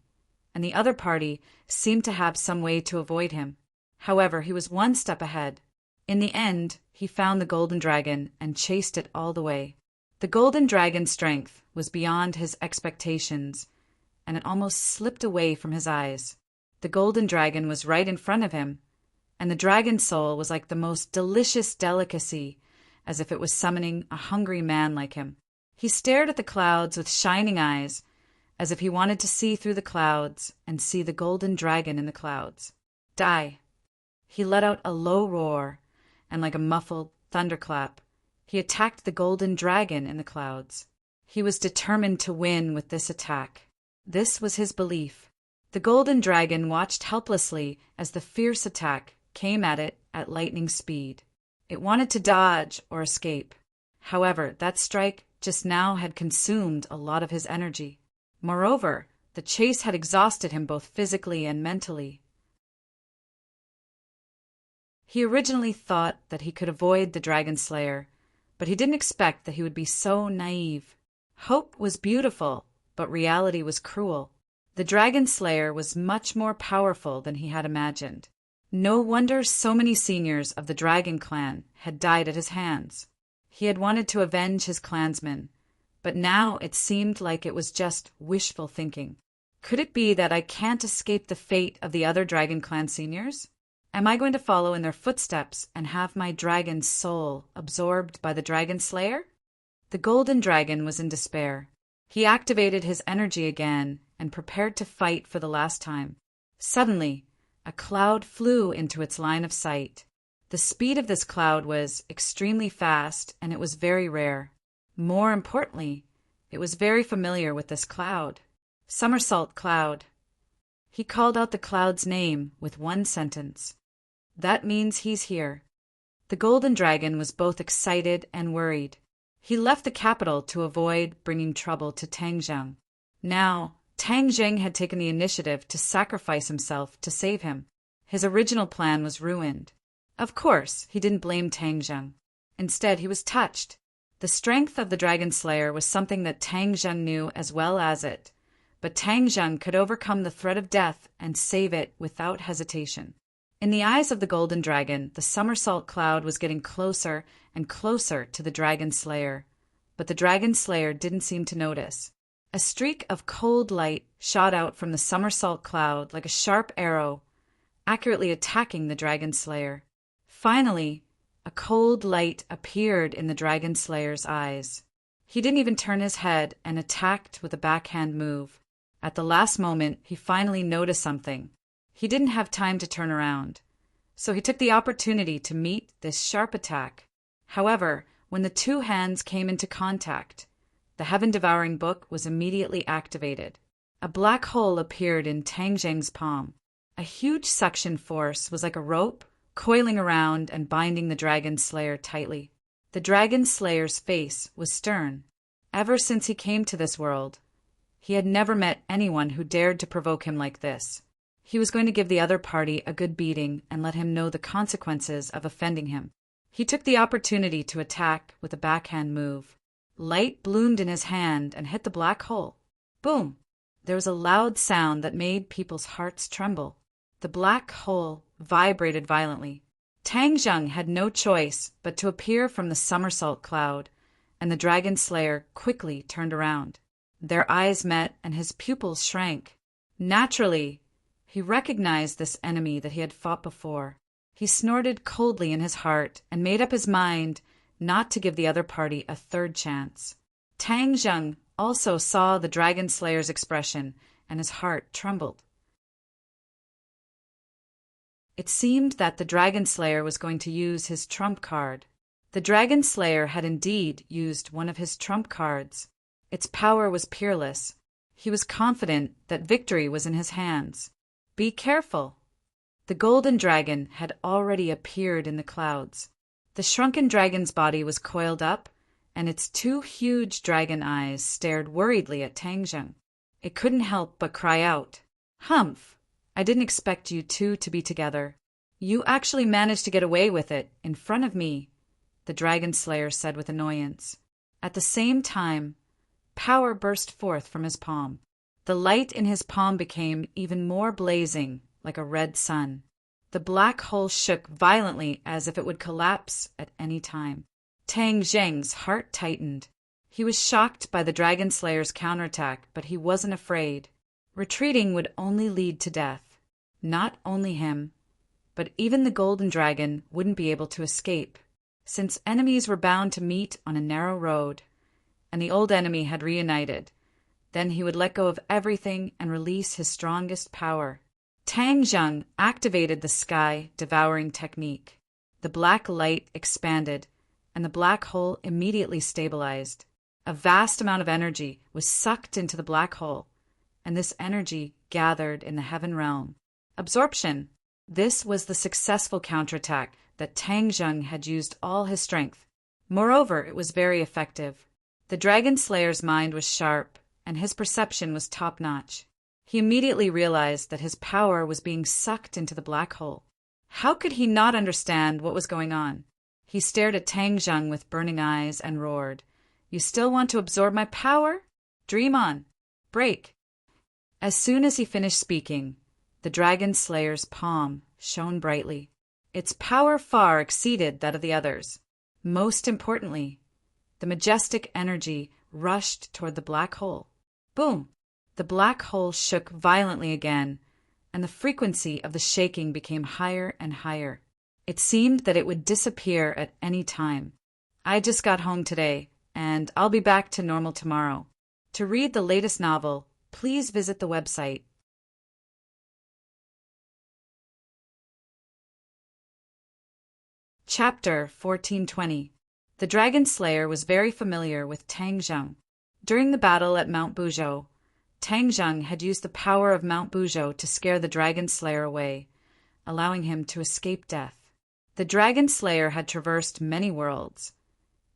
and the other party seemed to have some way to avoid him. However, he was one step ahead. In the end, he found the golden dragon and chased it all the way. The golden dragon's strength was beyond his expectations, and it almost slipped away from his eyes. The golden dragon was right in front of him, and the dragon soul was like the most delicious delicacy, as if it was summoning a hungry man like him. He stared at the clouds with shining eyes, as if he wanted to see through the clouds and see the golden dragon in the clouds. "Die!" He let out a low roar, and like a muffled thunderclap, he attacked the golden dragon in the clouds. He was determined to win with this attack. This was his belief. The golden dragon watched helplessly as the fierce attack came at it at lightning speed. It wanted to dodge or escape. However, that strike just now had consumed a lot of his energy. Moreover, the chase had exhausted him both physically and mentally. He originally thought that he could avoid the Dragon Slayer, but he didn't expect that he would be so naive. Hope was beautiful, but reality was cruel. The Dragon Slayer was much more powerful than he had imagined. No wonder so many seniors of the Dragon Clan had died at his hands. He had wanted to avenge his clansmen, but now it seemed like it was just wishful thinking. Could it be that I can't escape the fate of the other Dragon Clan seniors? Am I going to follow in their footsteps and have my dragon soul absorbed by the Dragon Slayer? The golden dragon was in despair. He activated his energy again and prepared to fight for the last time. Suddenly, a cloud flew into its line of sight. The speed of this cloud was extremely fast, and it was very rare. More importantly, it was very familiar with this cloud. Somersault Cloud. He called out the cloud's name with one sentence. That means he's here. The golden dragon was both excited and worried. He left the capital to avoid bringing trouble to Tang Zheng. Now, Tang Zheng had taken the initiative to sacrifice himself to save him. His original plan was ruined. Of course, he didn't blame Tang Zheng. Instead, he was touched. The strength of the Dragon Slayer was something that Tang Zheng knew as well as it. But Tang Zheng could overcome the threat of death and save it without hesitation. In the eyes of the golden dragon, the somersault cloud was getting closer and closer to the Dragon Slayer. But the Dragon Slayer didn't seem to notice. A streak of cold light shot out from the somersault cloud like a sharp arrow, accurately attacking the Dragon Slayer. Finally, a cold light appeared in the Dragon Slayer's eyes. He didn't even turn his head and attacked with a backhand move. At the last moment, he finally noticed something. He didn't have time to turn around, so he took the opportunity to meet this sharp attack. However, when the two hands came into contact, the heaven-devouring book was immediately activated. A black hole appeared in Tang Zheng's palm. A huge suction force was like a rope, coiling around and binding the Dragon Slayer tightly. The Dragon Slayer's face was stern. Ever since he came to this world, he had never met anyone who dared to provoke him like this. He was going to give the other party a good beating and let him know the consequences of offending him. He took the opportunity to attack with a backhand move. Light bloomed in his hand and hit the black hole. Boom! There was a loud sound that made people's hearts tremble. The black hole vibrated violently. Tang Zheng had no choice but to appear from the somersault cloud, and the Dragon Slayer quickly turned around. Their eyes met, and his pupils shrank. Naturally, he recognized this enemy that he had fought before. He snorted coldly in his heart and made up his mind not to give the other party a third chance. Tang Zheng also saw the Dragon Slayer's expression, and his heart trembled. It seemed that the Dragon Slayer was going to use his trump card. The Dragon Slayer had indeed used one of his trump cards. Its power was peerless. He was confident that victory was in his hands. Be careful! The golden dragon had already appeared in the clouds. The shrunken dragon's body was coiled up, and its two huge dragon eyes stared worriedly at Tang Zheng. It couldn't help but cry out, "Humph! I didn't expect you two to be together. You actually managed to get away with it in front of me," the Dragon Slayer said with annoyance. At the same time, power burst forth from his palm. The light in his palm became even more blazing, like a red sun. The black hole shook violently as if it would collapse at any time. Tang Zheng's heart tightened. He was shocked by the Dragon Slayer's counterattack, but he wasn't afraid. Retreating would only lead to death. Not only him, but even the golden dragon wouldn't be able to escape, since enemies were bound to meet on a narrow road, and the old enemy had reunited. Then he would let go of everything and release his strongest power. Tang Zheng activated the sky-devouring technique. The black light expanded, and the black hole immediately stabilized. A vast amount of energy was sucked into the black hole, and this energy gathered in the heaven realm. Absorption. This was the successful counterattack that Tang Zheng had used all his strength. Moreover, it was very effective. The Dragon Slayer's mind was sharp, and his perception was top-notch. He immediately realized that his power was being sucked into the black hole. How could he not understand what was going on? He stared at Tang Zheng with burning eyes and roared, "You still want to absorb my power? Dream on. Break." As soon as he finished speaking, the Dragon Slayer's palm shone brightly. Its power far exceeded that of the others. Most importantly, the majestic energy rushed toward the black hole. Boom! The black hole shook violently again, and the frequency of the shaking became higher and higher. It seemed that it would disappear at any time. I just got home today, and I'll be back to normal tomorrow. To read the latest novel, please visit the website. Chapter 1420. The Dragon Slayer was very familiar with Tang Zheng. During the battle at Mount Buzhou, Tang Zheng had used the power of Mount Buzhou to scare the Dragon Slayer away. allowing him to escape death. The Dragon Slayer had traversed many worlds,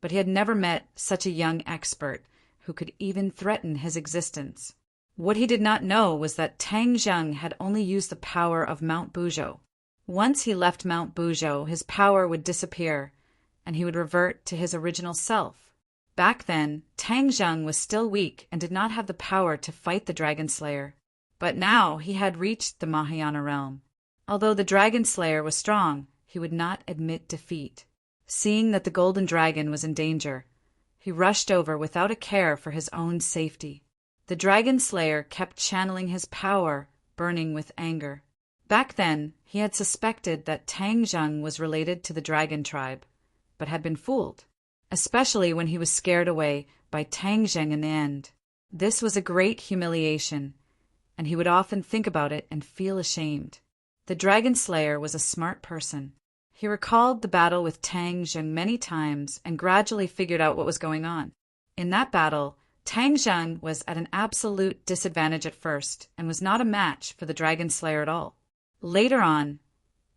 but he had never met such a young expert who could even threaten his existence. What he did not know was that Tang Zheng had only used the power of Mount Buzhou. Once he left Mount Buzhou, his power would disappear, and he would revert to his original self. Back then, Tang Zheng was still weak and did not have the power to fight the Dragon Slayer. But now he had reached the Mahayana realm. Although the Dragon Slayer was strong, he would not admit defeat. Seeing that the golden dragon was in danger, he rushed over without a care for his own safety. The Dragon Slayer kept channeling his power, burning with anger. Back then, he had suspected that Tang Zheng was related to the dragon tribe, but had been fooled, especially when he was scared away by Tang Zheng in the end. This was a great humiliation, and he would often think about it and feel ashamed. The Dragon Slayer was a smart person. He recalled the battle with Tang Zheng many times and gradually figured out what was going on. In that battle, Tang Zheng was at an absolute disadvantage at first and was not a match for the Dragon Slayer at all. Later on,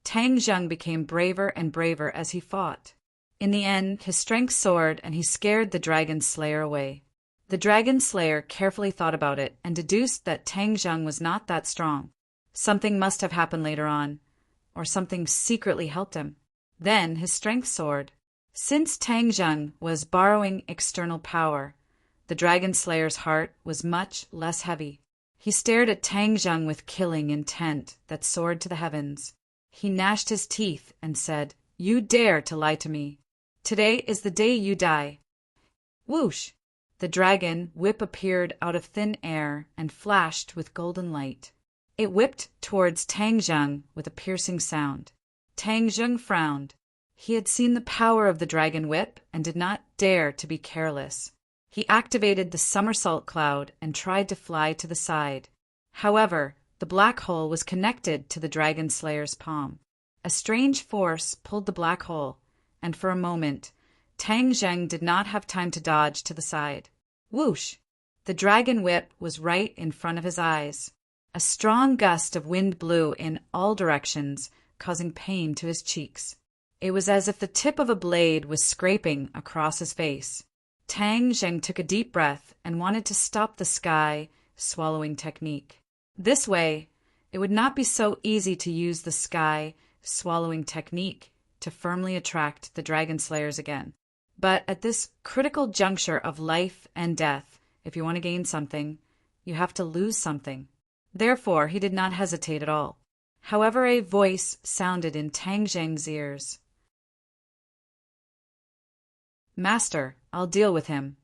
Tang Zheng became braver and braver as he fought. In the end, his strength soared and he scared the Dragon Slayer away. The Dragon Slayer carefully thought about it and deduced that Tang Zheng was not that strong. Something must have happened later on, or something secretly helped him. Then his strength soared. Since Tang Zheng was borrowing external power, the Dragon Slayer's heart was much less heavy. He stared at Tang Zheng with killing intent that soared to the heavens. He gnashed his teeth and said, "You dare to lie to me. Today is the day you die." Whoosh! The dragon whip appeared out of thin air and flashed with golden light. It whipped towards Tang Zheng with a piercing sound. Tang Zheng frowned. He had seen the power of the dragon whip and did not dare to be careless. He activated the somersault cloud and tried to fly to the side. However, the black hole was connected to the Dragon Slayer's palm. A strange force pulled the black hole, and for a moment, Tang Zheng did not have time to dodge to the side. Whoosh! The dragon whip was right in front of his eyes. A strong gust of wind blew in all directions, causing pain to his cheeks. It was as if the tip of a blade was scraping across his face. Tang Zheng took a deep breath and wanted to stop the sky swallowing technique. This way, it would not be so easy to use the sky swallowing technique to firmly attract the Dragon Slayers again. But at this critical juncture of life and death, if you want to gain something, you have to lose something. Therefore, he did not hesitate at all. However, a voice sounded in Tang Zheng's ears. "Master, I'll deal with him."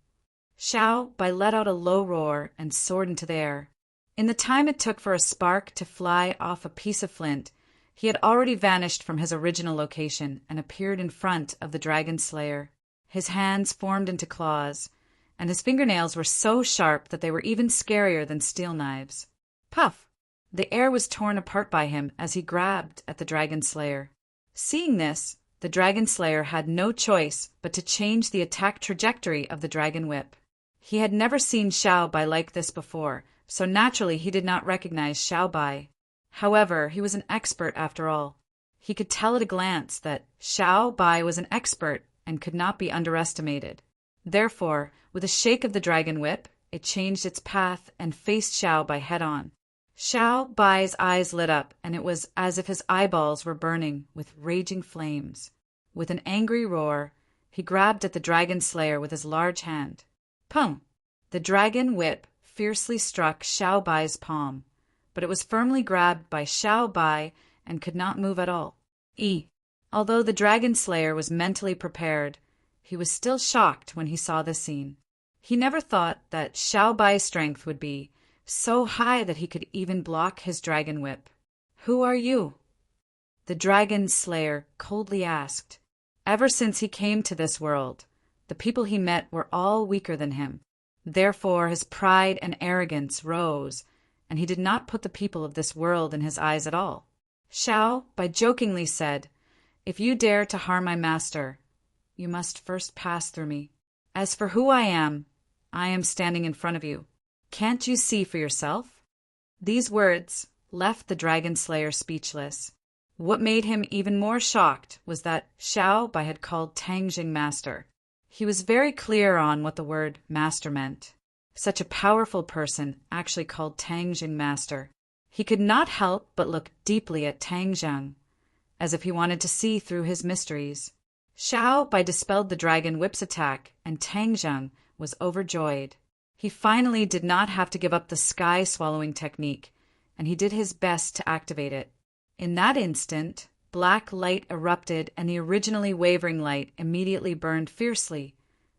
Xiao Bai let out a low roar and soared into the air. In the time it took for a spark to fly off a piece of flint, he had already vanished from his original location and appeared in front of the Dragon Slayer. His hands formed into claws, and his fingernails were so sharp that they were even scarier than steel knives. Puff! The air was torn apart by him as he grabbed at the Dragon Slayer. Seeing this, the Dragon Slayer had no choice but to change the attack trajectory of the dragon whip. He had never seen Xiao Bai like this before, so naturally he did not recognize Xiao Bai. However, he was an expert after all. He could tell at a glance that Xiao Bai was an expert and could not be underestimated. Therefore, with a shake of the dragon whip, it changed its path and faced Xiao Bai head-on. Xiao Bai's eyes lit up, and it was as if his eyeballs were burning with raging flames. With an angry roar, he grabbed at the Dragon Slayer with his large hand. Pum! The dragon whip fiercely struck Xiao Bai's palm, but it was firmly grabbed by Xiao Bai and could not move at all. Although the Dragon Slayer was mentally prepared, he was still shocked when he saw this scene. He never thought that Xiao Bai's strength would be so high that he could even block his dragon whip. "Who are you?" the Dragon Slayer coldly asked. Ever since he came to this world, the people he met were all weaker than him. Therefore his pride and arrogance rose, and he did not put the people of this world in his eyes at all. Xiao Bai jokingly said, "If you dare to harm my master, you must first pass through me. As for who I am standing in front of you. Can't you see for yourself?" These words left the Dragon Slayer speechless. What made him even more shocked was that Xiao Bai had called Tang Jing master. He was very clear on what the word master meant. Such a powerful person actually called Tang Jing master. He could not help but look deeply at Tang Zheng, as if he wanted to see through his mysteries. Xiao Bai dispelled the dragon whip's attack, and Tang Zheng was overjoyed. He finally did not have to give up the sky-swallowing technique, and he did his best to activate it. In that instant, black light erupted, and the originally wavering light immediately burned fiercely,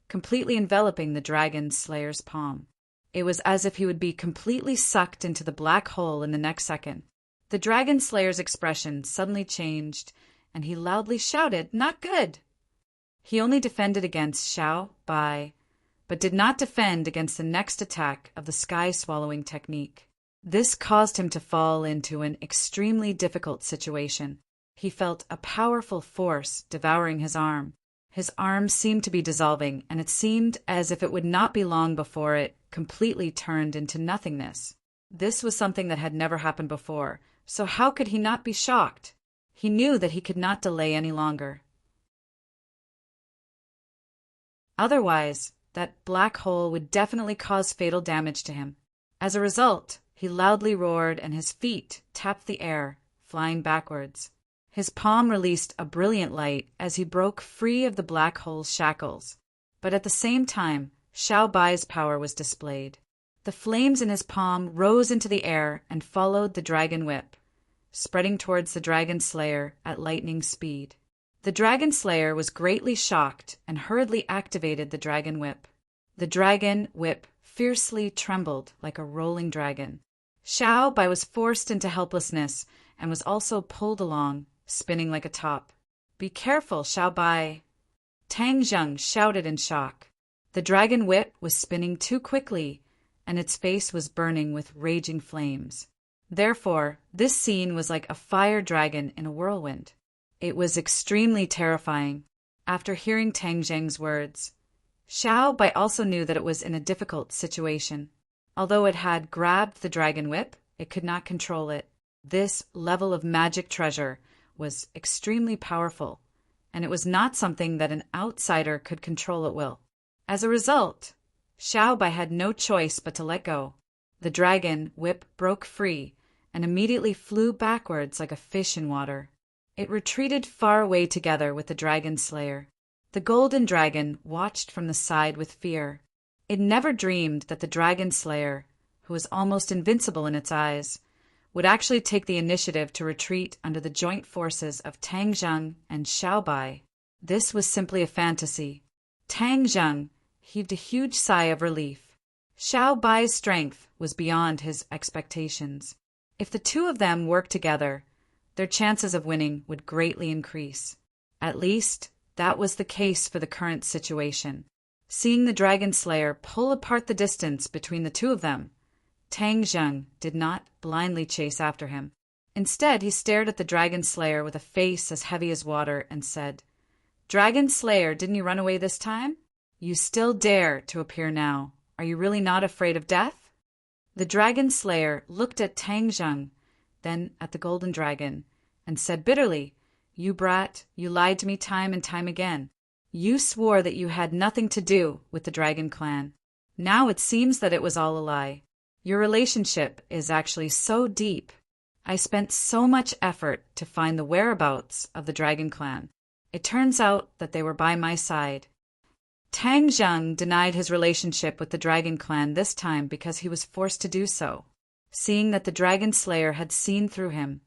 completely enveloping the dragon slayer's palm. It was as if he would be completely sucked into the black hole in the next second. The dragon slayer's expression suddenly changed, and he loudly shouted, "Not good!" He only defended against Xiao Bai, but did not defend against the next attack of the sky-swallowing technique. This caused him to fall into an extremely difficult situation. He felt a powerful force devouring his arm. His arm seemed to be dissolving, and it seemed as if it would not be long before it completely turned into nothingness. This was something that had never happened before, so how could he not be shocked? He knew that he could not delay any longer. Otherwise, that black hole would definitely cause fatal damage to him. As a result, he loudly roared and his feet tapped the air, flying backwards. His palm released a brilliant light as he broke free of the black hole's shackles. But at the same time, Xiao Bai's power was displayed. The flames in his palm rose into the air and followed the dragon whip, spreading towards the dragon slayer at lightning speed. The dragon slayer was greatly shocked and hurriedly activated the dragon whip. The dragon whip fiercely trembled like a rolling dragon. Xiao Bai was forced into helplessness and was also pulled along, spinning like a top. "Be careful, Xiao Bai!" Tang Zheng shouted in shock. The dragon whip was spinning too quickly, and its face was burning with raging flames. Therefore, this scene was like a fire dragon in a whirlwind. It was extremely terrifying. After hearing Tang Zheng's words, Xiao Bai also knew that it was in a difficult situation. Although it had grabbed the dragon whip, it could not control it. This level of magic treasure was extremely powerful, and it was not something that an outsider could control at will. As a result, Xiao Bai had no choice but to let go. The dragon whip broke free and immediately flew backwards like a fish in water. It retreated far away together with the dragon slayer. The golden dragon watched from the side with fear. It never dreamed that the dragon slayer, who was almost invincible in its eyes, would actually take the initiative to retreat under the joint forces of Tang Zheng and Xiao Bai. This was simply a fantasy. Tang Zheng heaved a huge sigh of relief. Xiao Bai's strength was beyond his expectations. If the two of them worked together, their chances of winning would greatly increase. At least, that was the case for the current situation. Seeing the dragon slayer pull apart the distance between the two of them, Tang Zheng did not blindly chase after him. Instead, he stared at the dragon slayer with a face as heavy as water and said, "Dragon slayer, didn't you run away this time? You still dare to appear now. Are you really not afraid of death?" The dragon slayer looked at Tang Zheng, then at the golden dragon, and said bitterly, "You brat, you lied to me time and time again. You swore that you had nothing to do with the dragon clan. Now it seems that it was all a lie. Your relationship is actually so deep. I spent so much effort to find the whereabouts of the dragon clan. It turns out that they were by my side." Tang Zheng denied his relationship with the dragon clan this time because he was forced to do so. Seeing that the dragon slayer had seen through him,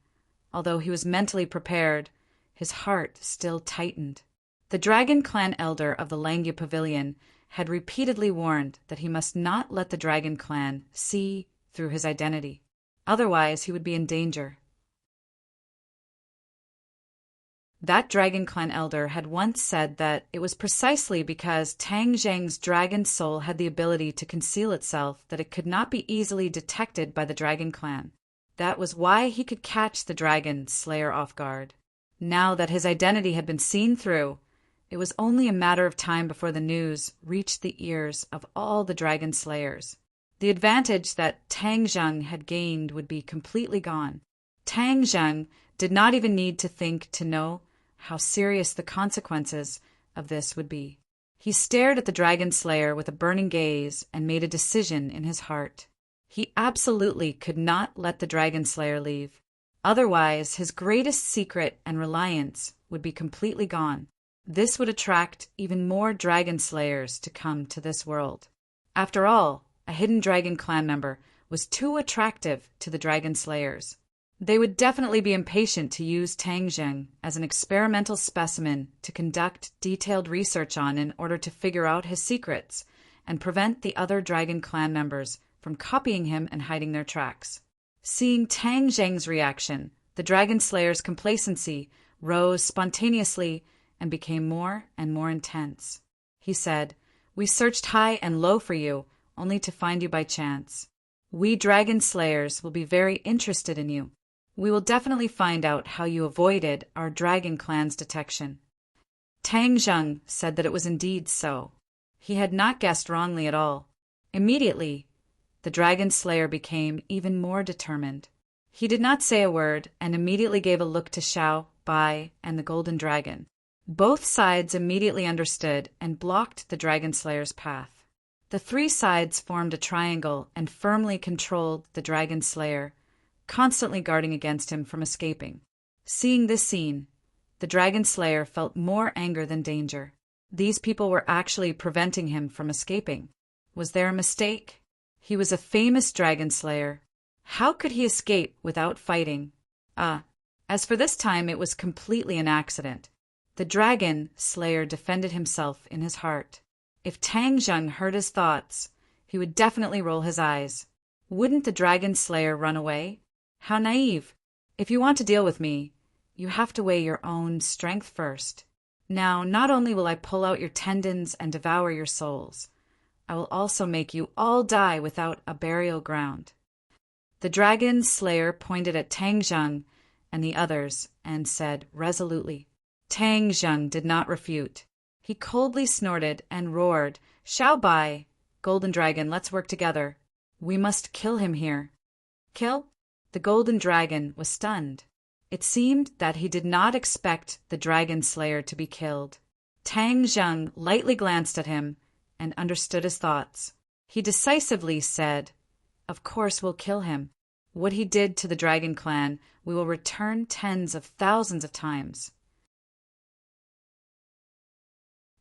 although he was mentally prepared, his heart still tightened. The dragon clan elder of the Langya Pavilion had repeatedly warned that he must not let the dragon clan see through his identity. Otherwise, he would be in danger. That dragon clan elder had once said that it was precisely because Tang Zheng's dragon soul had the ability to conceal itself that it could not be easily detected by the dragon clan. That was why he could catch the dragon slayer off guard. Now that his identity had been seen through, it was only a matter of time before the news reached the ears of all the dragon slayers. The advantage that Tang Zheng had gained would be completely gone. Tang Zheng did not even need to think to know how serious the consequences of this would be. He stared at the dragon slayer with a burning gaze and made a decision in his heart. He absolutely could not let the dragon slayer leave. Otherwise, his greatest secret and reliance would be completely gone. This would attract even more dragon slayers to come to this world. After all, a hidden dragon clan member was too attractive to the dragon slayers. They would definitely be impatient to use Tang Zheng as an experimental specimen to conduct detailed research on in order to figure out his secrets and prevent the other dragon clan members from copying him and hiding their tracks. Seeing Tang Zheng's reaction, the dragon slayer's complacency rose spontaneously and became more and more intense. He said, "We searched high and low for you, only to find you by chance. We dragon slayers will be very interested in you. We will definitely find out how you avoided our dragon clan's detection." Tang Zheng said that it was indeed so. He had not guessed wrongly at all. Immediately, the dragon slayer became even more determined. He did not say a word and immediately gave a look to Xiao, Bai, and the golden dragon. Both sides immediately understood and blocked the dragon slayer's path. The three sides formed a triangle and firmly controlled the dragon slayer, constantly guarding against him from escaping. Seeing this scene, the dragon slayer felt more anger than danger. These people were actually preventing him from escaping. Was there a mistake? He was a famous dragon slayer. How could he escape without fighting? As for this time, it was completely an accident. The dragon slayer defended himself in his heart. If Tang Zheng heard his thoughts, he would definitely roll his eyes. Wouldn't the dragon slayer run away? How naive! If you want to deal with me, you have to weigh your own strength first. Now, not only will I pull out your tendons and devour your souls, I will also make you all die without a burial ground. The dragon slayer pointed at Tang Zheng and the others and said resolutely. Tang Zheng did not refute. He coldly snorted and roared, "Xiao Bai, Golden Dragon, let's work together. We must kill him here." Kill? The Golden Dragon was stunned. It seemed that he did not expect the dragon slayer to be killed. Tang Zheng lightly glanced at him and understood his thoughts. He decisively said, "Of course we'll kill him. What he did to the dragon clan, we will return tens of thousands of times.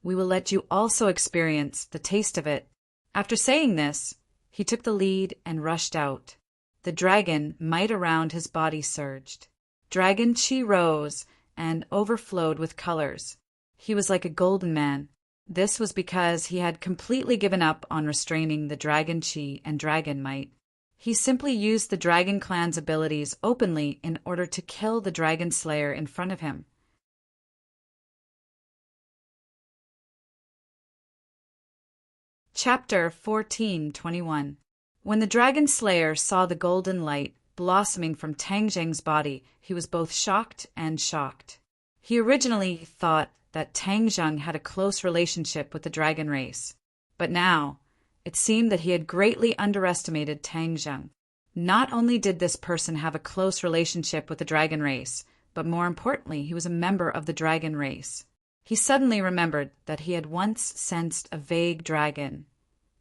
We will let you also experience the taste of it." After saying this, he took the lead and rushed out. The dragon might around his body surged. Dragon chi rose and overflowed with colors. He was like a golden man. This was because he had completely given up on restraining the dragon chi and dragon might. He simply used the dragon clan's abilities openly in order to kill the dragon slayer in front of him. Chapter 14:21. When the dragon slayer saw the golden light blossoming from Tang Zheng's body, he was both shocked and shocked. He originally thought that Tang Zheng had a close relationship with the dragon race, but now it seemed that he had greatly underestimated Tang Zheng. Not only did this person have a close relationship with the dragon race, but more importantly, he was a member of the dragon race. He suddenly remembered that he had once sensed a vague dragon,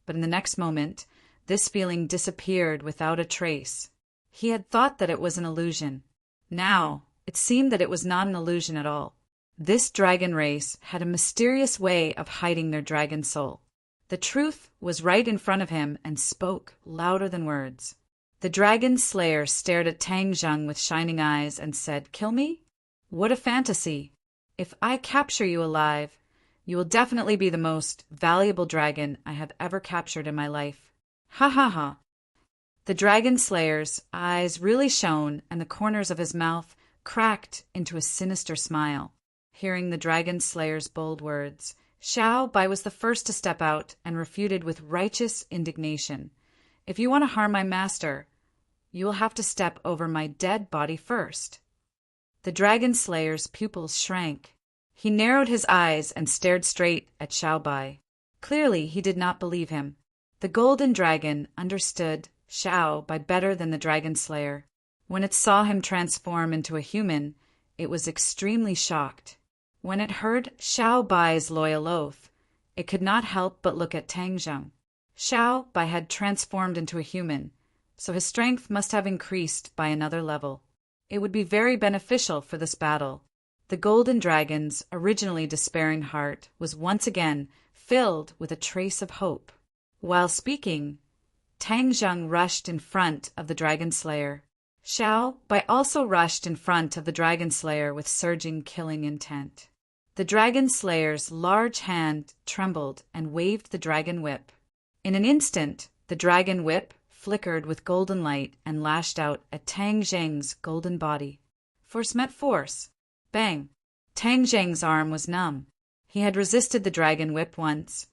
but in the next moment, this feeling disappeared without a trace. He had thought that it was an illusion. Now, it seemed that it was not an illusion at all. This dragon race had a mysterious way of hiding their dragon soul. The truth was right in front of him and spoke louder than words. The dragon slayer stared at Tang Zheng with shining eyes and said, "Kill me? What a fantasy! If I capture you alive, you will definitely be the most valuable dragon I have ever captured in my life. Ha ha ha." The dragon slayer's eyes really shone and the corners of his mouth cracked into a sinister smile. Hearing the dragon slayer's bold words, Xiao Bai was the first to step out and refuted with righteous indignation. "If you want to harm my master, you will have to step over my dead body first." The dragon slayer's pupils shrank. He narrowed his eyes and stared straight at Xiao Bai. Clearly, he did not believe him. The golden dragon understood Xiao Bai better than the dragon slayer. When it saw him transform into a human, it was extremely shocked. When it heard Xiao Bai's loyal oath, it could not help but look at Tang Zheng. Xiao Bai had transformed into a human, so his strength must have increased by another level. It would be very beneficial for this battle. The golden dragon's originally despairing heart was once again filled with a trace of hope. While speaking, Tang Zheng rushed in front of the dragon slayer. Xiao Bai also rushed in front of the dragon slayer with surging killing intent. The dragon slayer's large hand trembled and waved the dragon whip. In an instant, the dragon whip flickered with golden light and lashed out at Tang Zheng's golden body. Force met force. Bang! Tang Zheng's arm was numb. He had resisted the dragon whip once,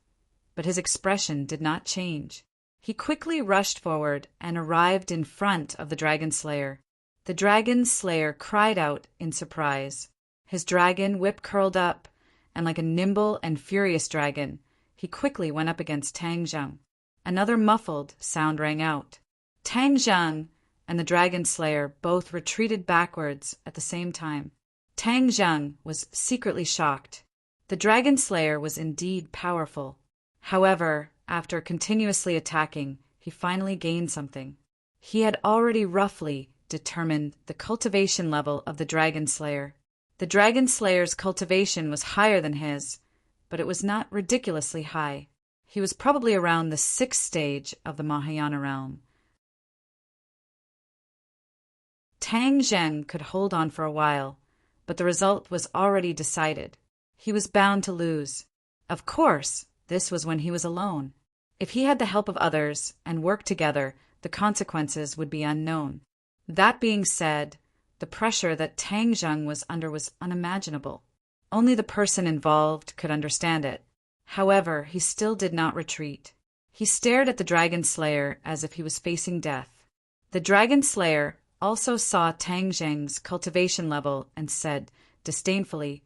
but his expression did not change. He quickly rushed forward and arrived in front of the dragon slayer. The dragon slayer cried out in surprise. His dragon whip curled up, and like a nimble and furious dragon, he quickly went up against Tang Zheng. Another muffled sound rang out. Tang Zheng and the dragon slayer both retreated backwards at the same time. Tang Zheng was secretly shocked. The dragon slayer was indeed powerful. However, after continuously attacking, he finally gained something. He had already roughly determined the cultivation level of the dragon slayer. The dragon slayer's cultivation was higher than his, but it was not ridiculously high. He was probably around the 6th stage of the Mahayana realm. Tang Zheng could hold on for a while, but the result was already decided. He was bound to lose. Of course, this was when he was alone. If he had the help of others and worked together, the consequences would be unknown. That being said, the pressure that Tang Zheng was under was unimaginable. Only the person involved could understand it. However, he still did not retreat. He stared at the dragon slayer as if he was facing death. The dragon slayer also saw Tang Zheng's cultivation level and said, disdainfully,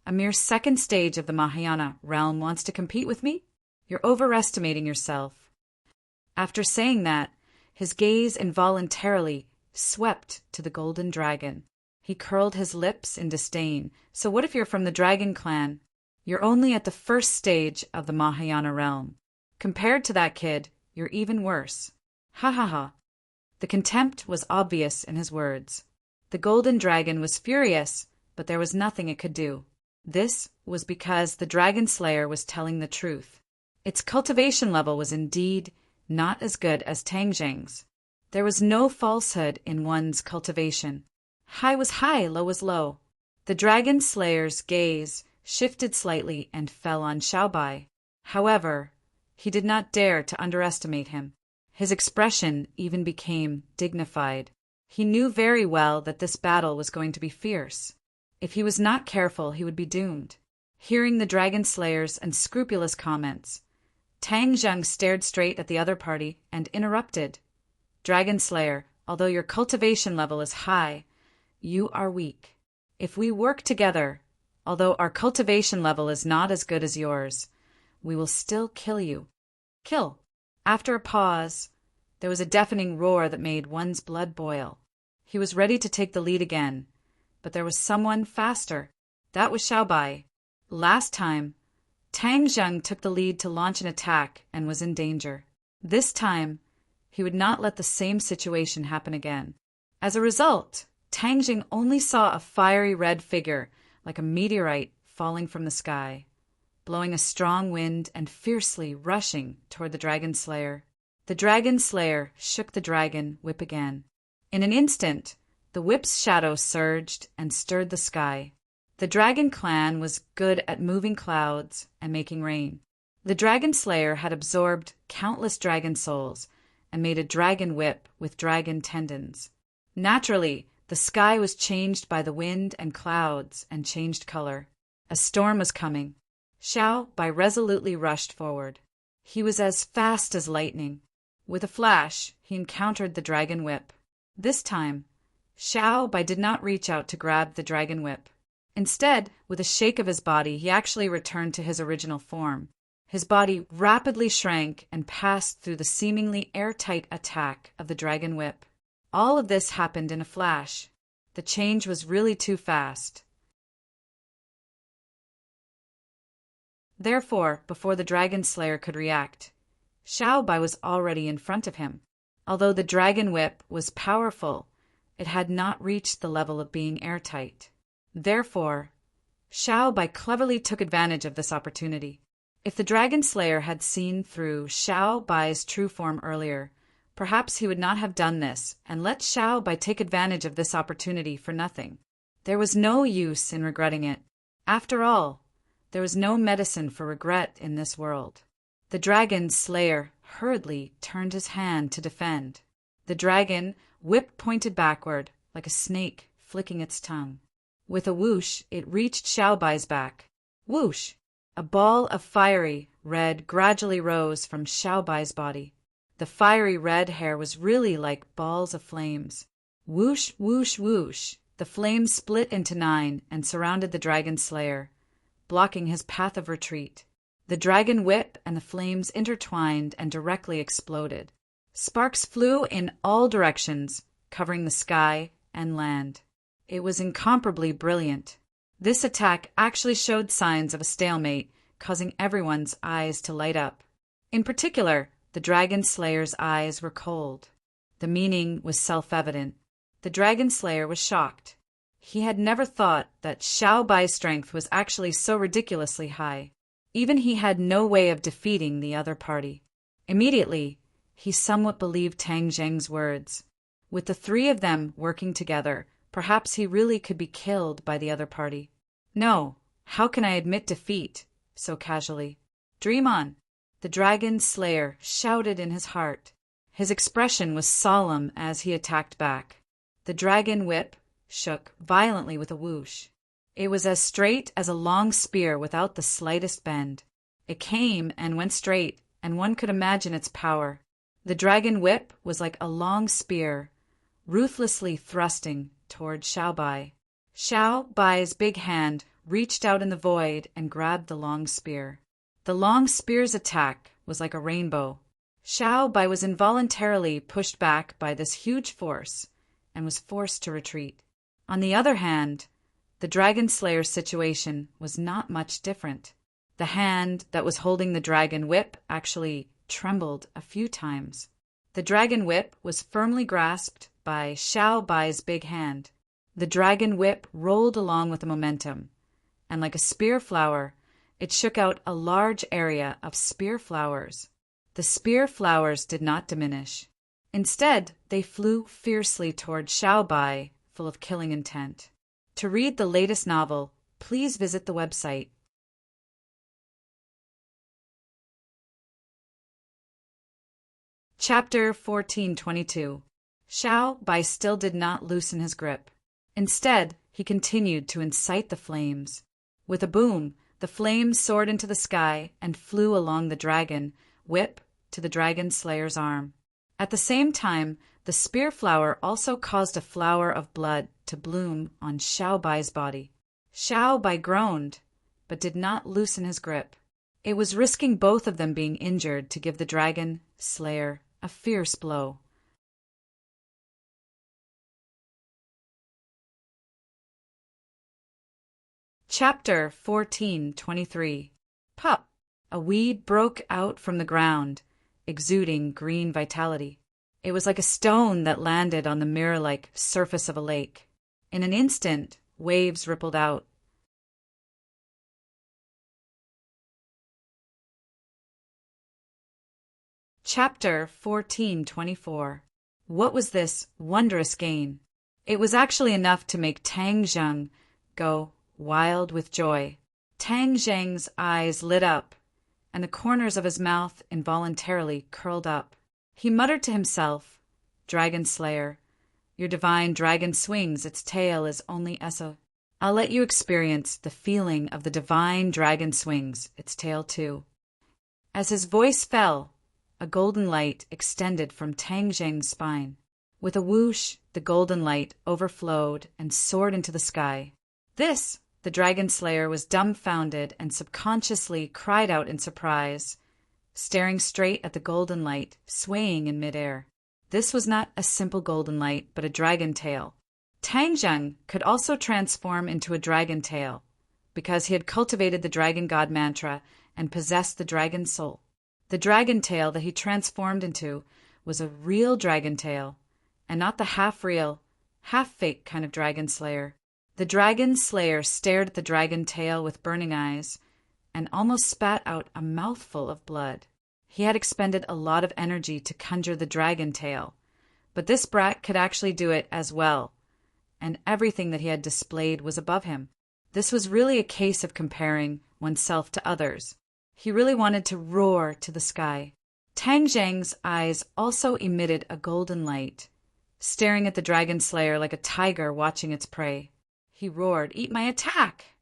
"A mere 2nd stage of the Mahayana realm wants to compete with me? You're overestimating yourself." After saying that, his gaze involuntarily swept to the golden dragon. He curled his lips in disdain. "So what if you're from the dragon clan? You're only at the 1st stage of the Mahayana realm. Compared to that kid, you're even worse." Ha ha ha. The contempt was obvious in his words. The golden dragon was furious, but there was nothing it could do. This was because the dragon slayer was telling the truth. Its cultivation level was indeed not as good as Tang Zheng's. There was no falsehood in one's cultivation. High was high, low was low. The dragon slayer's gaze shifted slightly and fell on Xiao Bai. However, he did not dare to underestimate him. His expression even became dignified. He knew very well that this battle was going to be fierce. If he was not careful, he would be doomed. Hearing the dragon slayer's unscrupulous comments, Tang Zheng stared straight at the other party and interrupted. "Dragon slayer, although your cultivation level is high, you are weak. If we work together, although our cultivation level is not as good as yours, we will still kill you." Kill. After a pause, there was a deafening roar that made one's blood boil. He was ready to take the lead again, but there was someone faster. That was Xiao Bai. Last time, Tang Zheng took the lead to launch an attack and was in danger. This time, he would not let the same situation happen again. As a result, Tang Zheng only saw a fiery red figure, like a meteorite falling from the sky, blowing a strong wind and fiercely rushing toward the dragon slayer. The dragon slayer shook the dragon whip again. In an instant, the whip's shadow surged and stirred the sky. The dragon clan was good at moving clouds and making rain. The dragon slayer had absorbed countless dragon souls and made a dragon whip with dragon tendons. Naturally, the sky was changed by the wind and clouds and changed color. A storm was coming. Xiao Bai resolutely rushed forward. He was as fast as lightning. With a flash, he encountered the dragon whip. This time, Xiao Bai did not reach out to grab the dragon whip. Instead, with a shake of his body, he actually returned to his original form. His body rapidly shrank and passed through the seemingly airtight attack of the dragon whip. All of this happened in a flash. The change was really too fast. Therefore, before the dragon slayer could react, Xiao Bai was already in front of him. Although the dragon whip was powerful, it had not reached the level of being airtight. Therefore, Xiao Bai cleverly took advantage of this opportunity. If the dragon slayer had seen through Xiao Bai's true form earlier, perhaps he would not have done this and let Xiao Bai take advantage of this opportunity for nothing. There was no use in regretting it. After all, there was no medicine for regret in this world. The dragon slayer hurriedly turned his hand to defend. The dragon whip pointed backward like a snake flicking its tongue. With a whoosh, it reached Xiao Bai's back. Whoosh! A ball of fiery red gradually rose from Xiao Bai's body. The fiery red hair was really like balls of flames. Whoosh, whoosh, whoosh! The flames split into 9 and surrounded the dragon slayer, blocking his path of retreat. The dragon whip and the flames intertwined and directly exploded. Sparks flew in all directions, covering the sky and land. It was incomparably brilliant. This attack actually showed signs of a stalemate, causing everyone's eyes to light up. In particular, the dragon slayer's eyes were cold. The meaning was self-evident. The dragon slayer was shocked. He had never thought that Xiao Bai's strength was actually so ridiculously high. Even he had no way of defeating the other party. Immediately, he somewhat believed Tang Zheng's words. With the 3 of them working together, perhaps he really could be killed by the other party. No, how can I admit defeat so casually? Dream on! The dragon slayer shouted in his heart. His expression was solemn as he attacked back. The dragon whip shook violently with a whoosh. It was as straight as a long spear without the slightest bend. It came and went straight, and one could imagine its power. The dragon whip was like a long spear, ruthlessly thrusting toward Xiao Bai. Xiao Bai's big hand reached out in the void and grabbed the long spear. The long spear's attack was like a rainbow. Xiao Bai was involuntarily pushed back by this huge force and was forced to retreat. On the other hand, the dragon slayer's situation was not much different. The hand that was holding the dragon whip actually trembled a few times. The dragon whip was firmly grasped by Xiao Bai's big hand. The dragon whip rolled along with the momentum, and like a spear flower, it shook out a large area of spear flowers. The spear flowers did not diminish. Instead, they flew fiercely toward Xiao Bai, full of killing intent. To read the latest novel, please visit the website. Chapter 1422. Xiao Bai still did not loosen his grip. Instead, he continued to incite the flames. With a boom, the flames soared into the sky and flew along the dragon whip to the dragon slayer's arm. At the same time, the spear flower also caused a flower of blood to bloom on Xiao Bai's body. Xiao Bai groaned, but did not loosen his grip. It was risking both of them being injured to give the dragon slayer a fierce blow. Chapter 1423. Pop! A weed broke out from the ground, exuding green vitality. It was like a stone that landed on the mirror-like surface of a lake. In an instant, waves rippled out. Chapter 1424. What was this wondrous gain? It was actually enough to make Tang Zheng go wild with joy. Tang Zheng's eyes lit up, and the corners of his mouth involuntarily curled up. He muttered to himself, "Dragon Slayer, your divine dragon swings, its tail is only Essa. I'll let you experience the feeling of the divine dragon swings, its tail too." As his voice fell, a golden light extended from Tang Zheng's spine. With a whoosh, the golden light overflowed and soared into the sky. This, the dragon slayer was dumbfounded and subconsciously cried out in surprise, staring straight at the golden light swaying in midair. This was not a simple golden light, but a dragon tail. Tang Zheng could also transform into a dragon tail, because he had cultivated the dragon god mantra and possessed the dragon soul. The dragon tail that he transformed into was a real dragon tail, and not the half-real, half-fake kind of dragon slayer. The dragon slayer stared at the dragon tail with burning eyes and almost spat out a mouthful of blood. He had expended a lot of energy to conjure the dragon tail, but this brat could actually do it as well, and everything that he had displayed was above him. This was really a case of comparing oneself to others. He really wanted to roar to the sky. Tang Zheng's eyes also emitted a golden light, staring at the dragon slayer like a tiger watching its prey. He roared, "Eat my attack!"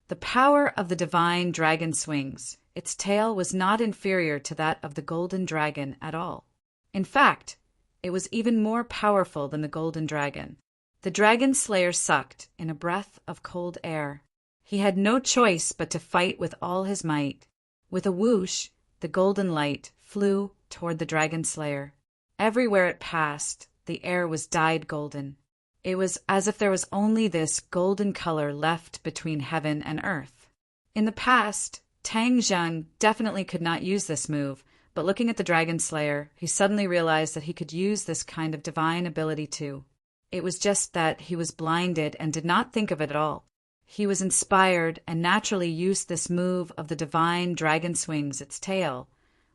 The power of the divine dragon swings. Its tail was not inferior to that of the golden dragon at all. In fact, it was even more powerful than the golden dragon. The dragon slayer sucked in a breath of cold air. He had no choice but to fight with all his might. With a whoosh, the golden light flew toward the dragon slayer. Everywhere it passed, the air was dyed golden. It was as if there was only this golden color left between heaven and earth. In the past, Tang Zheng definitely could not use this move, but looking at the dragon slayer, he suddenly realized that he could use this kind of divine ability too. It was just that he was blinded and did not think of it at all. He was inspired and naturally used this move of the divine dragon swings its tail,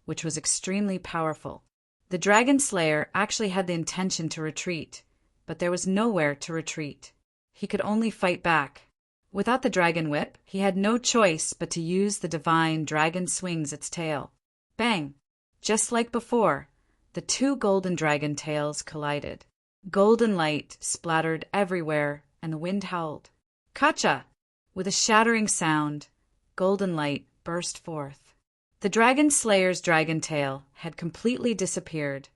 which was extremely powerful. The dragon slayer actually had the intention to retreat, but there was nowhere to retreat. He could only fight back. Without the dragon whip, he had no choice but to use the divine dragon swings its tail. Bang! Just like before, the two golden dragon tails collided. Golden light splattered everywhere, and the wind howled. Kacha! With a shattering sound, golden light burst forth. The dragon slayer's dragon tail had completely disappeared,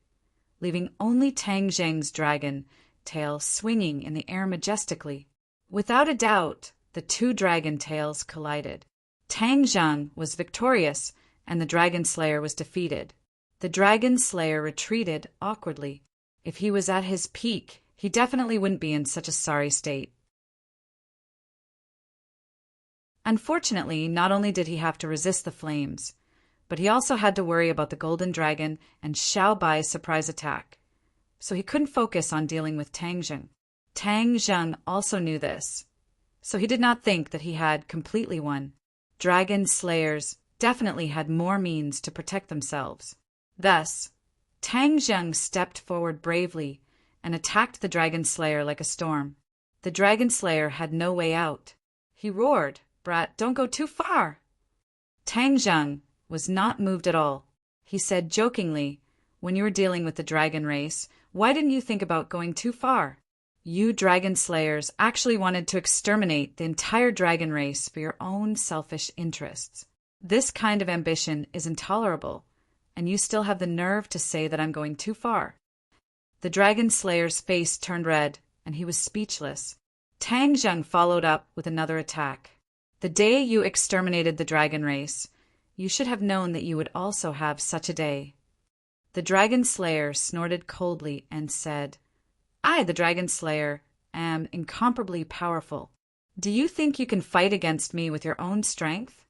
leaving only Tang Zheng's dragon tail swinging in the air majestically. Without a doubt, the two dragon tails collided. Tang Zheng was victorious, and the dragon slayer was defeated. The dragon slayer retreated awkwardly. If he was at his peak, he definitely wouldn't be in such a sorry state. Unfortunately, not only did he have to resist the flames, but he also had to worry about the golden dragon and Xiao Bai's surprise attack. So he couldn't focus on dealing with Tang Zheng. Tang Zheng also knew this, so he did not think that he had completely won. Dragon slayers definitely had more means to protect themselves. Thus, Tang Zheng stepped forward bravely and attacked the dragon slayer like a storm. The dragon slayer had no way out. He roared, "Brat, don't go too far!" Tang Zheng was not moved at all. He said jokingly, "When you were dealing with the dragon race, why didn't you think about going too far? You dragon slayers actually wanted to exterminate the entire dragon race for your own selfish interests. This kind of ambition is intolerable, and you still have the nerve to say that I'm going too far." The dragon slayer's face turned red, and he was speechless. Tang Zheng followed up with another attack. "The day you exterminated the dragon race, you should have known that you would also have such a day." The dragon slayer snorted coldly and said, "I, the dragon slayer, am incomparably powerful. Do you think you can fight against me with your own strength?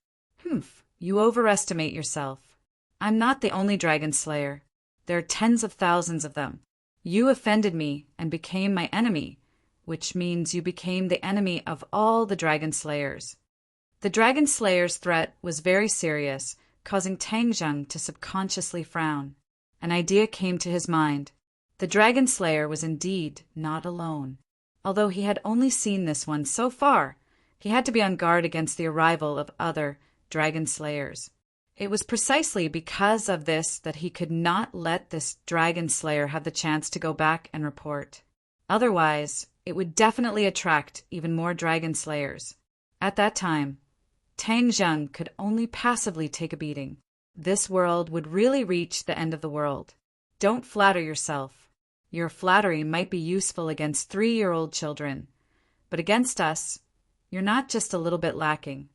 Humph, you overestimate yourself. I'm not the only dragon slayer. There are tens of thousands of them. You offended me and became my enemy, which means you became the enemy of all the dragon slayers." The dragon slayer's threat was very serious, causing Tang Zheng to subconsciously frown. An idea came to his mind. The dragon slayer was indeed not alone. Although he had only seen this one so far, he had to be on guard against the arrival of other dragon slayers. It was precisely because of this that he could not let this dragon slayer have the chance to go back and report. Otherwise, it would definitely attract even more dragon slayers. At that time, Tang Zheng could only passively take a beating. This world would really reach the end of the world. Don't flatter yourself. Your flattery might be useful against 3-year-old children, but against us, you're not just a little bit lacking.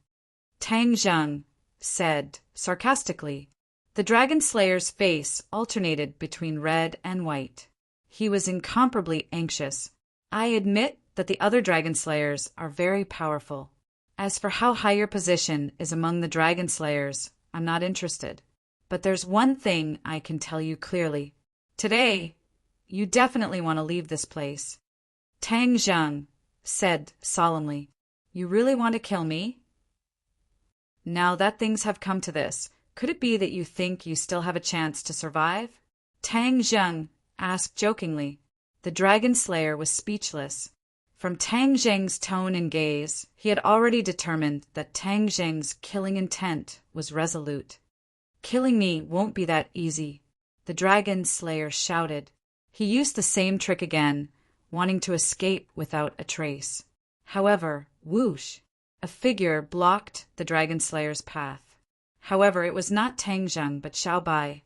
Tang Zheng said sarcastically, The Dragon Slayer's face alternated between red and white. He was incomparably anxious. I admit that the other Dragon Slayers are very powerful. As for how high your position is among the Dragon Slayers, I'm not interested. But there's one thing I can tell you clearly. Today, you definitely want to leave this place. Tang Zheng said solemnly, "You really want to kill me?" Now that things have come to this, could it be that you think you still have a chance to survive? Tang Zheng asked jokingly. The Dragon Slayer was speechless. From Tang Zheng's tone and gaze, he had already determined that Tang Zheng's killing intent was resolute. "Killing me won't be that easy," the Dragon Slayer shouted. He used the same trick again, wanting to escape without a trace. However, whoosh! A figure blocked the Dragon Slayer's path. However, it was not Tang Zheng but Xiao Bai.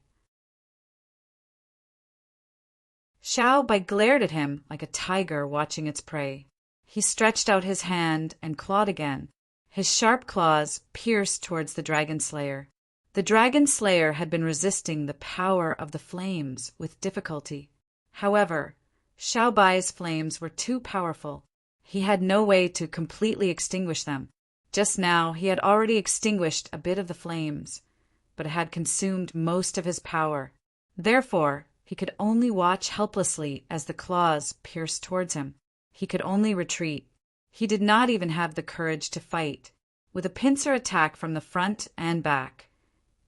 Xiao Bai glared at him like a tiger watching its prey. He stretched out his hand and clawed again. His sharp claws pierced towards the Dragon Slayer. The Dragon Slayer had been resisting the power of the flames with difficulty. However, Xiao Bai's flames were too powerful. He had no way to completely extinguish them. Just now he had already extinguished a bit of the flames, but it had consumed most of his power. Therefore, he could only watch helplessly as the claws pierced towards him. He could only retreat. He did not even have the courage to fight. With a pincer attack from the front and back,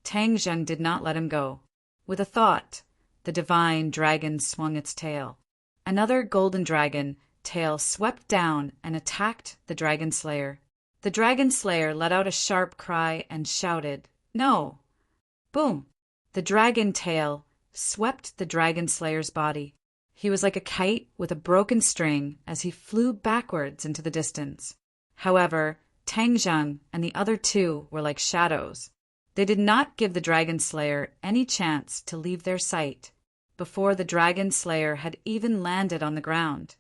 Tang Zheng did not let him go. With a thought, the divine dragon swung its tail. Another golden dragon tail swept down and attacked the Dragon Slayer. The Dragon Slayer let out a sharp cry and shouted, "No!" Boom! The dragon tail swept the Dragon Slayer's body. He was like a kite with a broken string as he flew backwards into the distance. However, Tang Zheng and the other two were like shadows. They did not give the Dragon Slayer any chance to leave their sight. Before the Dragon Slayer had even landed on the ground,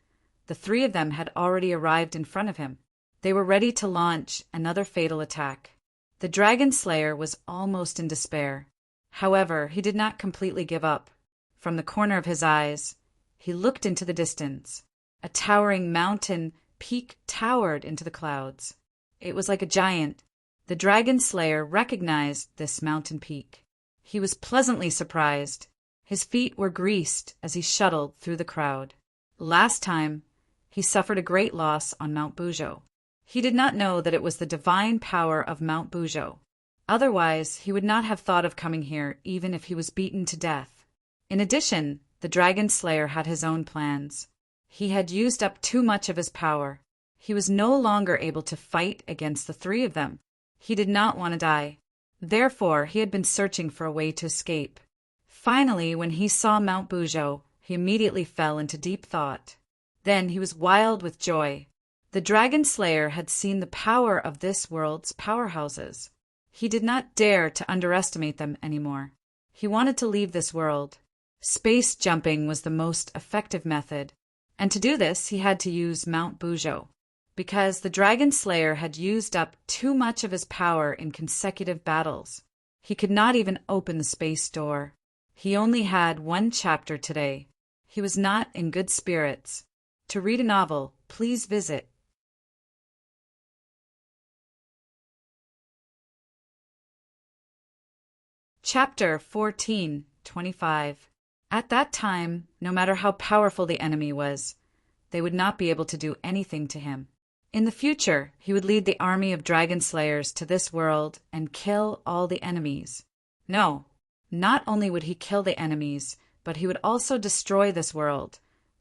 the three of them had already arrived in front of him. They were ready to launch another fatal attack. The Dragon Slayer was almost in despair. However, he did not completely give up. From the corner of his eyes, he looked into the distance. A towering mountain peak towered into the clouds. It was like a giant. The Dragon Slayer recognized this mountain peak. He was pleasantly surprised. His feet were greased as he shuttled through the crowd. Last time, he suffered a great loss on Mount Buzhou. He did not know that it was the divine power of Mount Buzhou. Otherwise, he would not have thought of coming here even if he was beaten to death. In addition, the Dragon Slayer had his own plans. He had used up too much of his power. He was no longer able to fight against the three of them. He did not want to die. Therefore, he had been searching for a way to escape. Finally, when he saw Mount Buzhou, he immediately fell into deep thought. Then he was wild with joy. The Dragon Slayer had seen the power of this world's powerhouses. He did not dare to underestimate them anymore. He wanted to leave this world. Space jumping was the most effective method, and to do this he had to use Mount Buzhou. Because the Dragon Slayer had used up too much of his power in consecutive battles, he could not even open the space door. He only had one chapter today. He was not in good spirits. To read a novel, please visit Chapter 14:25. At that time, no matter how powerful the enemy was, they would not be able to do anything to him. In the future, he would lead the army of dragon slayers to this world and kill all the enemies. No, not only would he kill the enemies, but he would also destroy this world,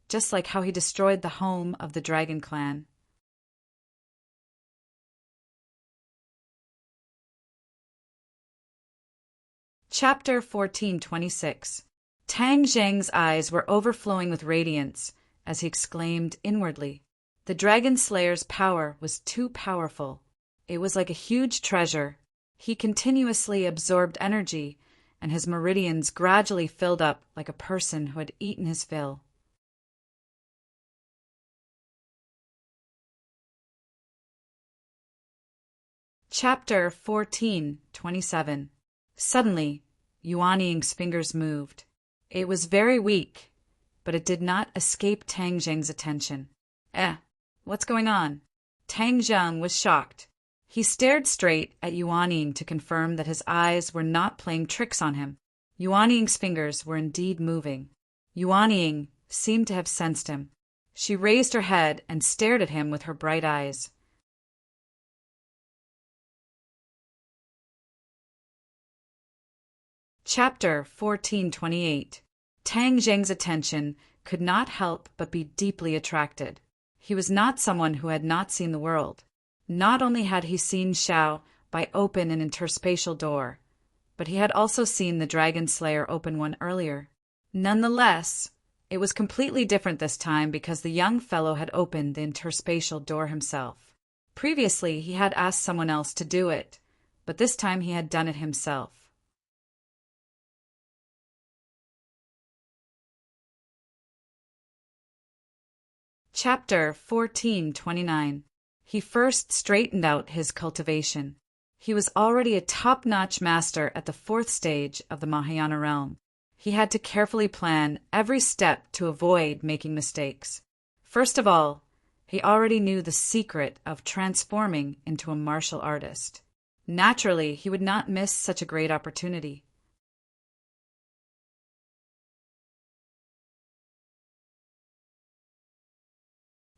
just like how he destroyed the home of the Dragon Clan. Chapter 14:26. Tang Zheng's eyes were overflowing with radiance as he exclaimed inwardly. The Dragon Slayer's power was too powerful. It was like a huge treasure. He continuously absorbed energy, and his meridians gradually filled up like a person who had eaten his fill. Chapter 14:27. Suddenly, Yuan Ying's fingers moved. It was very weak, but it did not escape Tang Zheng's attention. What's going on? Tang Zheng was shocked. He stared straight at Yuan Ying to confirm that his eyes were not playing tricks on him. Yuan Ying's fingers were indeed moving. Yuan Ying seemed to have sensed him. She raised her head and stared at him with her bright eyes. Chapter 1428. Tang Zheng's attention could not help but be deeply attracted. He was not someone who had not seen the world. Not only had he seen Shao Bai open an interspatial door, but he had also seen the Dragon Slayer open one earlier. Nonetheless, it was completely different this time because the young fellow had opened the interspatial door himself. Previously, he had asked someone else to do it, but this time he had done it himself. Chapter 1429. He first straightened out his cultivation. He was already a top-notch master at the 4th stage of the Mahayana realm. He had to carefully plan every step to avoid making mistakes. First of all, he already knew the secret of transforming into a martial artist. Naturally, he would not miss such a great opportunity.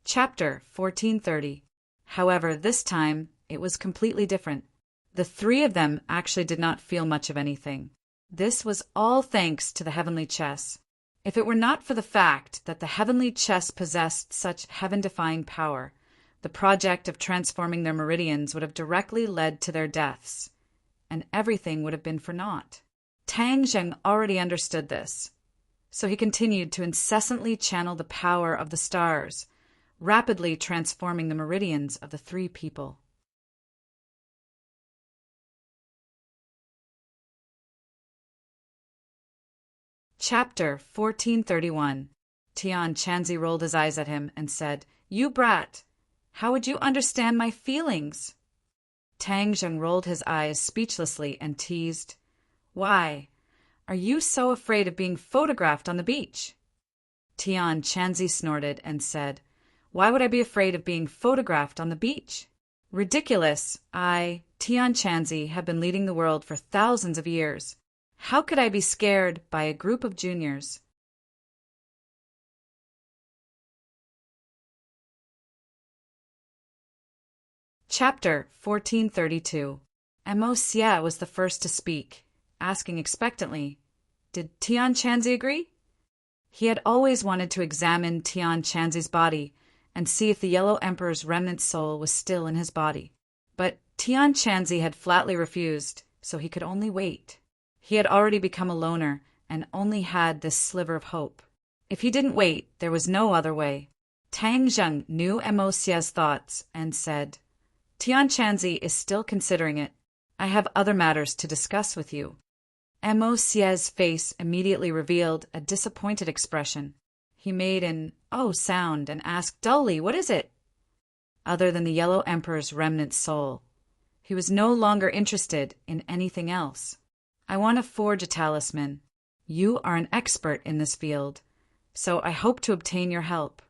Chapter 1430. However, this time it was completely different. The three of them actually did not feel much of anything. This was all thanks to the heavenly chess. If it were not for the fact that the heavenly chess possessed such heaven-defying power, the project of transforming their meridians would have directly led to their deaths, and everything would have been for naught. Tang Zheng already understood this, so he continued to incessantly channel the power of the stars, rapidly transforming the meridians of the three people. Chapter 1431. Tian Chanzi rolled his eyes at him and said, "You brat! How would you understand my feelings?" Tang Zheng rolled his eyes speechlessly and teased, "Why, are you so afraid of being photographed on the beach?" Tian Chanzi snorted and said, "Why would I be afraid of being photographed on the beach? Ridiculous! I, Tian Chanzi, have been leading the world for thousands of years. How could I be scared by a group of juniors?" Chapter 1432. Mo Xia was the first to speak, asking expectantly, "Did Tian Chanzi agree?" He had always wanted to examine Tian Chanzi's body and see if the Yellow Emperor's remnant soul was still in his body. But Tian Chanzi had flatly refused, so he could only wait. He had already become a loner and only had this sliver of hope. If he didn't wait, there was no other way. Tang Zheng knew Mo Xia's thoughts and said, "Tian Chanzi is still considering it. I have other matters to discuss with you." Mo Xia's face immediately revealed a disappointed expression. He made an "oh" sound and asked dully, "What is it?" Other than the Yellow Emperor's remnant soul. He was no longer interested in anything else. "I want to forge a talisman. You are an expert in this field, so I hope to obtain your help."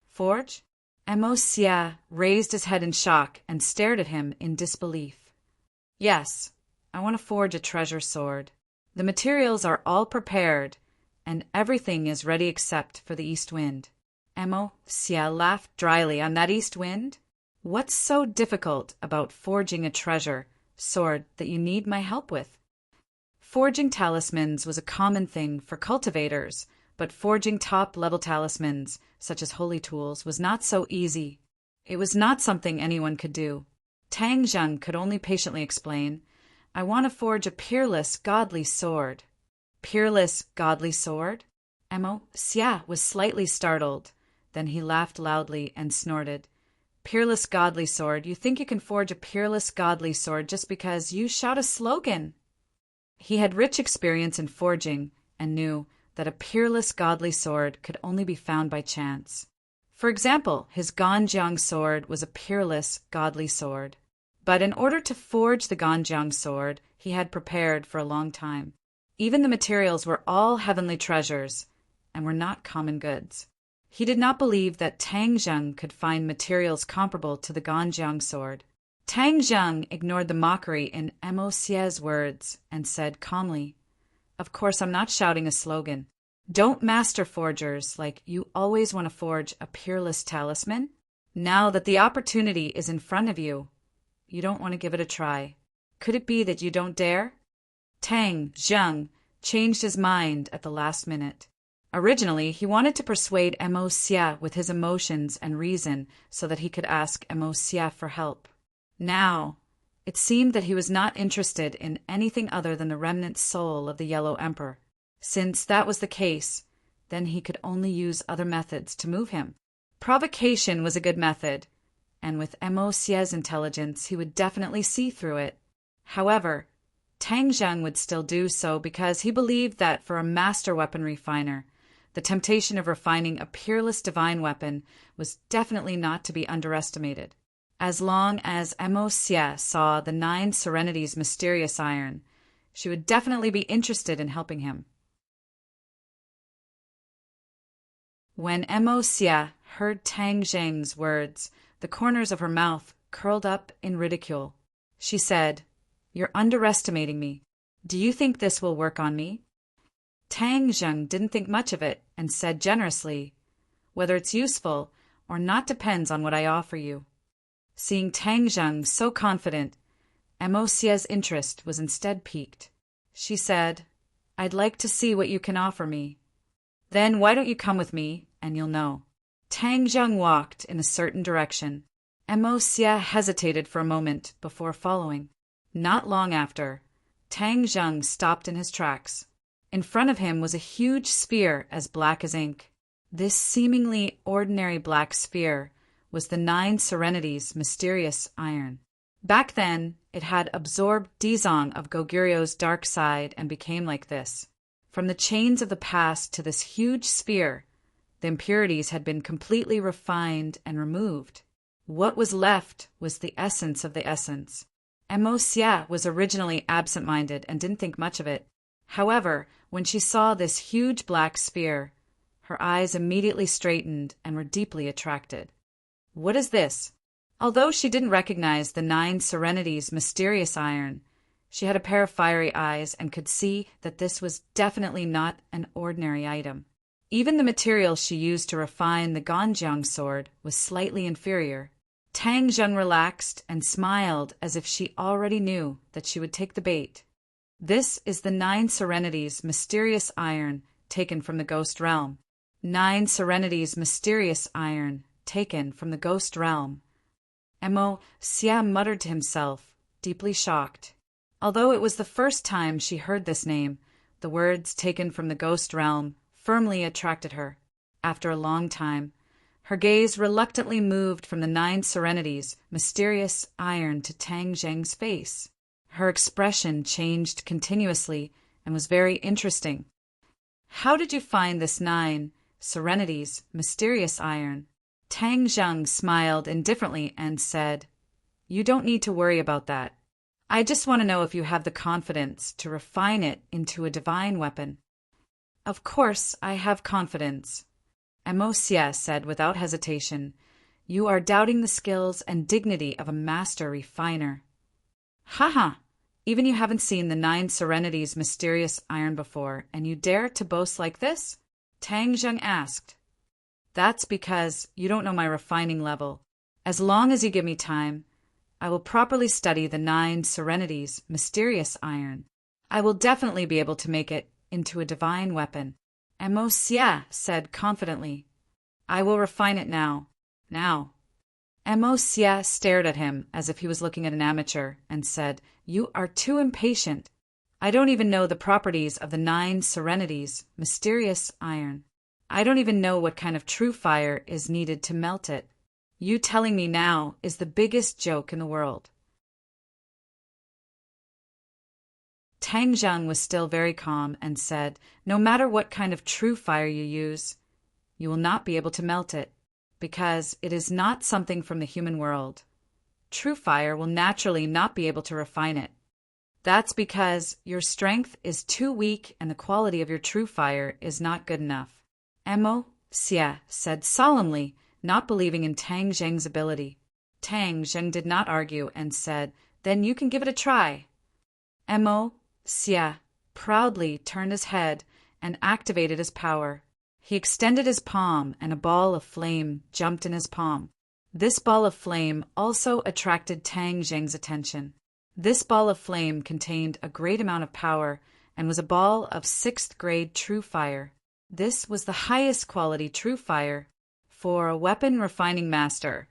"Forge?" Mo Xia raised his head in shock and stared at him in disbelief. "Yes, I want to forge a treasure sword. The materials are all prepared, and everything is ready except for the east wind." Mo Xia laughed dryly. "On that east wind? What's so difficult about forging a treasure sword that you need my help with?" Forging talismans was a common thing for cultivators, but forging top-level talismans, such as holy tools, was not so easy. It was not something anyone could do. Tang Zheng could only patiently explain, "I want to forge a peerless, godly sword." "Peerless, godly sword?" Mo Xia was slightly startled. Then he laughed loudly and snorted, "Peerless, godly sword? You think you can forge a peerless, godly sword just because you shout a slogan?" He had rich experience in forging and knew that a peerless, godly sword could only be found by chance. For example, his Ganjiang sword was a peerless, godly sword. But in order to forge the Ganjiang sword, he had prepared for a long time. Even the materials were all heavenly treasures and were not common goods. He did not believe that Tang Zheng could find materials comparable to the Ganjiang sword. Tang Zheng ignored the mockery in Mo Xie's words and said calmly, "Of course, I'm not shouting a slogan. Don't master forgers like you always want to forge a peerless talisman? Now that the opportunity is in front of you, you don't want to give it a try. Could it be that you don't dare?" Tang Zheng changed his mind at the last minute. Originally, he wanted to persuade Mo Xie with his emotions and reason so that he could ask Mo Xie for help. Now, it seemed that he was not interested in anything other than the remnant soul of the Yellow Emperor. Since that was the case, then he could only use other methods to move him. Provocation was a good method, and with Mo Xie's intelligence, he would definitely see through it. However, Tang Zheng would still do so because he believed that for a master weapon refiner, the temptation of refining a peerless divine weapon was definitely not to be underestimated. As long as Mo Xie saw the 9 Serenities mysterious iron, she would definitely be interested in helping him. When Mo Xie heard Tang Zheng's words, the corners of her mouth curled up in ridicule. She said, "You're underestimating me. Do you think this will work on me?" Tang Zheng didn't think much of it and said generously, "Whether it's useful or not depends on what I offer you." Seeing Tang Zheng so confident, Mo Xie's interest was instead piqued. She said, "I'd like to see what you can offer me." "Then why don't you come with me, and you'll know." Tang Zheng walked in a certain direction. Mo Xie hesitated for a moment before following. Not long after, Tang Zheng stopped in his tracks. In front of him was a huge sphere as black as ink. This seemingly ordinary black sphere was the 9 Serenities mysterious iron. Back then, it had absorbed Dizong of Goguryu's dark side and became like this. From the chains of the past to this huge sphere, the impurities had been completely refined and removed. What was left was the essence of the essence. Mo Xie was originally absent-minded and didn't think much of it. However, when she saw this huge black sphere, her eyes immediately straightened and were deeply attracted. "What is this?" Although she didn't recognize the 9 Serenities mysterious iron, she had a pair of fiery eyes and could see that this was definitely not an ordinary item. Even the material she used to refine the Ganjiang sword was slightly inferior. Tang Zheng relaxed and smiled as if she already knew that she would take the bait. "This is the 9 Serenities mysterious iron taken from the ghost realm." 9 Serenities mysterious iron taken from the ghost realm. Mo Xie muttered to himself, deeply shocked. Although it was the first time she heard this name, the words taken from the ghost realm firmly attracted her. After a long time, her gaze reluctantly moved from the 9 Serenities mysterious iron to Tang Zheng's face. Her expression changed continuously and was very interesting. "How did you find this 9 Serenities mysterious iron?" Tang Zheng smiled indifferently and said, "You don't need to worry about that. I just want to know if you have the confidence to refine it into a divine weapon." "Of course I have confidence," Mo Xie said without hesitation. "You are doubting the skills and dignity of a master refiner." "Ha! Even you haven't seen the 9 Serenities mysterious iron before, and you dare to boast like this?" Tang Zheng asked. "That's because you don't know my refining level. As long as you give me time, I will properly study the 9 Serenities mysterious iron. I will definitely be able to make it into a divine weapon." Mo Xie said confidently, "I will refine it now. Now." Mo Xie stared at him as if he was looking at an amateur and said, "You are too impatient. I don't even know the properties of the 9 Serenities mysterious iron. I don't even know what kind of true fire is needed to melt it. You telling me now is the biggest joke in the world." Tang Zheng was still very calm and said, "No matter what kind of true fire you use, you will not be able to melt it, because it is not something from the human world. True fire will naturally not be able to refine it. That's because your strength is too weak and the quality of your true fire is not good enough. Mo Xie said solemnly, not believing in Tang Zheng's ability. Tang Zheng did not argue and said, "Then you can give it a try." Mo Xie proudly turned his head and activated his power. He extended his palm and a ball of flame jumped in his palm. This ball of flame also attracted Tang Zheng's attention. This ball of flame contained a great amount of power and was a ball of 6th grade true fire. This was the highest quality true fire for a weapon refining master.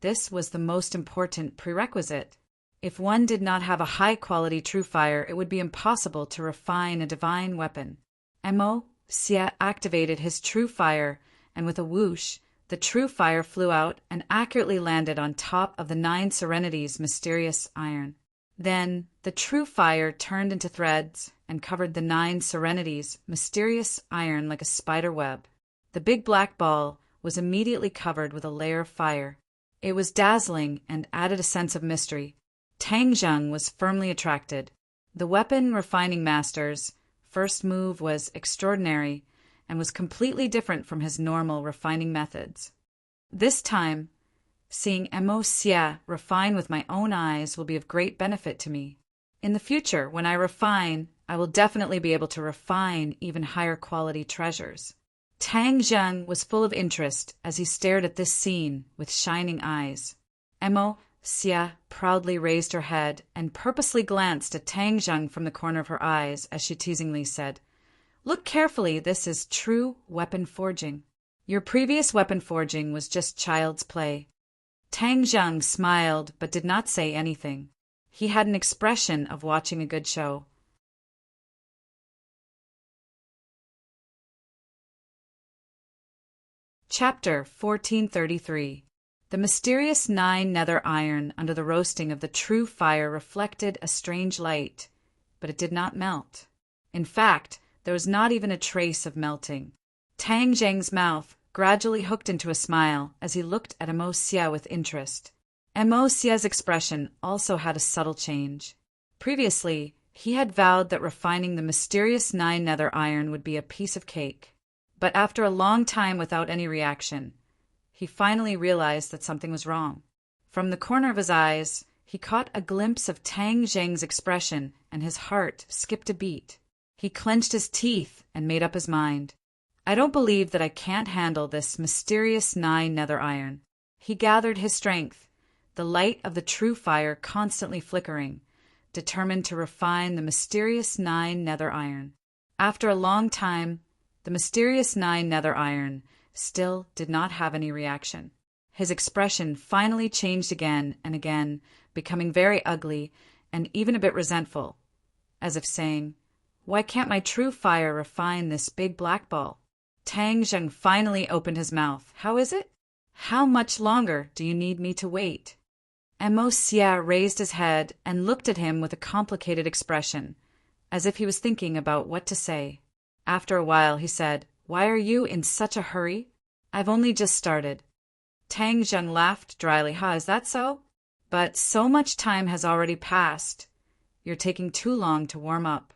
This was the most important prerequisite. If one did not have a high-quality true fire, it would be impossible to refine a divine weapon. Mo Xie activated his true fire, and with a whoosh, the true fire flew out and accurately landed on top of the 9 Serenities' mysterious iron. Then the true fire turned into threads and covered the 9 Serenities' mysterious iron like a spider web. The big black ball was immediately covered with a layer of fire. It was dazzling and added a sense of mystery. Tang Zheng was firmly attracted. The weapon refining master's first move was extraordinary and was completely different from his normal refining methods. This time, seeing Mo Xie refine with my own eyes will be of great benefit to me. In the future, when I refine, I will definitely be able to refine even higher quality treasures. Tang Zheng was full of interest as he stared at this scene with shining eyes. Mo Xie proudly raised her head and purposely glanced at Tang Zheng from the corner of her eyes as she teasingly said, "Look carefully, this is true weapon forging. Your previous weapon forging was just child's play." Tang Zheng smiled but did not say anything. He had an expression of watching a good show. Chapter 1433. The mysterious 9 nether iron under the roasting of the true fire reflected a strange light, but it did not melt. In fact, there was not even a trace of melting. Tang Zheng's mouth gradually hooked into a smile as he looked at Mo Xie with interest. Mo Xie's expression also had a subtle change. Previously, he had vowed that refining the mysterious 9 nether iron would be a piece of cake. But after a long time without any reaction, he finally realized that something was wrong. From the corner of his eyes, he caught a glimpse of Tang Zheng's expression, and his heart skipped a beat. He clenched his teeth and made up his mind. "I don't believe that I can't handle this mysterious 9 nether iron." He gathered his strength, the light of the true fire constantly flickering, determined to refine the mysterious 9 nether iron. After a long time, the mysterious 9 nether iron still did not have any reaction. His expression finally changed again and again, becoming very ugly and even a bit resentful, as if saying, "Why can't my true fire refine this big black ball?" Tang Zheng finally opened his mouth. "How is it? How much longer do you need me to wait?" Mo Xie raised his head and looked at him with a complicated expression, as if he was thinking about what to say. After a while, he said, "Why are you in such a hurry? I've only just started." Tang Zheng laughed dryly. "Ha, is that so? But so much time has already passed. You're taking too long to warm up."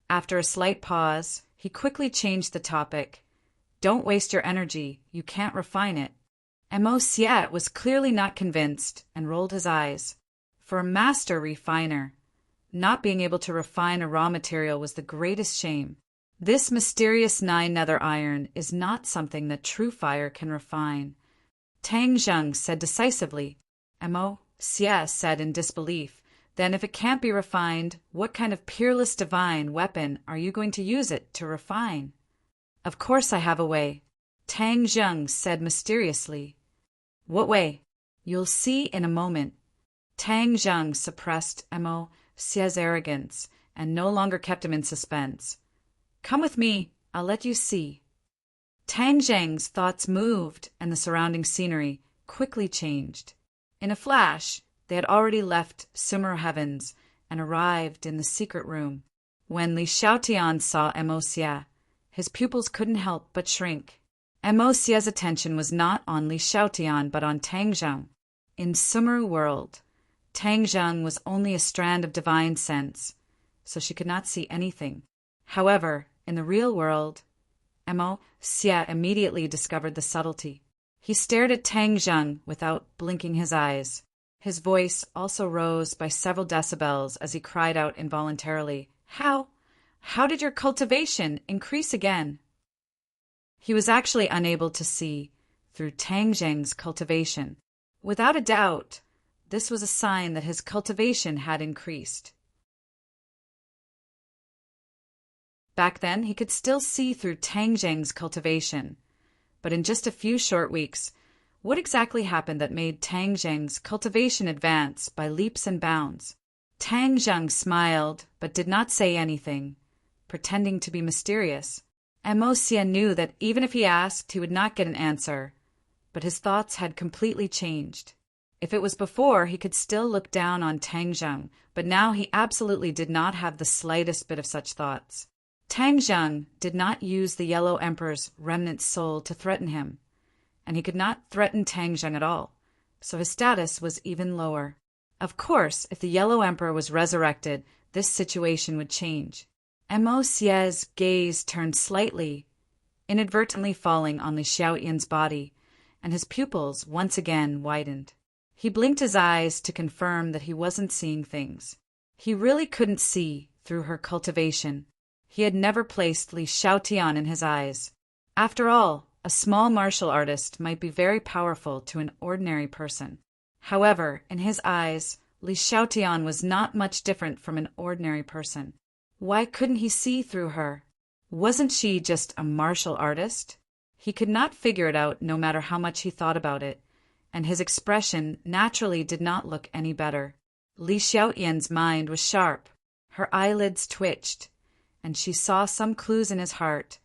After a slight pause, he quickly changed the topic. "Don't waste your energy. You can't refine it." Mo Xie was clearly not convinced and rolled his eyes. For a master refiner, not being able to refine a raw material was the greatest shame. This mysterious 9 nether iron is not something that true fire can refine. Tang Zheng said decisively. Mo Xie said in disbelief, "Then if it can't be refined, what kind of peerless divine weapon are you going to use it to refine?" "Of course I have a way," Tang Zheng said mysteriously. "What way?" "You'll see in a moment." Tang Zheng suppressed Mo Xie's arrogance and no longer kept him in suspense. "Come with me, I'll let you see." Tang Zheng's thoughts moved and the surrounding scenery quickly changed. In a flash, they had already left Sumer Heavens and arrived in the secret room. When Li Xiaotian saw Mo Xie, his pupils couldn't help but shrink. Mo Xie's attention was not on Li Xiaotian but on Tang Zheng. In Sumer world, Tang Zheng was only a strand of divine sense, so she could not see anything. However, in the real world, Mo Xie immediately discovered the subtlety. He stared at Tang Zheng without blinking his eyes. His voice also rose by several decibels as he cried out involuntarily, How did your cultivation increase again? He was actually unable to see through Tang Zheng's cultivation. Without a doubt, this was a sign that his cultivation had increased. Back then, he could still see through Tang Zheng's cultivation. But in just a few short weeks, what exactly happened that made Tang Zheng's cultivation advance by leaps and bounds? Tang Zheng smiled, but did not say anything, pretending to be mysterious. Mo Xie knew that even if he asked, he would not get an answer, but his thoughts had completely changed. If it was before, he could still look down on Tang Zheng, but now he absolutely did not have the slightest bit of such thoughts. Tang Zheng did not use the Yellow Emperor's remnant soul to threaten him, and he could not threaten Tang Zheng at all, so his status was even lower. Of course, if the Yellow Emperor was resurrected, this situation would change. Mo Xie's gaze turned slightly, inadvertently falling on Li Xiaoyan's body, and his pupils once again widened. He blinked his eyes to confirm that he wasn't seeing things. He really couldn't see through her cultivation. He had never placed Li Xiaotian in his eyes. After all, a small martial artist might be very powerful to an ordinary person. However, in his eyes, Li Xiaotian was not much different from an ordinary person. Why couldn't he see through her? Wasn't she just a martial artist? He could not figure it out no matter how much he thought about it, and his expression naturally did not look any better. Li Xiaoyan's mind was sharp. Her eyelids twitched, and she saw some clues in his heart,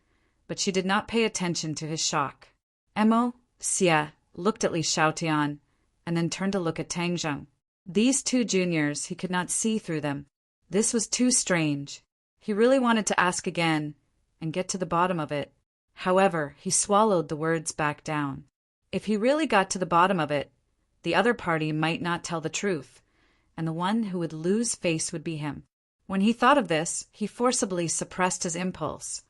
but she did not pay attention to his shock. Mo Xie looked at Li Xiaotian, and then turned to look at Tang Zheng. These two juniors, he could not see through them. This was too strange. He really wanted to ask again, and get to the bottom of it. However, he swallowed the words back down. If he really got to the bottom of it, the other party might not tell the truth, and the one who would lose face would be him. When he thought of this, he forcibly suppressed his impulse,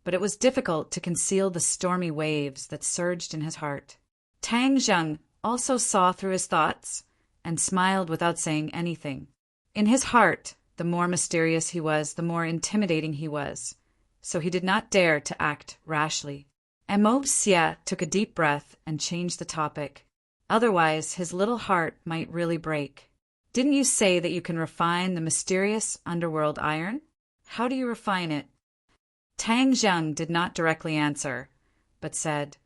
but it was difficult to conceal the stormy waves that surged in his heart. Tang Zheng also saw through his thoughts and smiled without saying anything. In his heart, the more mysterious he was, the more intimidating he was, so he did not dare to act rashly. Mo Xie took a deep breath and changed the topic. Otherwise, his little heart might really break. Didn't you say that you can refine the mysterious underworld iron? How do you refine it? Tang Zheng did not directly answer, but said,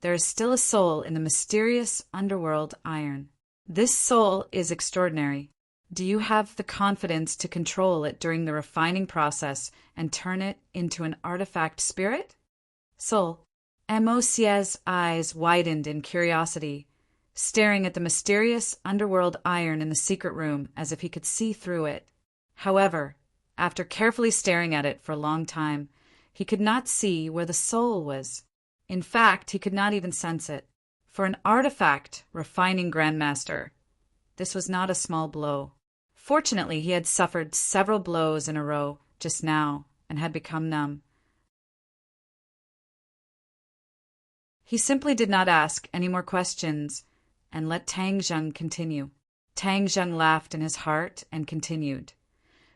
There is still a soul in the mysterious underworld iron. This soul is extraordinary. Do you have the confidence to control it during the refining process and turn it into an artifact spirit? Soul. Mo Xie's eyes widened in curiosity, staring at the mysterious underworld iron in the secret room as if he could see through it. However, after carefully staring at it for a long time, he could not see where the soul was. In fact, he could not even sense it. For an artifact refining grandmaster, this was not a small blow. Fortunately, he had suffered several blows in a row just now and had become numb. He simply did not ask any more questions and let Tang Zheng continue. Tang Zheng laughed in his heart and continued.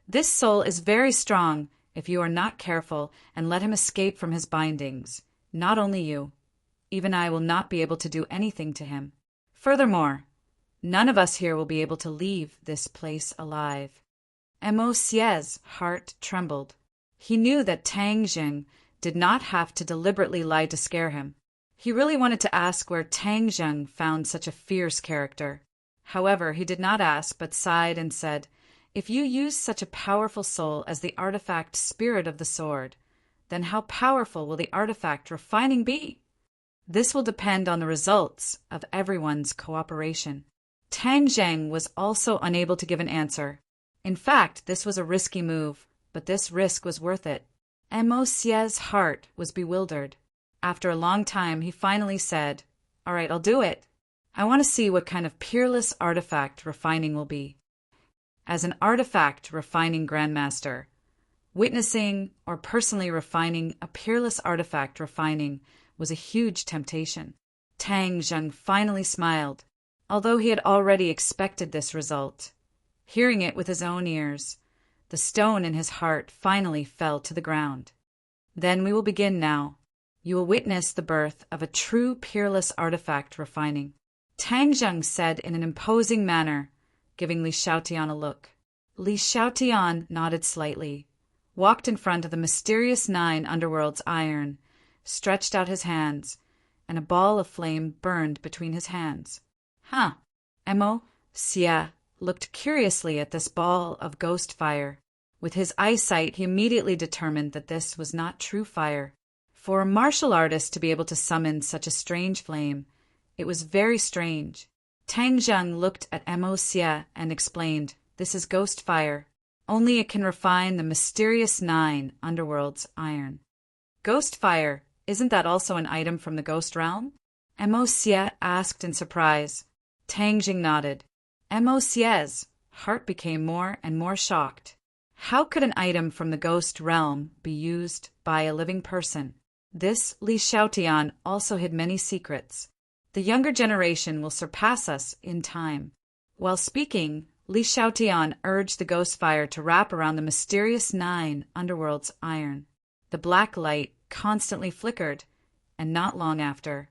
This soul is very strong if you are not careful and let him escape from his bindings. Not only you, even I will not be able to do anything to him. Furthermore, none of us here will be able to leave this place alive. Mo Xie's heart trembled. He knew that Tang Zheng did not have to deliberately lie to scare him. He really wanted to ask where Tang Zheng found such a fierce character. However, he did not ask, but sighed and said, If you use such a powerful soul as the artifact spirit of the sword, then how powerful will the artifact refining be? This will depend on the results of everyone's cooperation. Tang Zheng was also unable to give an answer. In fact, this was a risky move, but this risk was worth it. Mo Xie's heart was bewildered. After a long time, he finally said, All right, I'll do it. I want to see what kind of peerless artifact refining will be. As an artifact refining grandmaster, witnessing or personally refining a peerless artifact refining was a huge temptation. Tang Zheng finally smiled, although he had already expected this result. Hearing it with his own ears, the stone in his heart finally fell to the ground. Then we will begin now. You will witness the birth of a true peerless artifact refining. Tang Zheng said in an imposing manner, giving Li Xiaotian a look. Li Xiaotian nodded slightly, walked in front of the mysterious 9 underworld's iron, stretched out his hands, and a ball of flame burned between his hands. Huh. Emo Xie looked curiously at this ball of ghost fire. With his eyesight, he immediately determined that this was not true fire. For a martial artist to be able to summon such a strange flame, it was very strange. Tang Zheng looked at Emo Xie and explained, "This is ghost fire. Only it can refine the mysterious 9 underworld's iron." Ghost fire, isn't that also an item from the ghost realm? Emo Xie asked in surprise. Tang Zheng nodded. Emo Xie's heart became more and more shocked. How could an item from the ghost realm be used by a living person? This Li Xiaotian also hid many secrets. The younger generation will surpass us in time. While speaking, Li Xiaotian urged the ghost fire to wrap around the mysterious 9 underworld's iron. The black light constantly flickered, and not long after,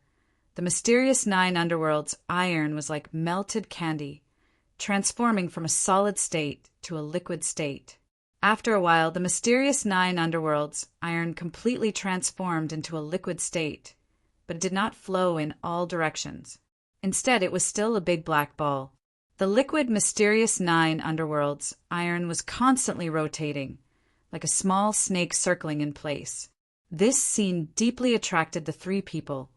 the mysterious 9 underworld's iron was like melted candy, transforming from a solid state to a liquid state. After a while, the mysterious 9 underworld's iron completely transformed into a liquid state, but it did not flow in all directions. Instead, it was still a big black ball. The liquid mysterious 9 underworld's iron was constantly rotating, like a small snake circling in place. This scene deeply attracted the 3 people,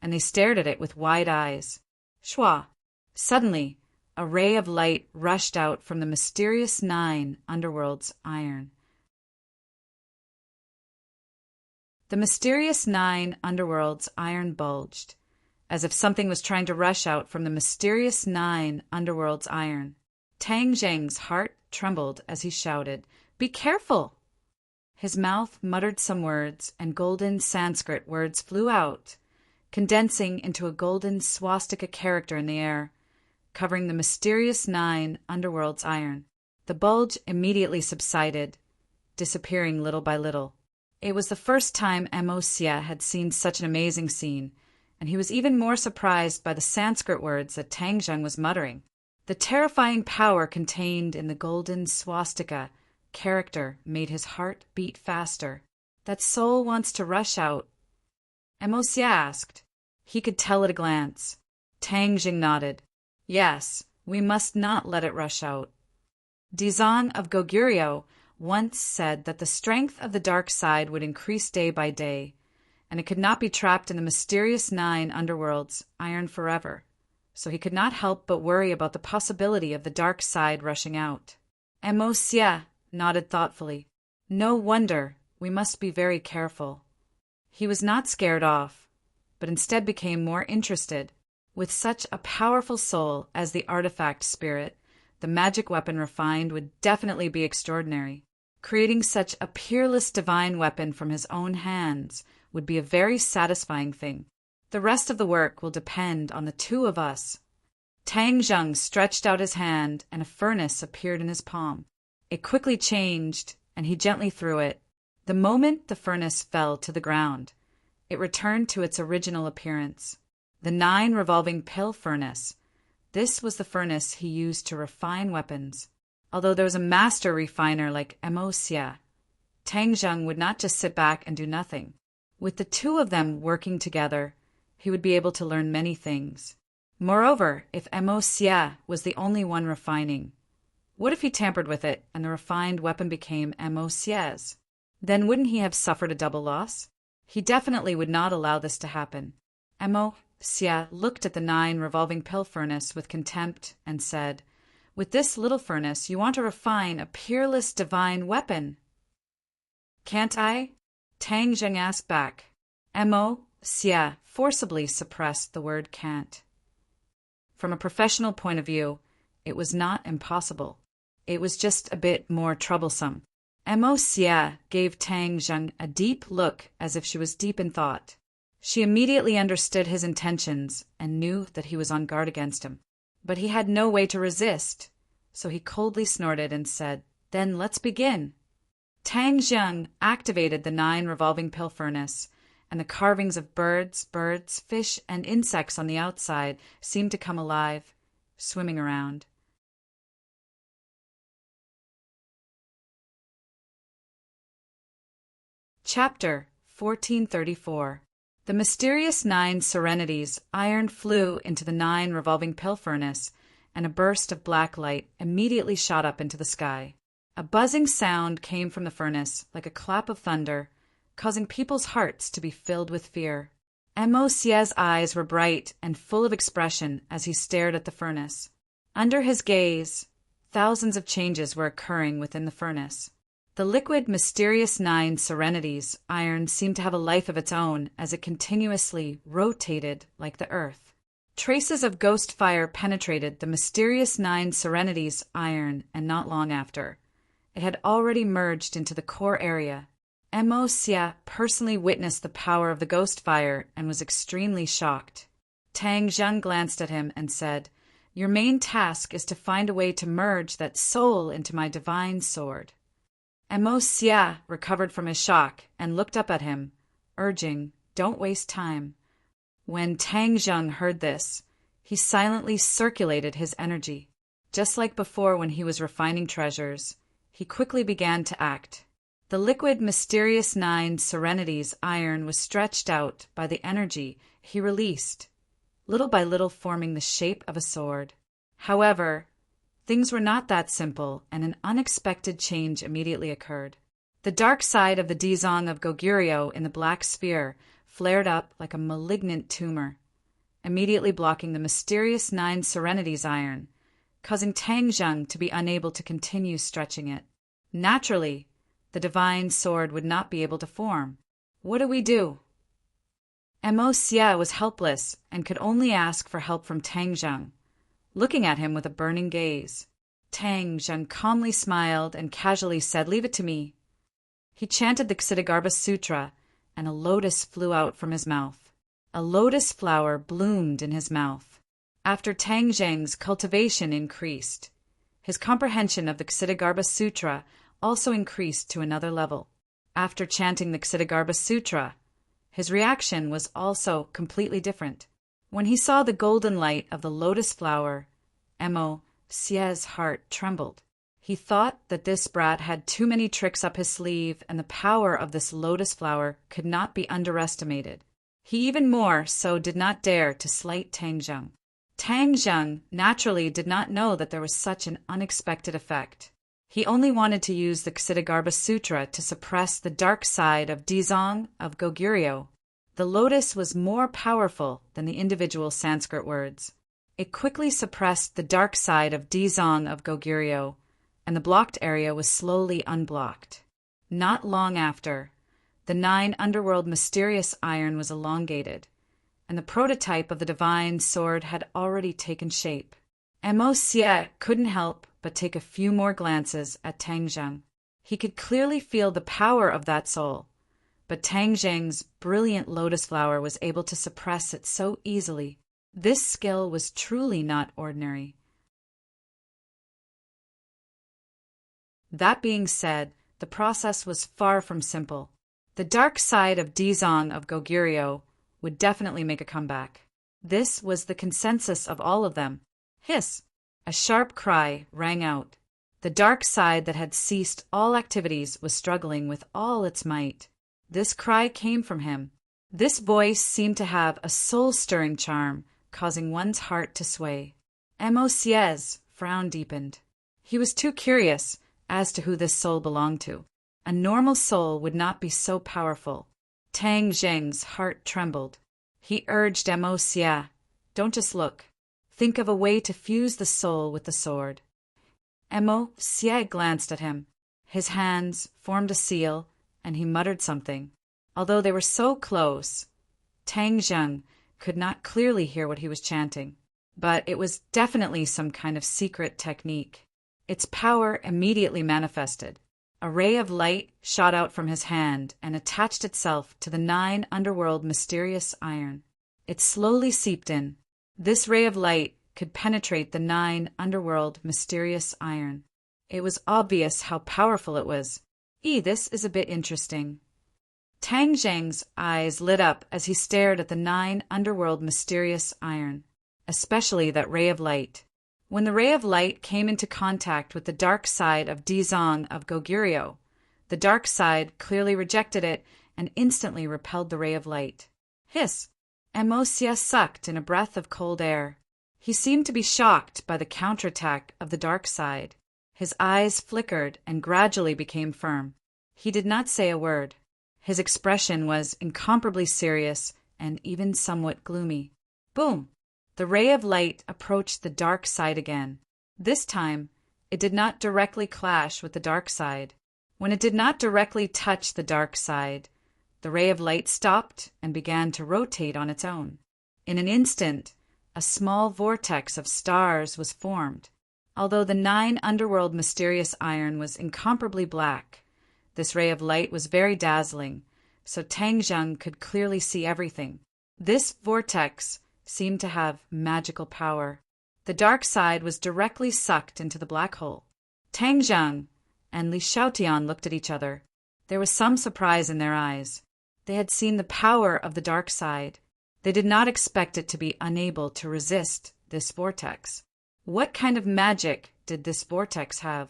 and they stared at it with wide eyes. Shua! Suddenly, a ray of light rushed out from the mysterious 9 underworld's iron. The mysterious 9 underworld's iron bulged, as if something was trying to rush out from the mysterious 9 underworld's iron. Tang Zheng's heart trembled as he shouted, "Be careful!" His mouth muttered some words, and golden Sanskrit words flew out, condensing into a golden swastika character in the air, covering the mysterious 9 underworld's iron. The bulge immediately subsided, disappearing little by little. It was the first time Emo Xie had seen such an amazing scene, and he was even more surprised by the Sanskrit words that Tang Zheng was muttering. The terrifying power contained in the golden swastika character made his heart beat faster. "That soul wants to rush out?" Emo Xie asked. He could tell at a glance. Tang Zheng nodded. "Yes, we must not let it rush out." Dizan of Goguryeo once said that the strength of the dark side would increase day by day, and it could not be trapped in the mysterious 9 underworld's iron forever, so he could not help but worry about the possibility of the dark side rushing out. Emo Xie nodded thoughtfully. "No wonder, we must be very careful." He was not scared off, but instead became more interested. With such a powerful soul as the artifact spirit, the magic weapon refined would definitely be extraordinary. Creating such a peerless divine weapon from his own hands would be a very satisfying thing. The rest of the work will depend on the 2 of us. Tang Zheng stretched out his hand, and a furnace appeared in his palm. It quickly changed, and he gently threw it. The moment the furnace fell to the ground, it returned to its original appearance. The 9 revolving pill furnace. This was the furnace he used to refine weapons. Although there was a master refiner like Emo Xie, Tang Zheng would not just sit back and do nothing. With the 2 of them working together, he would be able to learn many things. Moreover, if Emo Xie was the only one refining, what if he tampered with it and the refined weapon became Emo Xie's? Then wouldn't he have suffered a double loss? He definitely would not allow this to happen. Emo Xie looked at the 9 revolving pill furnace with contempt and said, "With this little furnace, you want to refine a peerless divine weapon." "Can't I?" Tang Zheng asked back. Emo Xie forcibly suppressed the word can't. From a professional point of view, it was not impossible. It was just a bit more troublesome. Mo Xie gave Tang Zheng a deep look as if she was deep in thought. She immediately understood his intentions and knew that he was on guard against him. But he had no way to resist, so he coldly snorted and said, "Then let's begin." Tang Zheng activated the 9 revolving pill furnace, and the carvings of birds, fish, and insects on the outside seemed to come alive, swimming around. Chapter 1434. The mysterious 9 serenities iron flew into the 9 revolving pill furnace, and a burst of black light immediately shot up into the sky. A buzzing sound came from the furnace, like a clap of thunder, causing people's hearts to be filled with fear. Mo Xie's eyes were bright and full of expression as he stared at the furnace. Under his gaze, thousands of changes were occurring within the furnace. The liquid mysterious 9 serenities iron seemed to have a life of its own as it continuously rotated like the earth. Traces of ghost fire penetrated the mysterious 9 serenities iron, and not long after, it had already merged into the core area. Mo Xie personally witnessed the power of the ghost fire and was extremely shocked. Tang Zheng glanced at him and said, "Your main task is to find a way to merge that soul into my divine sword." Mo Xie recovered from his shock and looked up at him, urging, "Don't waste time." When Tang Zheng heard this, he silently circulated his energy. Just like before when he was refining treasures, he quickly began to act. The liquid mysterious 9 serenities iron was stretched out by the energy he released, little by little forming the shape of a sword. However, things were not that simple, and an unexpected change immediately occurred. The dark side of the Dizong of Goguryeo in the black sphere flared up like a malignant tumor, immediately blocking the mysterious 9 serenities iron, causing Tang Zheng to be unable to continue stretching it. Naturally, the divine sword would not be able to form. What do we do? Mo Xie was helpless and could only ask for help from Tang Zheng, looking at him with a burning gaze. Tang Zheng calmly smiled and casually said, "Leave it to me." He chanted the Ksitigarbha Sutra, and a lotus flew out from his mouth. A lotus flower bloomed in his mouth. After Tang Zheng's cultivation increased, his comprehension of the Ksitigarbha Sutra also increased to another level. After chanting the Ksitigarbha Sutra, his reaction was also completely different. When he saw the golden light of the lotus flower, Mo Xie's heart trembled. He thought that this brat had too many tricks up his sleeve, and the power of this lotus flower could not be underestimated. He even more so did not dare to slight Tang Zheng. Tang Zheng naturally did not know that there was such an unexpected effect. He only wanted to use the Ksitigarbha Sutra to suppress the dark side of Dizong of Goguryeo. The lotus was more powerful than the individual Sanskrit words. It quickly suppressed the dark side of Dizong of Goguryeo, and the blocked area was slowly unblocked. Not long after, the 9 underworld mysterious iron was elongated, and the prototype of the divine sword had already taken shape. Mo Xie couldn't help but take a few more glances at Tang Zheng. He could clearly feel the power of that soul, but Tang Zheng's brilliant lotus flower was able to suppress it so easily. This skill was truly not ordinary. That being said, the process was far from simple. The dark side of Dizong of Goguryeo would definitely make a comeback. This was the consensus of all of them. Hiss! A sharp cry rang out. The dark side that had ceased all activities was struggling with all its might. This cry came from him. This voice seemed to have a soul-stirring charm, causing one's heart to sway. Mo Xie's frown deepened. He was too curious as to who this soul belonged to. A normal soul would not be so powerful. Tang Zheng's heart trembled. He urged Mo Xie, "Don't just look. Think of a way to fuse the soul with the sword." Mo Xie glanced at him. His hands formed a seal, and he muttered something. Although they were so close, Tang Zheng could not clearly hear what he was chanting. but it was definitely some kind of secret technique. Its power immediately manifested. A ray of light shot out from his hand and attached itself to the 9 underworld mysterious iron. It slowly seeped in. This ray of light could penetrate the 9 underworld mysterious iron. It was obvious how powerful it was. This is a bit interesting. Tang Zheng's eyes lit up as he stared at the 9 underworld mysterious iron, especially that ray of light. When the ray of light came into contact with the dark side of Dizong of Goguryeo, the dark side clearly rejected it and instantly repelled the ray of light. Hiss! Mo Xie sucked in a breath of cold air. He seemed to be shocked by the counterattack of the dark side. His eyes flickered and gradually became firm. He did not say a word. His expression was incomparably serious and even somewhat gloomy. Boom! The ray of light approached the dark side again. This time, it did not directly clash with the dark side. When it did not directly touch the dark side, the ray of light stopped and began to rotate on its own. In an instant, a small vortex of stars was formed. Although the 9 underworld mysterious iron was incomparably black, this ray of light was very dazzling, so Tang Zheng could clearly see everything. This vortex seemed to have magical power. The dark side was directly sucked into the black hole. Tang Zheng and Li Xiaotian looked at each other. There was some surprise in their eyes. They had seen the power of the dark side. They did not expect it to be unable to resist this vortex. What kind of magic did this vortex have?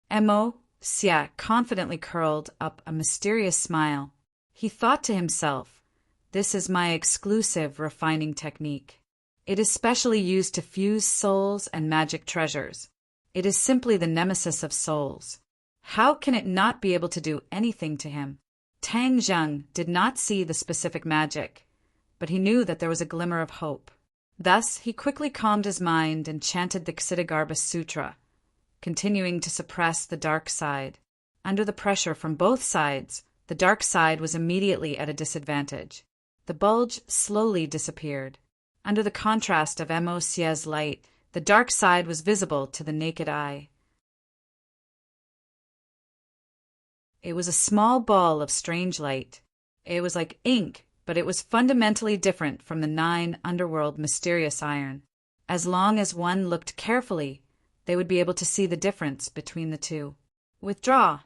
Mo Xie confidently curled up a mysterious smile. He thought to himself, "This is my exclusive refining technique. It is specially used to fuse souls and magic treasures. It is simply the nemesis of souls. How can it not be able to do anything to him?" Tang Zheng did not see the specific magic, but he knew that there was a glimmer of hope. Thus, he quickly calmed his mind and chanted the Ksiddhagarbha Sutra, continuing to suppress the dark side. Under the pressure from both sides, the dark side was immediately at a disadvantage. The bulge slowly disappeared. Under the contrast of Mo Xie's light, the dark side was visible to the naked eye. It was a small ball of strange light. It was like ink, but it was fundamentally different from the 9 underworld mysterious iron. As long as one looked carefully, they would be able to see the difference between the two. "Withdraw!"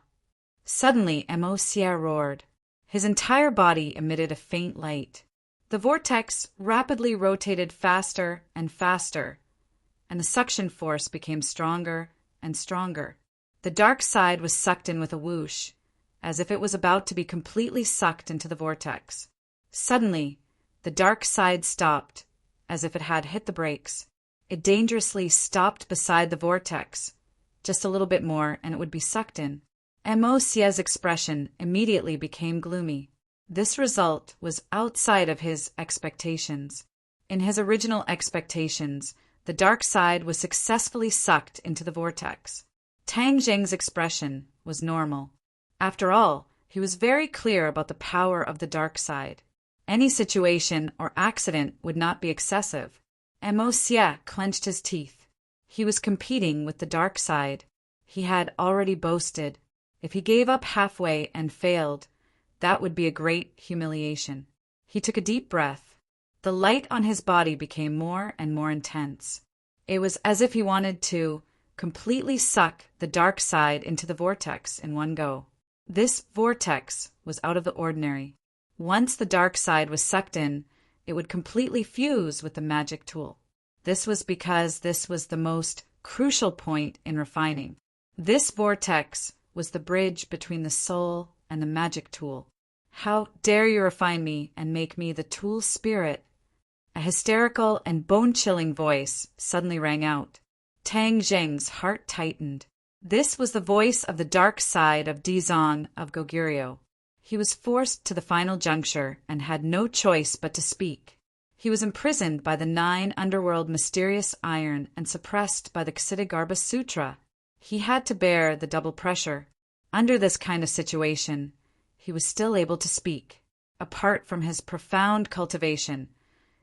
Suddenly, Mo Xie roared. His entire body emitted a faint light. The vortex rapidly rotated faster and faster, and the suction force became stronger and stronger. The dark side was sucked in with a whoosh, as if it was about to be completely sucked into the vortex. Suddenly, the dark side stopped, as if it had hit the brakes. It dangerously stopped beside the vortex. Just a little bit more and it would be sucked in. Mo Xie's expression immediately became gloomy. This result was outside of his expectations. In his original expectations, the dark side was successfully sucked into the vortex. Tang Zheng's expression was normal. After all, he was very clear about the power of the dark side. Any situation or accident would not be excessive. Mo Xie clenched his teeth. He was competing with the dark side. He had already boasted. If he gave up halfway and failed, that would be a great humiliation. He took a deep breath. The light on his body became more and more intense. It was as if he wanted to completely suck the dark side into the vortex in one go. This vortex was out of the ordinary. Once the dark side was sucked in, it would completely fuse with the magic tool. This was because this was the most crucial point in refining. This vortex was the bridge between the soul and the magic tool. "How dare you refine me and make me the tool spirit?" A hysterical and bone-chilling voice suddenly rang out. Tang Zheng's heart tightened. This was the voice of the dark side of Dizong of Goguryeo. He was forced to the final juncture and had no choice but to speak. He was imprisoned by the 9 underworld mysterious iron and suppressed by the Ksiddhagarbha Sutra. He had to bear the double pressure. Under this kind of situation, he was still able to speak. Apart from his profound cultivation,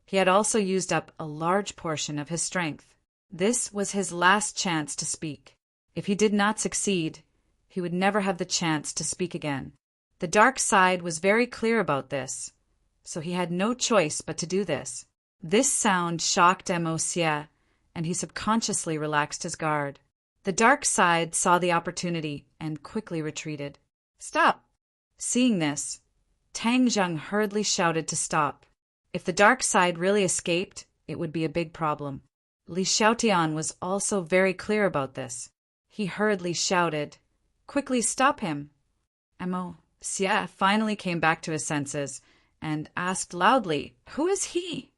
He had also used up a large portion of his strength. This was his last chance to speak. If he did not succeed, he would never have the chance to speak again. The dark side was very clear about this, so he had no choice but to do this. This sound shocked Monsieur, and he subconsciously relaxed his guard. The dark side saw the opportunity and quickly retreated. "Stop!" Seeing this, Tang Zheng hurriedly shouted to stop. If the dark side really escaped, it would be a big problem. Li Xiaotian was also very clear about this. He hurriedly shouted, "Quickly stop him!" Monsieur finally came back to his senses and asked loudly, "Who is he?"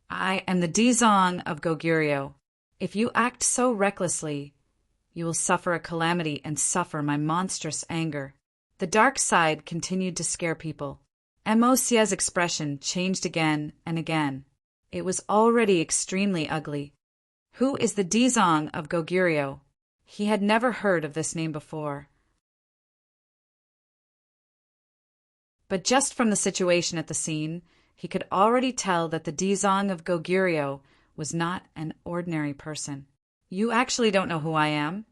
"I am the Dizong of Goguryeo. If you act so recklessly, you will suffer a calamity and suffer my monstrous anger." The dark side continued to scare people. Monsieur's expression changed again and again. It was already extremely ugly. Who is the Dizong of Goguryeo? He had never heard of this name before. But just from the situation at the scene, he could already tell that the Dizong of Goguryeo was not an ordinary person. "You actually don't know who I am?"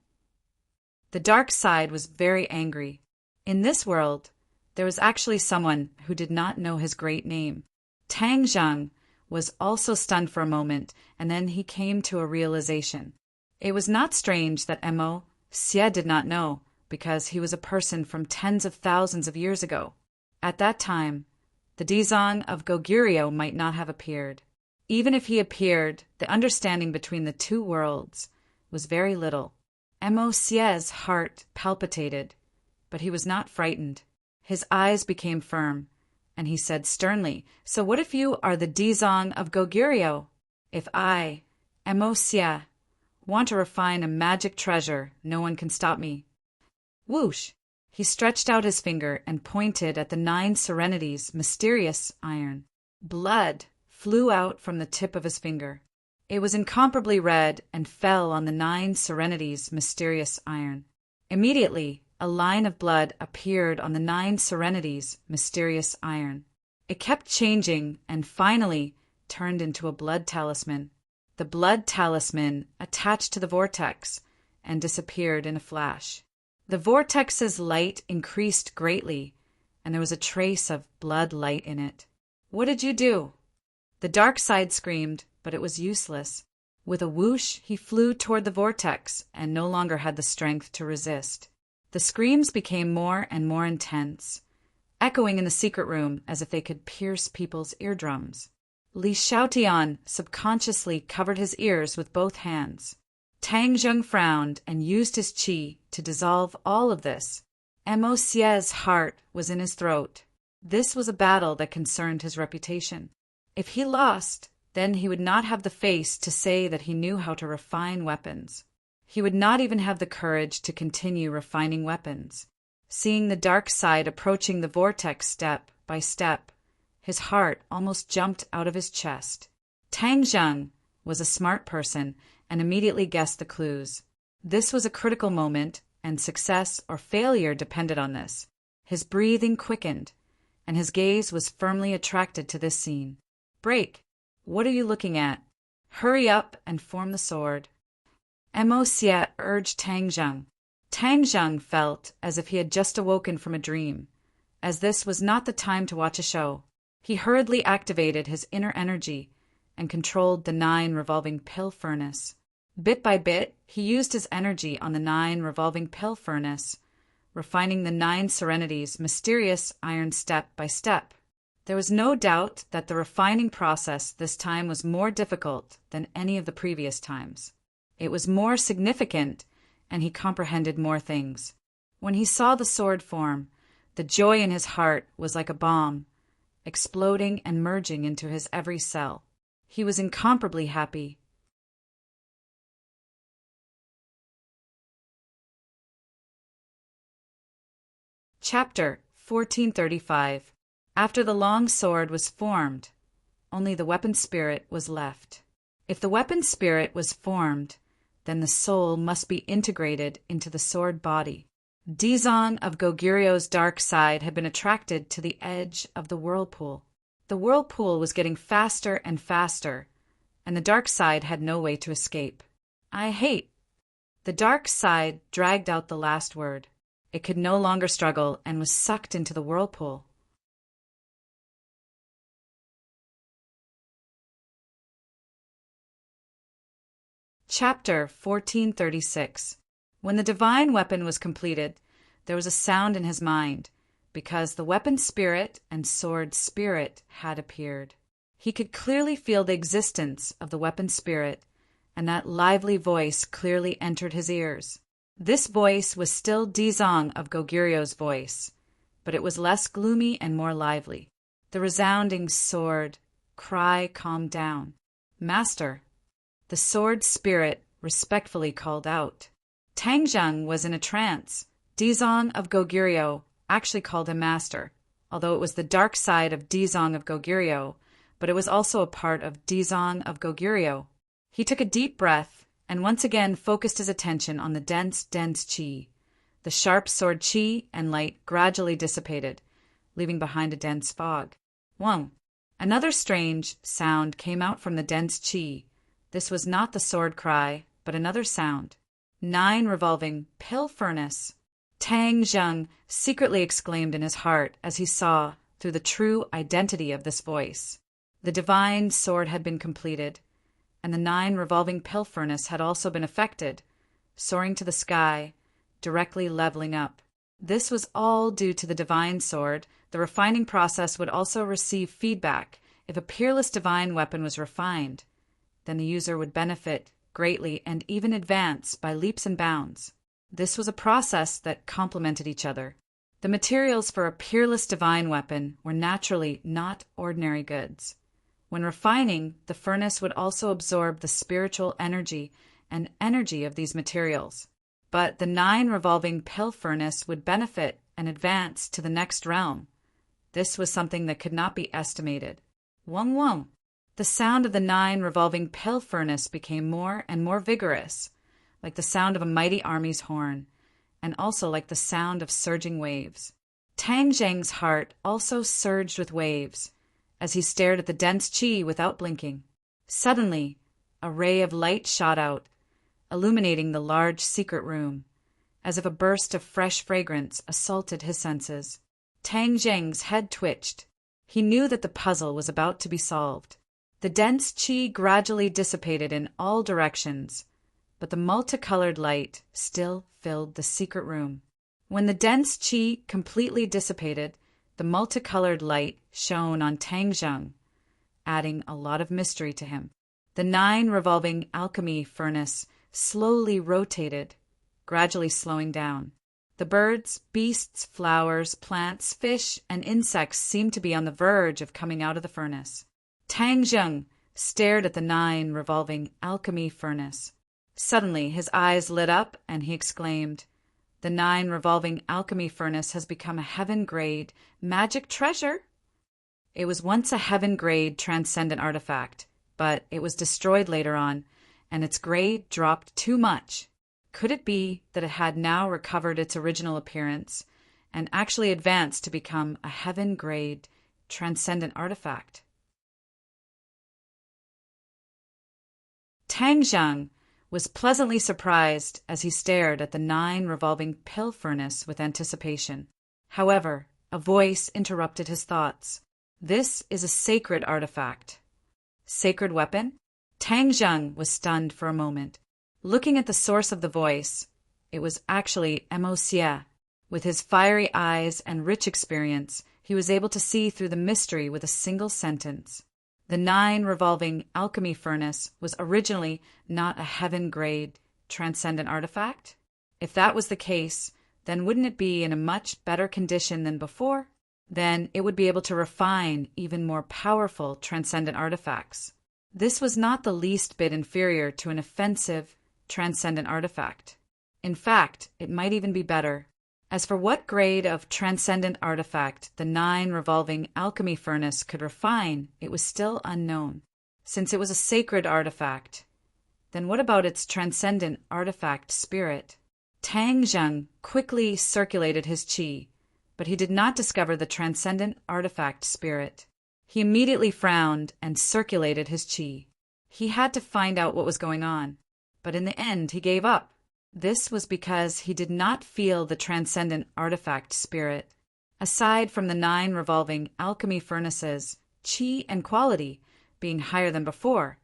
The dark side was very angry. In this world, there was actually someone who did not know his great name. Tang Zheng was also stunned for a moment, and then he came to a realization. It was not strange that Monsieur did not know, because he was a person from tens of thousands of years ago. At that time, the Dizong of Goguryeo might not have appeared. Even if he appeared, the understanding between the two worlds was very little. Monsieur's heart palpitated, but he was not frightened. His eyes became firm, and he said sternly, "So what if you are the Dizong of Goguryeo? If I, Monsieur, want to refine a magic treasure, no one can stop me." Whoosh! He stretched out his finger and pointed at the 9 Serenities' mysterious iron. Blood flew out from the tip of his finger. It was incomparably red and fell on the 9 Serenities' mysterious iron. Immediately, a line of blood appeared on the 9 Serenities' mysterious iron. It kept changing and finally turned into a blood talisman. The blood talisman attached to the vortex and disappeared in a flash. The vortex's light increased greatly, and there was a trace of blood light in it. "What did you do?" The dark side screamed, but it was useless. With a whoosh, he flew toward the vortex and no longer had the strength to resist. The screams became more and more intense, echoing in the secret room as if they could pierce people's eardrums. Li Xiaotian subconsciously covered his ears with both hands. Tang Zheng frowned and used his qi to dissolve all of this. Monsieur's heart was in his throat. This was a battle that concerned his reputation. If he lost, then he would not have the face to say that he knew how to refine weapons. He would not even have the courage to continue refining weapons. Seeing the dark side approaching the vortex step by step, his heart almost jumped out of his chest. Tang Zheng was a smart person and immediately guessed the clues. This was a critical moment, and success or failure depended on this. His breathing quickened, and his gaze was firmly attracted to this scene. "Break! What are you looking at? Hurry up and form the sword." Monsieur urged Tang Zheng. Tang Zheng felt as if he had just awoken from a dream, as this was not the time to watch a show. He hurriedly activated his inner energy and controlled the 9 revolving pill furnace. Bit by bit, he used his energy on the 9 revolving pill furnace, refining the 9 Serenities' mysterious iron step by step. There was no doubt that the refining process this time was more difficult than any of the previous times. It was more significant, and he comprehended more things. When he saw the sword form, the joy in his heart was like a bomb, exploding and merging into his every cell. He was incomparably happy. Chapter 1435. After the long sword was formed, only the weapon spirit was left. If the weapon spirit was formed, then the soul must be integrated into the sword body. Dizong of Goguryo's dark side had been attracted to the edge of the whirlpool. The whirlpool was getting faster and faster, and the dark side had no way to escape. I hate. The dark side dragged out the last word. It could no longer struggle and was sucked into the whirlpool. Chapter 1436. When the divine weapon was completed, there was a sound in his mind, because the weapon spirit and sword spirit had appeared. He could clearly feel the existence of the weapon spirit, and that lively voice clearly entered his ears. This voice was still Dizong of Gogiryo's voice, but it was less gloomy and more lively. The resounding sword cry calmed down. "Master!" The sword spirit respectfully called out. Tangjung was in a trance. Dizong of Gogiryo actually called him master, although it was the dark side of Dizong of Gogiryo, but it was also a part of Dizong of Gogiryo. He took a deep breath and once again focused his attention on the dense qi. The sharp sword qi and light gradually dissipated, leaving behind a dense fog. Wong! Another strange sound came out from the dense qi. This was not the sword cry, but another sound. 9 revolving pill furnace. Tang Zheng secretly exclaimed in his heart as he saw through the true identity of this voice. The divine sword had been completed, and the 9 revolving pill furnace had also been affected, soaring to the sky, directly leveling up. This was all due to the divine sword. The refining process would also receive feedback. If a peerless divine weapon was refined, then the user would benefit greatly and even advance by leaps and bounds. This was a process that complemented each other. The materials for a peerless divine weapon were naturally not ordinary goods. When refining, the furnace would also absorb the spiritual energy and energy of these materials. But the 9 revolving pill furnace would benefit and advance to the next realm. This was something that could not be estimated. Wong wong! The sound of the 9 revolving pill furnace became more and more vigorous, like the sound of a mighty army's horn, and also like the sound of surging waves. Tang Zheng's heart also surged with waves as he stared at the dense qi without blinking. Suddenly, a ray of light shot out, illuminating the large secret room, as if a burst of fresh fragrance assaulted his senses. Tang Zheng's head twitched. He knew that the puzzle was about to be solved. The dense qi gradually dissipated in all directions, but the multicolored light still filled the secret room. When the dense qi completely dissipated, the multicolored light shone on Tang Zheng, adding a lot of mystery to him. The 9 revolving alchemy furnace slowly rotated, gradually slowing down. The birds, beasts, flowers, plants, fish, and insects seemed to be on the verge of coming out of the furnace. Tang Zheng stared at the 9 revolving alchemy furnace. Suddenly his eyes lit up and he exclaimed, "The 9 revolving alchemy furnace has become a heaven-grade magic treasure." It was once a heaven-grade transcendent artifact, but it was destroyed later on, and its grade dropped too much. Could it be that it had now recovered its original appearance and actually advanced to become a heaven-grade transcendent artifact? Tang Zheng was pleasantly surprised as he stared at the 9 revolving pill furnace with anticipation. However, a voice interrupted his thoughts. "This is a sacred artifact." Sacred weapon? Tang Zheng was stunned for a moment. Looking at the source of the voice, it was actually Mo Xie. With his fiery eyes and rich experience, he was able to see through the mystery with a single sentence. The 9 revolving alchemy furnace was originally not a heaven-grade transcendent artifact? If that was the case, then wouldn't it be in a much better condition than before? Then it would be able to refine even more powerful transcendent artifacts. This was not the least bit inferior to an offensive transcendent artifact. In fact, it might even be better. As for what grade of transcendent artifact the 9 revolving alchemy furnace could refine, it was still unknown. Since it was a sacred artifact, then what about its transcendent artifact spirit? Tang Zheng quickly circulated his qi, but he did not discover the transcendent artifact spirit. He immediately frowned and circulated his chi. He had to find out what was going on, but in the end he gave up. This was because he did not feel the transcendent artifact spirit. Aside from the 9 revolving alchemy furnaces, chi and quality being higher than before,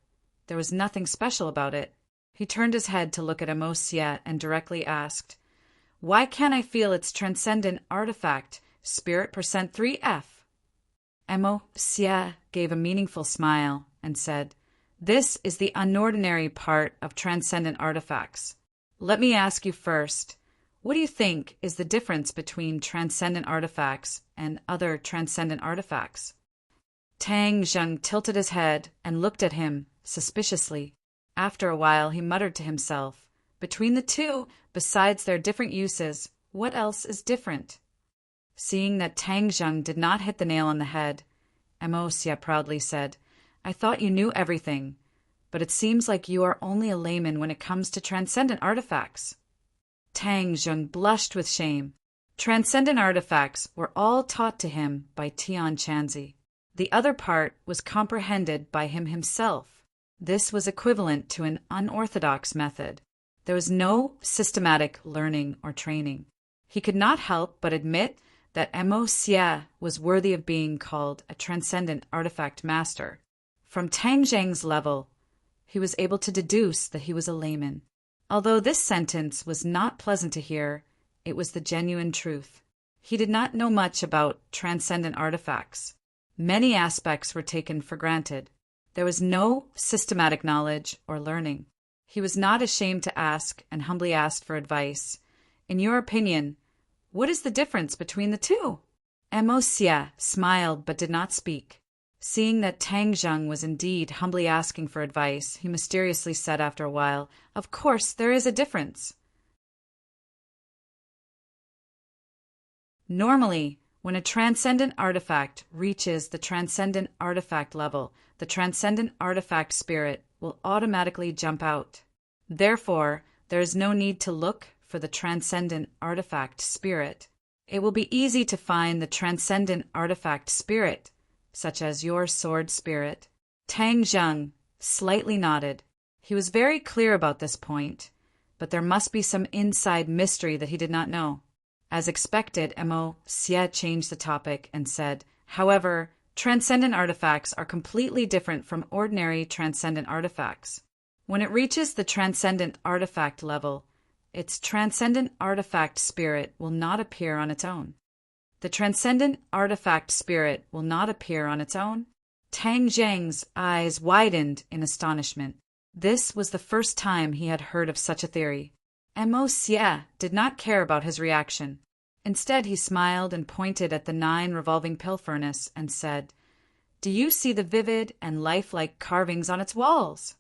there was nothing special about it. He turned his head to look at Emo Sia and directly asked, "Why can't I feel its transcendent artifact spirit percent 3F?" Emo Sia gave a meaningful smile and said, "This is the unordinary part of transcendent artifacts. Let me ask you first, what do you think is the difference between transcendent artifacts and other transcendent artifacts?" Tang Zheng tilted his head and looked at him suspiciously. After a while he muttered to himself, "Between the two, besides their different uses, what else is different?" Seeing that Tang Zheng did not hit the nail on the head, Emo Sia proudly said, "I thought you knew everything, but it seems like you are only a layman when it comes to transcendent artifacts." Tang Zheng blushed with shame. Transcendent artifacts were all taught to him by Tian Chanzi. The other part was comprehended by him himself. This was equivalent to an unorthodox method. There was no systematic learning or training. He could not help but admit that Emo Sia was worthy of being called a transcendent artifact master. From Tang Zheng's level, he was able to deduce that he was a layman. Although this sentence was not pleasant to hear, it was the genuine truth. He did not know much about transcendent artifacts. Many aspects were taken for granted. There was no systematic knowledge or learning. He was not ashamed to ask and humbly asked for advice. "In your opinion, what is the difference between the two?" Emo Sia smiled but did not speak. Seeing that Tang Zheng was indeed humbly asking for advice, he mysteriously said after a while, "Of course there is a difference. Normally, when a transcendent artifact reaches the transcendent artifact level, the transcendent artifact spirit will automatically jump out. Therefore, there is no need to look for the transcendent artifact spirit. It will be easy to find the transcendent artifact spirit, such as your sword spirit." Tang Zheng slightly nodded. He was very clear about this point, but there must be some inside mystery that he did not know. As expected, Emo Sia changed the topic and said, "However, transcendent artifacts are completely different from ordinary transcendent artifacts. When it reaches the transcendent artifact level, its transcendent artifact spirit will not appear on its own." "The transcendent artifact spirit will not appear on its own?" Tang Zheng's eyes widened in astonishment. This was the first time he had heard of such a theory. Emo Sia did not care about his reaction. Instead, he smiled and pointed at the 9 revolving pill furnace and said, "Do you see the vivid and lifelike carvings on its walls?"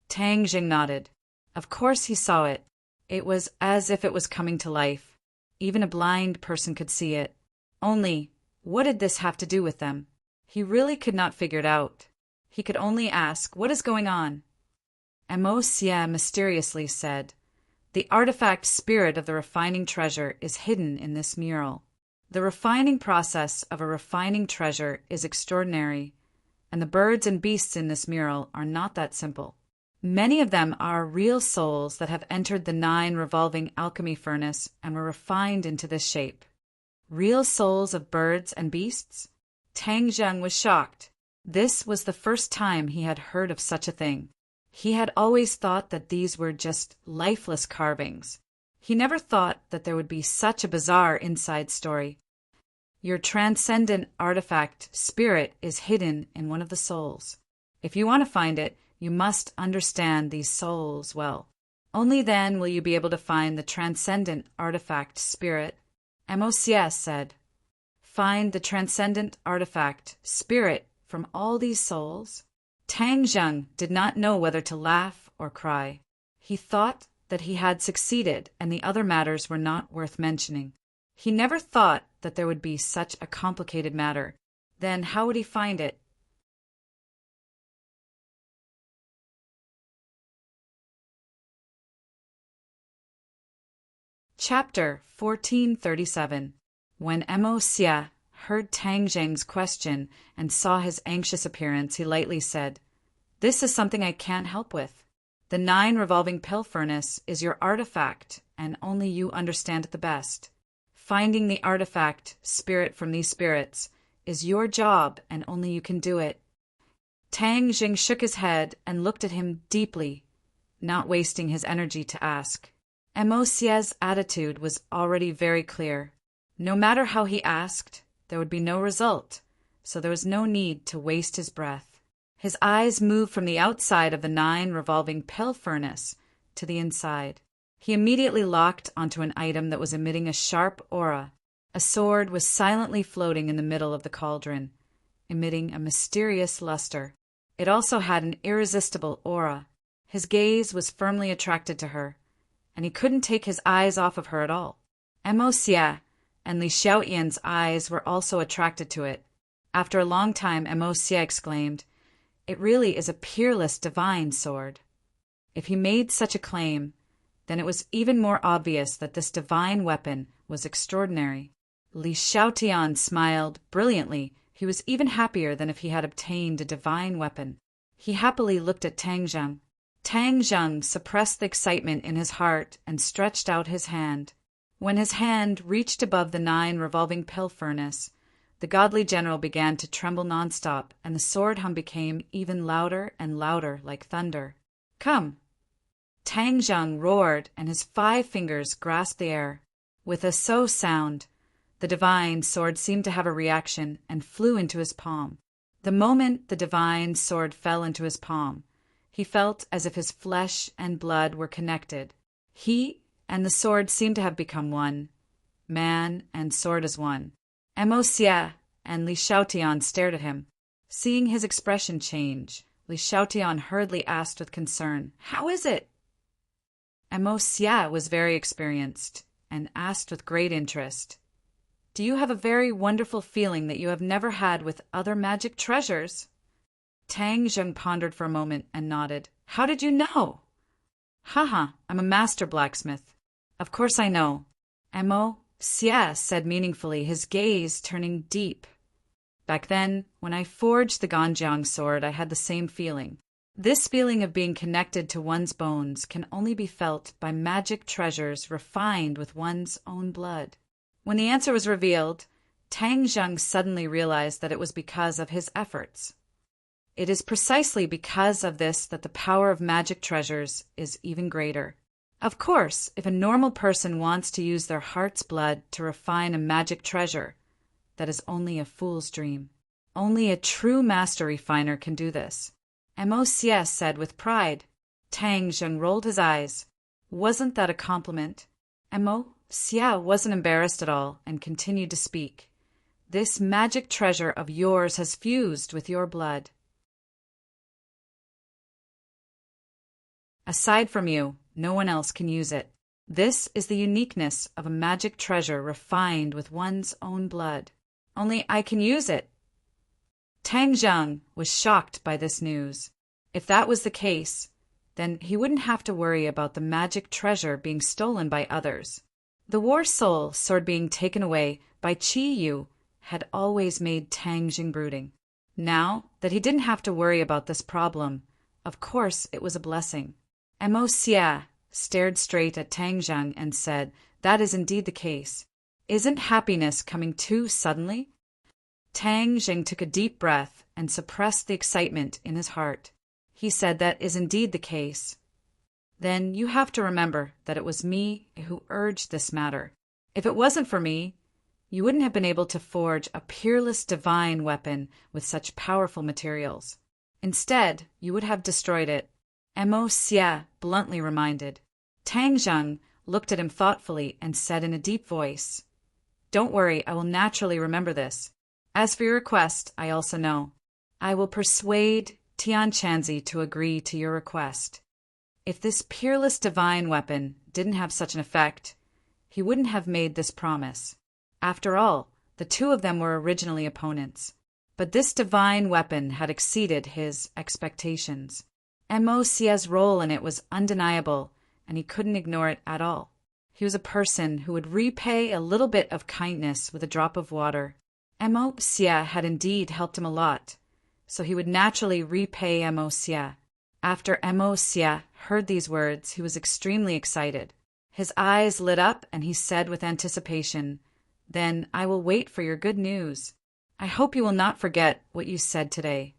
Tang Jing nodded. Of course he saw it. It was as if it was coming to life. Even a blind person could see it. Only, what did this have to do with them? He really could not figure it out. He could only ask, "What is going on?" Emo Sia mysteriously said, "The artifact spirit of the refining treasure is hidden in this mural. The refining process of a refining treasure is extraordinary, and the birds and beasts in this mural are not that simple. Many of them are real souls that have entered the 9 revolving alchemy furnace and were refined into this shape." Real souls of birds and beasts? Tang Zheng was shocked. This was the first time he had heard of such a thing. He had always thought that these were just lifeless carvings. He never thought that there would be such a bizarre inside story. Your transcendent artifact spirit is hidden in one of the souls. If you want to find it, you must understand these souls well. Only then will you be able to find the transcendent artifact spirit. Amos said, "Find the transcendent artifact spirit from all these souls?" Tang Zheng did not know whether to laugh or cry. He thought that he had succeeded and the other matters were not worth mentioning. He never thought that there would be such a complicated matter. Then how would he find it? Chapter 1437. When Emo Sia heard Tang Zheng's question and saw his anxious appearance, he lightly said, "This is something I can't help with. The 9 revolving pill furnace is your artifact, and only you understand it the best. Finding the artifact, spirit from these spirits, is your job, and only you can do it." Tang Zheng shook his head and looked at him deeply, not wasting his energy to ask. Mo Xie's attitude was already very clear. No matter how he asked, there would be no result, so there was no need to waste his breath. His eyes moved from the outside of the 9 revolving pill furnace to the inside. He immediately locked onto an item that was emitting a sharp aura. A sword was silently floating in the middle of the cauldron, emitting a mysterious luster. It also had an irresistible aura. His gaze was firmly attracted to her, and he couldn't take his eyes off of her at all. Mo Xie and Li Xiaoyan's eyes were also attracted to it. After a long time, Mo Xie exclaimed, "It really is a peerless divine sword." If he made such a claim, then it was even more obvious that this divine weapon was extraordinary. Li Xiaotian smiled brilliantly. He was even happier than if he had obtained a divine weapon. He happily looked at Tang Zheng. Tang Zheng suppressed the excitement in his heart and stretched out his hand. When his hand reached above the 9 revolving pill furnace, the godly general began to tremble nonstop, and the sword hum became even louder and louder like thunder. "Come!" Tang Zheng roared, and his 5 fingers grasped the air. With a so sound, the divine sword seemed to have a reaction and flew into his palm. The moment the divine sword fell into his palm, he felt as if his flesh and blood were connected. He and the sword seemed to have become one. Man and sword as one. Mo Xie and Li Xiaotian stared at him. Seeing his expression change, Li Xiaotian hurriedly asked with concern, "How is it?" Mo Xie was very experienced and asked with great interest, "Do you have a very wonderful feeling that you have never had with other magic treasures?" Tang Zheng pondered for a moment and nodded. "How did you know?" "Haha, I'm a master blacksmith. Of course I know." Mo Xie said meaningfully, his gaze turning deep. "Back then, when I forged the Ganjiang sword, I had the same feeling. This feeling of being connected to one's bones can only be felt by magic treasures refined with one's own blood." When the answer was revealed, Tang Zheng suddenly realized that it was because of his efforts. It is precisely because of this that the power of magic treasures is even greater. Of course, if a normal person wants to use their heart's blood to refine a magic treasure, that is only a fool's dream. Only a true master refiner can do this. Mo Xie said with pride. Tang Zheng rolled his eyes. Wasn't that a compliment? Mo Xie wasn't embarrassed at all and continued to speak. "This magic treasure of yours has fused with your blood. Aside from you, no one else can use it. This is the uniqueness of a magic treasure refined with one's own blood. Only I can use it." Tang Zheng was shocked by this news. If that was the case, then he wouldn't have to worry about the magic treasure being stolen by others. The War Soul sword being taken away by Qi Yu had always made Tang Zheng brooding. Now that he didn't have to worry about this problem, of course it was a blessing. Mo Xie stared straight at Tang Zheng and said, "That is indeed the case. Isn't happiness coming too suddenly?" Tang Zheng took a deep breath and suppressed the excitement in his heart. He said, "That is indeed the case. Then you have to remember that it was me who urged this matter. If it wasn't for me, you wouldn't have been able to forge a peerless divine weapon with such powerful materials. Instead, you would have destroyed it," Mo Xie bluntly reminded. Tang Zheng looked at him thoughtfully and said in a deep voice, "Don't worry, I will naturally remember this. As for your request, I also know. I will persuade Tian Chanzi to agree to your request. If this peerless divine weapon didn't have such an effect, he wouldn't have made this promise. After all, the two of them were originally opponents. But this divine weapon had exceeded his expectations. Mo Xie's role in it was undeniable, and he couldn't ignore it at all. He was a person who would repay a little bit of kindness with a drop of water. Mo Xie had indeed helped him a lot, so he would naturally repay Mo Xie. After Mo Xie heard these words, he was extremely excited. His eyes lit up and he said with anticipation, "Then I will wait for your good news. I hope you will not forget what you said today."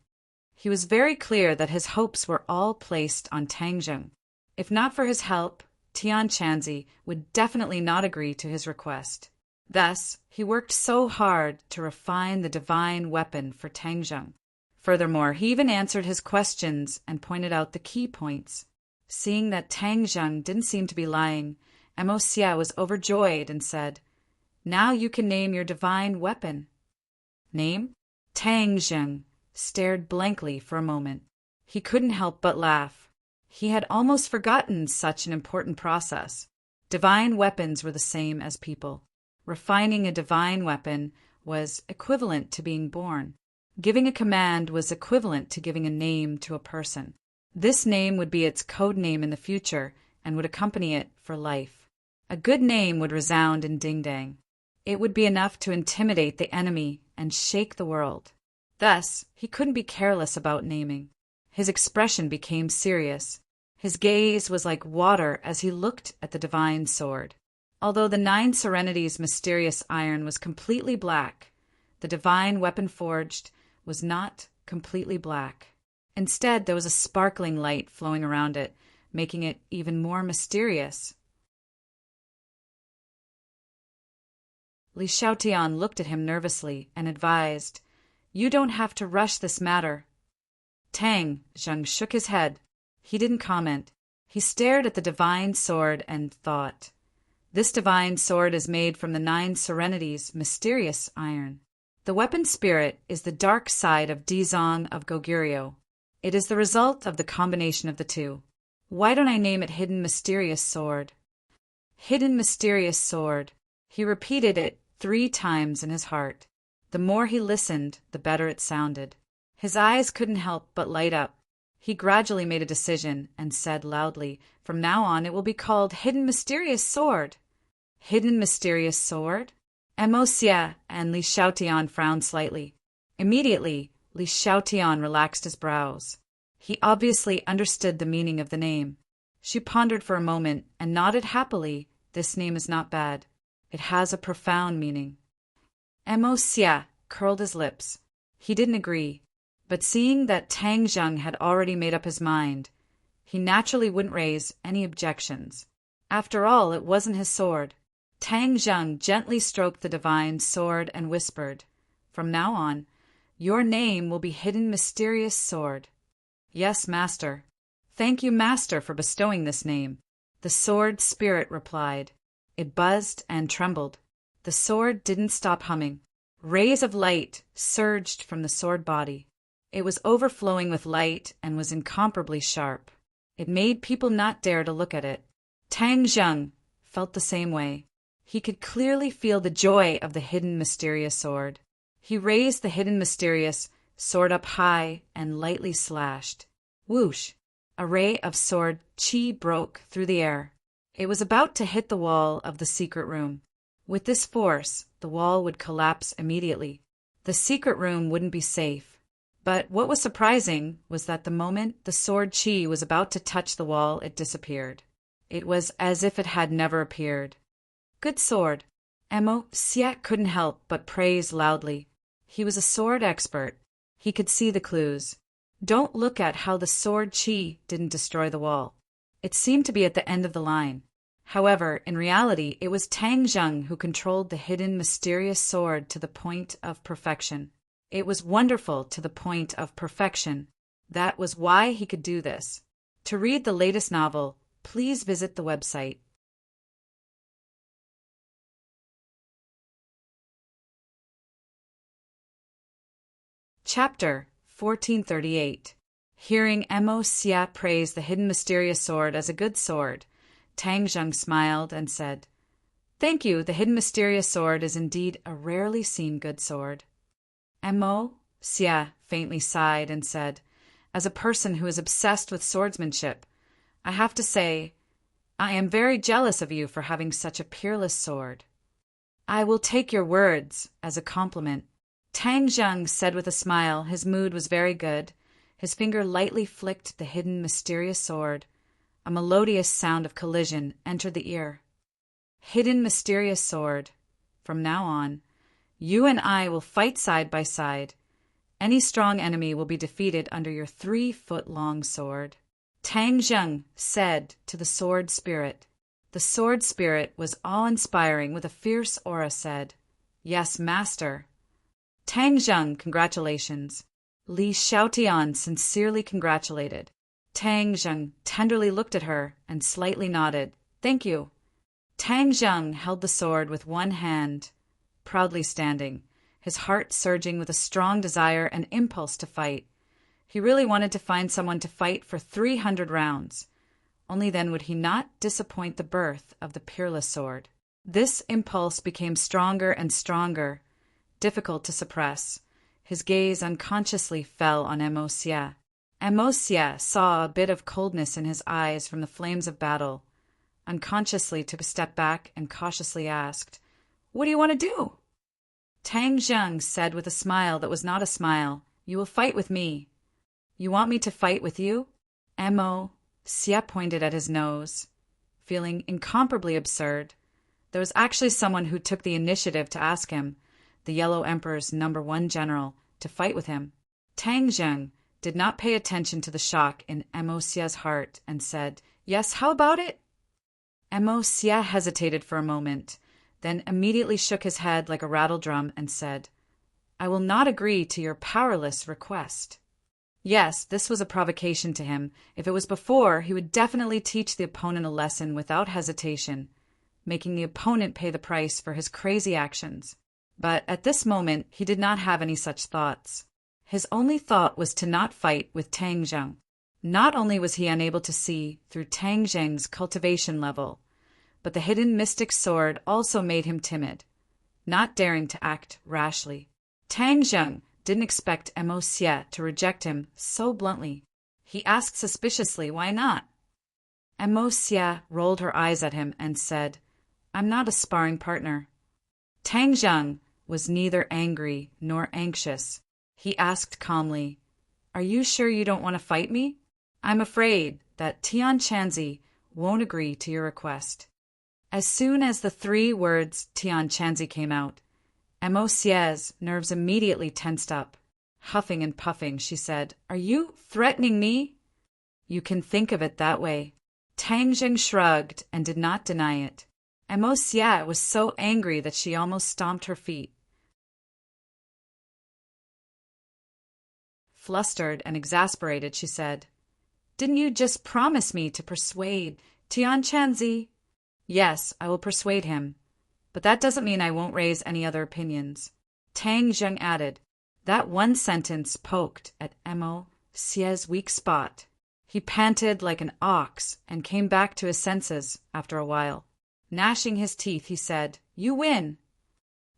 He was very clear that his hopes were all placed on Tang Zheng. If not for his help, Tian Chanzi would definitely not agree to his request. Thus, he worked so hard to refine the divine weapon for Tang Zheng. Furthermore, he even answered his questions and pointed out the key points. Seeing that Tang Zheng didn't seem to be lying, Mo Xie was overjoyed and said, "Now you can name your divine weapon." Name? Tang Zheng stared blankly for a moment. He couldn't help but laugh. He had almost forgotten such an important process. Divine weapons were the same as people. Refining a divine weapon was equivalent to being born. Giving a command was equivalent to giving a name to a person. This name would be its code name in the future and would accompany it for life. A good name would resound in Ding Dang. It would be enough to intimidate the enemy and shake the world. Thus, he couldn't be careless about naming. His expression became serious. His gaze was like water as he looked at the divine sword. Although the 9 Serenities' mysterious iron was completely black, the divine weapon forged was not completely black. Instead, there was a sparkling light flowing around it, making it even more mysterious. Li Xiaotian looked at him nervously and advised, "You don't have to rush this matter." Tang Zheng shook his head. He didn't comment. He stared at the divine sword and thought, "This divine sword is made from the 9 Serenities' mysterious iron. The weapon spirit is the dark side of Dizong of Goguryeo. It is the result of the combination of the two. Why don't I name it Hidden Mysterious Sword?" Hidden Mysterious Sword. He repeated it 3 times in his heart. The more he listened, the better it sounded. His eyes couldn't help but light up. He gradually made a decision and said loudly, "From now on it will be called Hidden Mysterious Sword." Hidden Mysterious Sword? Mo Xie and Li Xiaotian frowned slightly. Immediately, Li Xiaotian relaxed his brows. He obviously understood the meaning of the name. She pondered for a moment and nodded happily. This name is not bad. It has a profound meaning. Mo Xie curled his lips. He didn't agree, but seeing that Tang Zheng had already made up his mind, he naturally wouldn't raise any objections. After all, it wasn't his sword. Tang Zheng gently stroked the divine sword and whispered, "From now on, your name will be Hidden Mysterious Sword." "Yes, Master." "Thank you, Master, for bestowing this name." The sword spirit replied. It buzzed and trembled. The sword didn't stop humming. Rays of light surged from the sword body. It was overflowing with light and was incomparably sharp. It made people not dare to look at it. Tang Zheng felt the same way. He could clearly feel the joy of the Hidden Mysterious Sword. He raised the Hidden Mysterious Sword up high and lightly slashed. Whoosh! A ray of sword chi broke through the air. It was about to hit the wall of the secret room. With this force, the wall would collapse immediately. The secret room wouldn't be safe. But what was surprising was that the moment the sword chi was about to touch the wall, it disappeared. It was as if it had never appeared. "Good sword." Mo Xie couldn't help but praise loudly. He was a sword expert. He could see the clues. Don't look at how the sword chi didn't destroy the wall. It seemed to be at the end of the line. However, in reality, it was Tang Zheng who controlled the hidden mysterious sword to the point of perfection. It was wonderful to the point of perfection. That was why he could do this. To read the latest novel, please visit the website. Chapter 1438. Hearing Mo Xie praise the hidden mysterious sword as a good sword, Tang Zheng smiled and said, "Thank you, the hidden mysterious sword is indeed a rarely seen good sword." Mo Xie faintly sighed and said, "As a person who is obsessed with swordsmanship, I have to say, I am very jealous of you for having such a peerless sword." "I will take your words as a compliment." Tang Zheng said with a smile. His mood was very good. His finger lightly flicked the hidden mysterious sword. A melodious sound of collision entered the ear. Hidden mysterious sword. From now on, you and I will fight side by side. Any strong enemy will be defeated under your 3-foot-long sword. Tang Zheng said to the sword spirit. The sword spirit was awe-inspiring with a fierce aura said, "Yes, master." Tang Zheng, congratulations. Li Xiaotian sincerely congratulated. Tang Zheng tenderly looked at her and slightly nodded. Thank you. Tang Zheng held the sword with one hand, proudly standing, his heart surging with a strong desire and impulse to fight. He really wanted to find someone to fight for 300 rounds. Only then would he not disappoint the birth of the peerless sword. This impulse became stronger and stronger, difficult to suppress. His gaze unconsciously fell on Emo Xie. Emo Xie saw a bit of coldness in his eyes from the flames of battle, unconsciously took a step back and cautiously asked, "What do you want to do?" Tang Zheng said with a smile that was not a smile, "You will fight with me." "You want me to fight with you?" Emo Xie pointed at his nose, feeling incomparably absurd. There was actually someone who took the initiative to ask him, the Yellow Emperor's #1 general, to fight with him. Tang Zheng did not pay attention to the shock in Emo Xie's heart and said, "Yes, how about it?" Emo Xie hesitated for a moment, then immediately shook his head like a rattledrum and said, "I will not agree to your powerless request." Yes, this was a provocation to him. If it was before, he would definitely teach the opponent a lesson without hesitation, making the opponent pay the price for his crazy actions. But at this moment, he did not have any such thoughts. His only thought was to not fight with Tang Zheng. Not only was he unable to see through Tang Zheng's cultivation level, but the hidden mystic sword also made him timid, not daring to act rashly. Tang Zheng didn't expect Emo Xie to reject him so bluntly. He asked suspiciously, "Why not?" Emo Xie rolled her eyes at him and said, "I'm not a sparring partner." Tang Zheng was neither angry nor anxious. He asked calmly, "Are you sure you don't want to fight me? I'm afraid that Tian Chanzi won't agree to your request." As soon as the 3 words Tian Chanzi came out, Emo Xie's nerves immediately tensed up. Huffing and puffing, she said, "Are you threatening me?" "You can think of it that way." Tang Zheng shrugged and did not deny it. Emo Xie was so angry that she almost stomped her feet. Flustered and exasperated, she said, "Didn't you just promise me to persuade Tian Chanzi?" "Yes, I will persuade him. But that doesn't mean I won't raise any other opinions." Tang Zheng added. That one sentence poked at Emo Xie's weak spot. He panted like an ox and came back to his senses after a while. Gnashing his teeth, he said, "You win."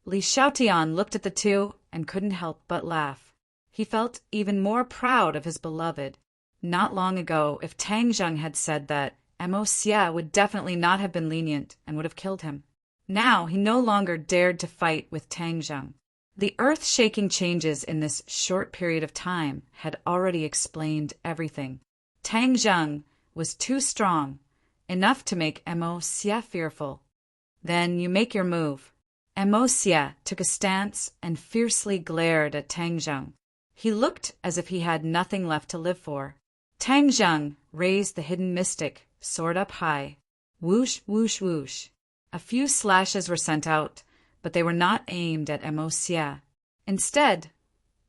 Li Xiaotian looked at the two and couldn't help but laugh. He felt even more proud of his beloved. Not long ago, if Tang Zheng had said that, Emo Xie would definitely not have been lenient and would have killed him. Now he no longer dared to fight with Tang Zheng. The earth-shaking changes in this short period of time had already explained everything. Tang Zheng was too strong, enough to make Emo Xie fearful. "Then you make your move." Emo Xie took a stance and fiercely glared at Tang Zheng. He looked as if he had nothing left to live for. Tang Zheng raised the hidden mystic, sword up high. Whoosh, whoosh, whoosh. A few slashes were sent out, but they were not aimed at Emo Xie. Instead,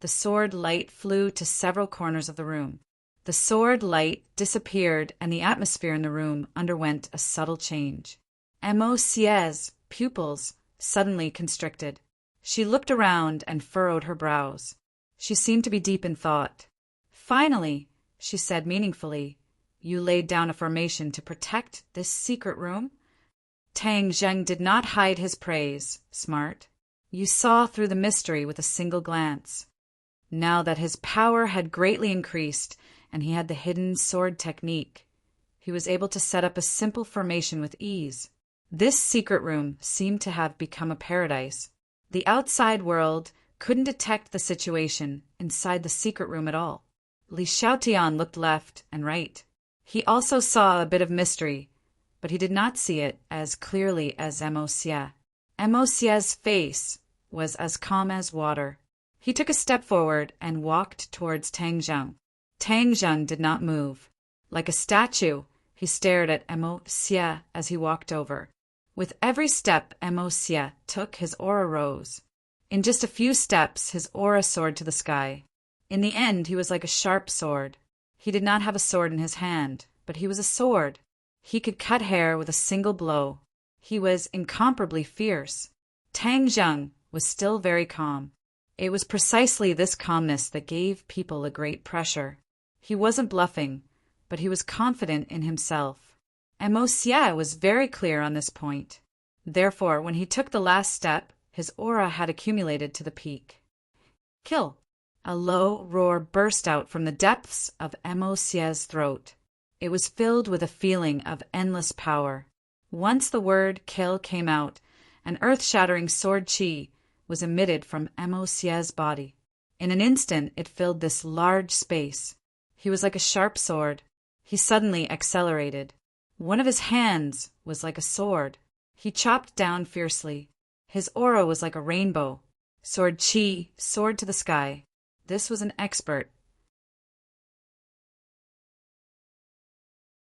the sword light flew to several corners of the room. The sword light disappeared and the atmosphere in the room underwent a subtle change. Emo Xie's pupils suddenly constricted. She looked around and furrowed her brows. She seemed to be deep in thought. Finally, she said meaningfully, "You laid down a formation to protect this secret room?" Tang Zheng did not hide his praise. Smart. You saw through the mystery with a single glance. Now that his power had greatly increased and he had the hidden sword technique, he was able to set up a simple formation with ease. This secret room seemed to have become a paradise. The outside world couldn't detect the situation inside the secret room at all. Li Xiaotian looked left and right. He also saw a bit of mystery, but he did not see it as clearly as Mo Xie. Mo Xie's face was as calm as water. He took a step forward and walked towards Tang Zheng. Tang Zheng did not move. Like a statue, he stared at Mo Xie as he walked over. With every step Mo Xie took, his aura rose. In just a few steps, his aura soared to the sky. In the end, he was like a sharp sword. He did not have a sword in his hand, but he was a sword. He could cut hair with a single blow. He was incomparably fierce. Tang Zheng was still very calm. It was precisely this calmness that gave people a great pressure. He wasn't bluffing, but he was confident in himself. And Mo Xie was very clear on this point. Therefore, when he took the last step, his aura had accumulated to the peak. Kill! A low roar burst out from the depths of Mo Xie's throat. It was filled with a feeling of endless power. Once the word kill came out, an earth-shattering sword chi was emitted from Mo Xie's body. In an instant, it filled this large space. He was like a sharp sword. He suddenly accelerated. One of his hands was like a sword. He chopped down fiercely. His aura was like a rainbow. Sword chi soared to the sky. This was an expert.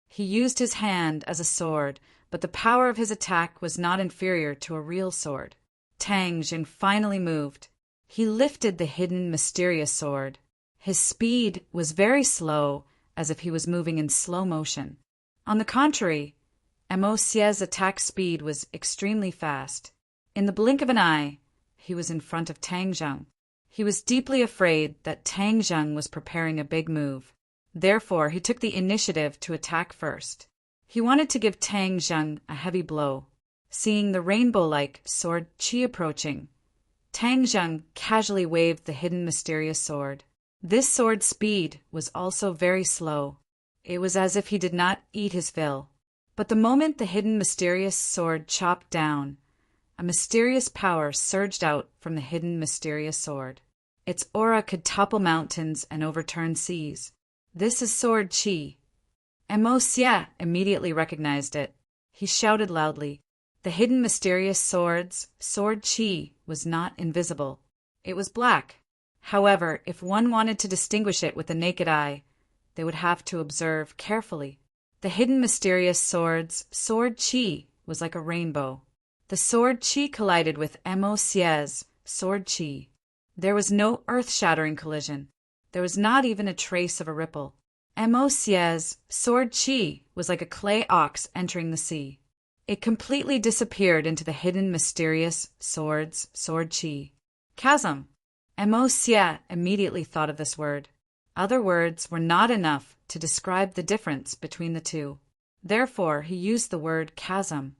He used his hand as a sword, but the power of his attack was not inferior to a real sword. Tang Zheng finally moved. He lifted the hidden, mysterious sword. His speed was very slow, as if he was moving in slow motion. On the contrary, Mo Xie's attack speed was extremely fast. In the blink of an eye, he was in front of Tang Zheng. He was deeply afraid that Tang Zheng was preparing a big move. Therefore, he took the initiative to attack first. He wanted to give Tang Zheng a heavy blow. Seeing the rainbow-like sword chi approaching, Tang Zheng casually waved the hidden mysterious sword. This sword's speed was also very slow. It was as if he did not eat his fill. But the moment the hidden mysterious sword chopped down, a mysterious power surged out from the hidden mysterious sword. Its aura could topple mountains and overturn seas. This is sword chi. And Mo Xie immediately recognized it. He shouted loudly. The hidden mysterious sword chi was not invisible. It was black. However, if one wanted to distinguish it with the naked eye, they would have to observe carefully. The hidden mysterious sword chi was like a rainbow. The sword chi collided with Mo Xie's sword chi. There was no earth-shattering collision. There was not even a trace of a ripple. Mo Xie's sword chi was like a clay ox entering the sea. It completely disappeared into the hidden mysterious sword chi. Chasm. Mo Xie immediately thought of this word. Other words were not enough to describe the difference between the two. Therefore, he used the word chasm.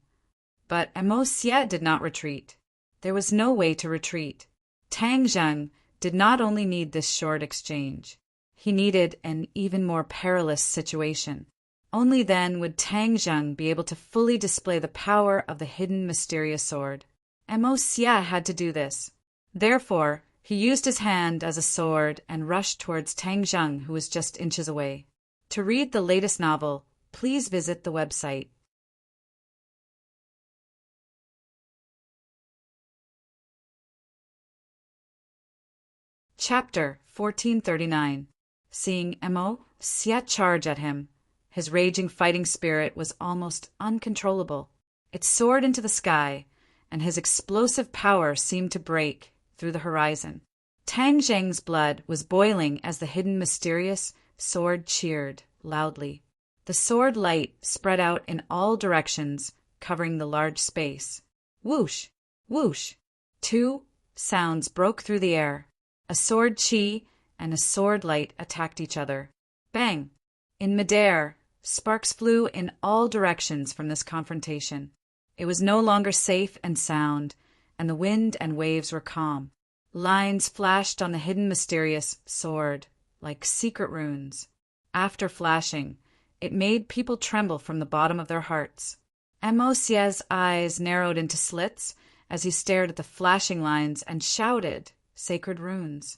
But Mo Xie did not retreat. There was no way to retreat. Tang Zheng did not only need this short exchange. He needed an even more perilous situation. Only then would Tang Zheng be able to fully display the power of the hidden mysterious sword. Mo Xie had to do this. Therefore, he used his hand as a sword and rushed towards Tang Zheng, who was just inches away. To read the latest novel, please visit the website. Chapter 1439. Seeing Mo Xie charge at him, his raging fighting spirit was almost uncontrollable. It soared into the sky, and his explosive power seemed to break through the horizon. Tang Zheng's blood was boiling as the hidden mysterious sword cheered loudly. The sword light spread out in all directions, covering the large space. Whoosh! Whoosh! Two sounds broke through the air. A sword chi and a sword light attacked each other. Bang! In midair, sparks flew in all directions from this confrontation. It was no longer safe and sound, and the wind and waves were calm. Lines flashed on the hidden mysterious sword, like secret runes. After flashing, it made people tremble from the bottom of their hearts. Mo Xie's eyes narrowed into slits as he stared at the flashing lines and shouted Sacred runes.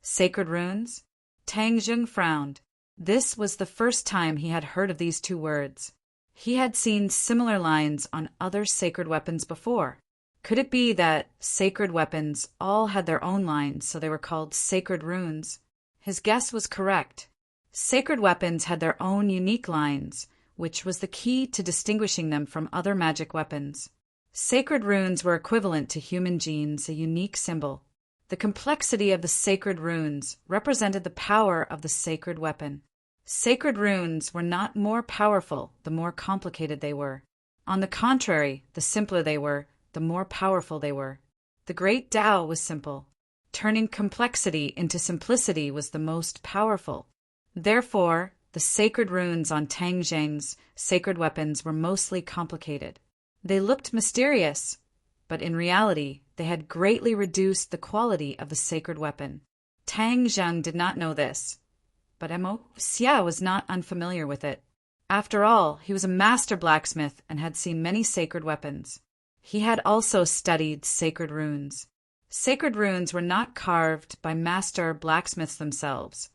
Sacred runes? Tang Jung frowned. This was the first time he had heard of these two words. He had seen similar lines on other sacred weapons before. Could it be that sacred weapons all had their own lines, so they were called sacred runes? His guess was correct. Sacred weapons had their own unique lines, which was the key to distinguishing them from other magic weapons. Sacred runes were equivalent to human genes, a unique symbol. The complexity of the sacred runes represented the power of the sacred weapon. Sacred runes were not more powerful the more complicated they were. On the contrary, the simpler they were, the more powerful they were. The great Tao was simple. Turning complexity into simplicity was the most powerful. Therefore, the sacred runes on Tang Zheng's sacred weapons were mostly complicated. They looked mysterious, but in reality, they had greatly reduced the quality of the sacred weapon. Tang Zheng did not know this, but Mo Xia was not unfamiliar with it. After all, he was a master blacksmith and had seen many sacred weapons. He had also studied sacred runes. Sacred runes were not carved by master blacksmiths themselves,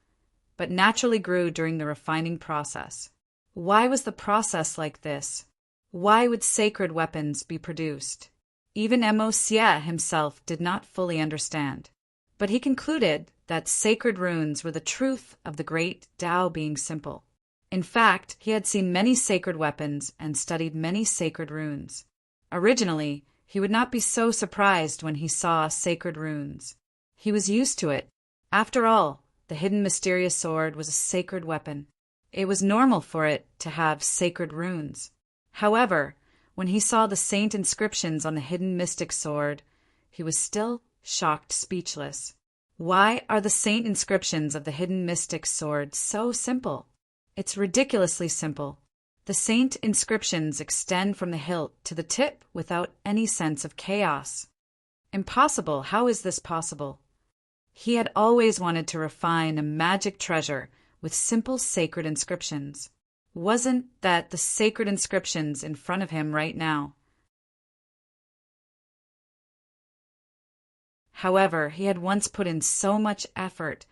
but naturally grew during the refining process. Why was the process like this? Why would sacred weapons be produced? Even Mo Xia himself did not fully understand, but he concluded that sacred runes were the truth of the great Tao being simple. In fact, he had seen many sacred weapons and studied many sacred runes. Originally, he would not be so surprised when he saw sacred runes. He was used to it. After all, the hidden mysterious sword was a sacred weapon. It was normal for it to have sacred runes. However, when he saw the saint inscriptions on the hidden mystic sword, he was still shocked speechless. Why are the saint inscriptions of the hidden mystic sword so simple? It's ridiculously simple. The saint inscriptions extend from the hilt to the tip without any sense of chaos. Impossible. How is this possible? He had always wanted to refine a magic treasure with simple sacred inscriptions. Wasn't that the sacred inscriptions in front of him right now? However, he had once put in so much effort,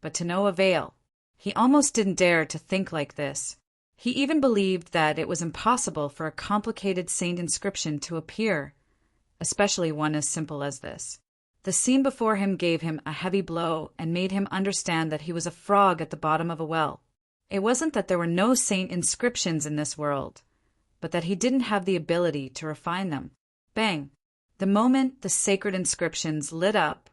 but to no avail. He almost didn't dare to think like this. He even believed that it was impossible for a complicated saint inscription to appear, especially one as simple as this. The scene before him gave him a heavy blow and made him understand that he was a frog at the bottom of a well. It wasn't that there were no saint inscriptions in this world, but that he didn't have the ability to refine them. Bang! The moment the sacred inscriptions lit up,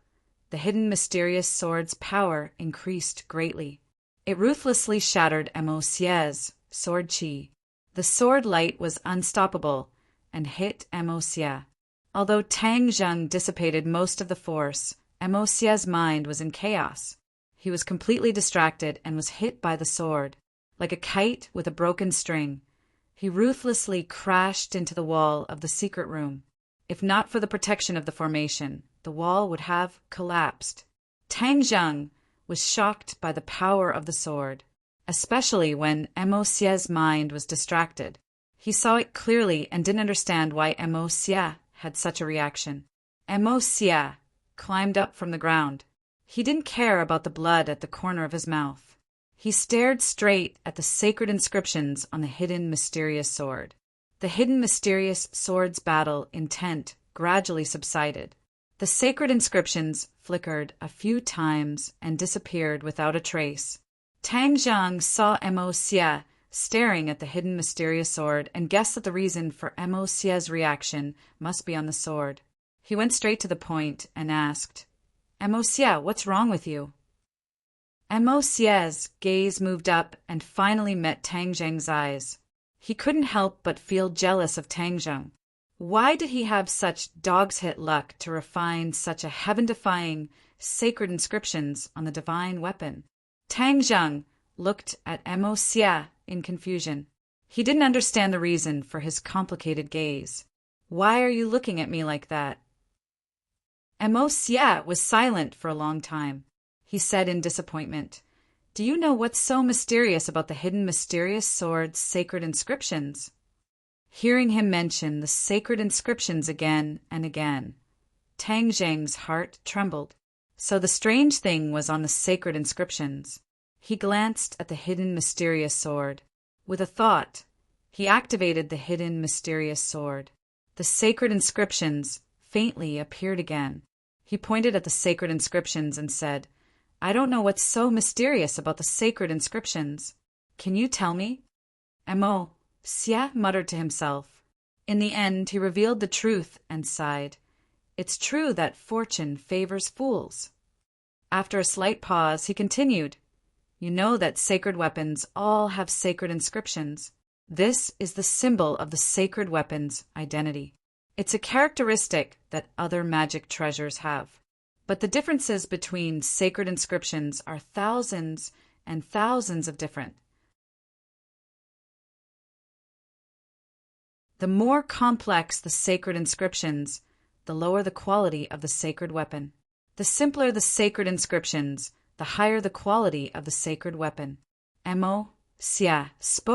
the hidden mysterious sword's power increased greatly. It ruthlessly shattered Mo Xia's sword chi. The sword light was unstoppable and hit Mo Xia. Although Tang Zheng dissipated most of the force, Mo Xia's mind was in chaos. He was completely distracted and was hit by the sword. Like a kite with a broken string, he ruthlessly crashed into the wall of the secret room. If not for the protection of the formation, the wall would have collapsed. Tang Zheng was shocked by the power of the sword, especially when Mo Xia's mind was distracted. He saw it clearly and didn't understand why Mo Xia had such a reaction. Mo Xia climbed up from the ground. He didn't care about the blood at the corner of his mouth. He stared straight at the sacred inscriptions on the hidden mysterious sword. The hidden mysterious sword's battle intent gradually subsided. The sacred inscriptions flickered a few times and disappeared without a trace. Tang Zheng saw Mo Xia staring at the hidden mysterious sword and guessed that the reason for Mo Xia's reaction must be on the sword. He went straight to the point and asked, Mo Xia, what's wrong with you? Mo Xia's gaze moved up and finally met Tang Zheng's eyes. He couldn't help but feel jealous of Tang Zheng. Why did he have such dog's hit luck to refine such a heaven-defying sacred inscriptions on the divine weapon? Tang Zheng looked at Mo Xia in confusion. He didn't understand the reason for his complicated gaze. Why are you looking at me like that? Mo Xia was silent for a long time. He said in disappointment, Do you know what's so mysterious about the hidden mysterious sword's sacred inscriptions? Hearing him mention the sacred inscriptions again and again, Tang Zheng's heart trembled. So the strange thing was on the sacred inscriptions. He glanced at the hidden mysterious sword. With a thought, he activated the hidden mysterious sword. The sacred inscriptions faintly appeared again. He pointed at the sacred inscriptions and said, "I don't know what's so mysterious about the sacred inscriptions. Can you tell me?" Mo. Xia muttered to himself. In the end, he revealed the truth and sighed. It's true that fortune favors fools. After a slight pause, he continued, "You know that sacred weapons all have sacred inscriptions. This is the symbol of the sacred weapon's identity. It's a characteristic that other magic treasures have. But the differences between sacred inscriptions are thousands and thousands of different. The more complex the sacred inscriptions, the lower the quality of the sacred weapon. The simpler the sacred inscriptions, the higher the quality of the sacred weapon." Mo. Xia spoke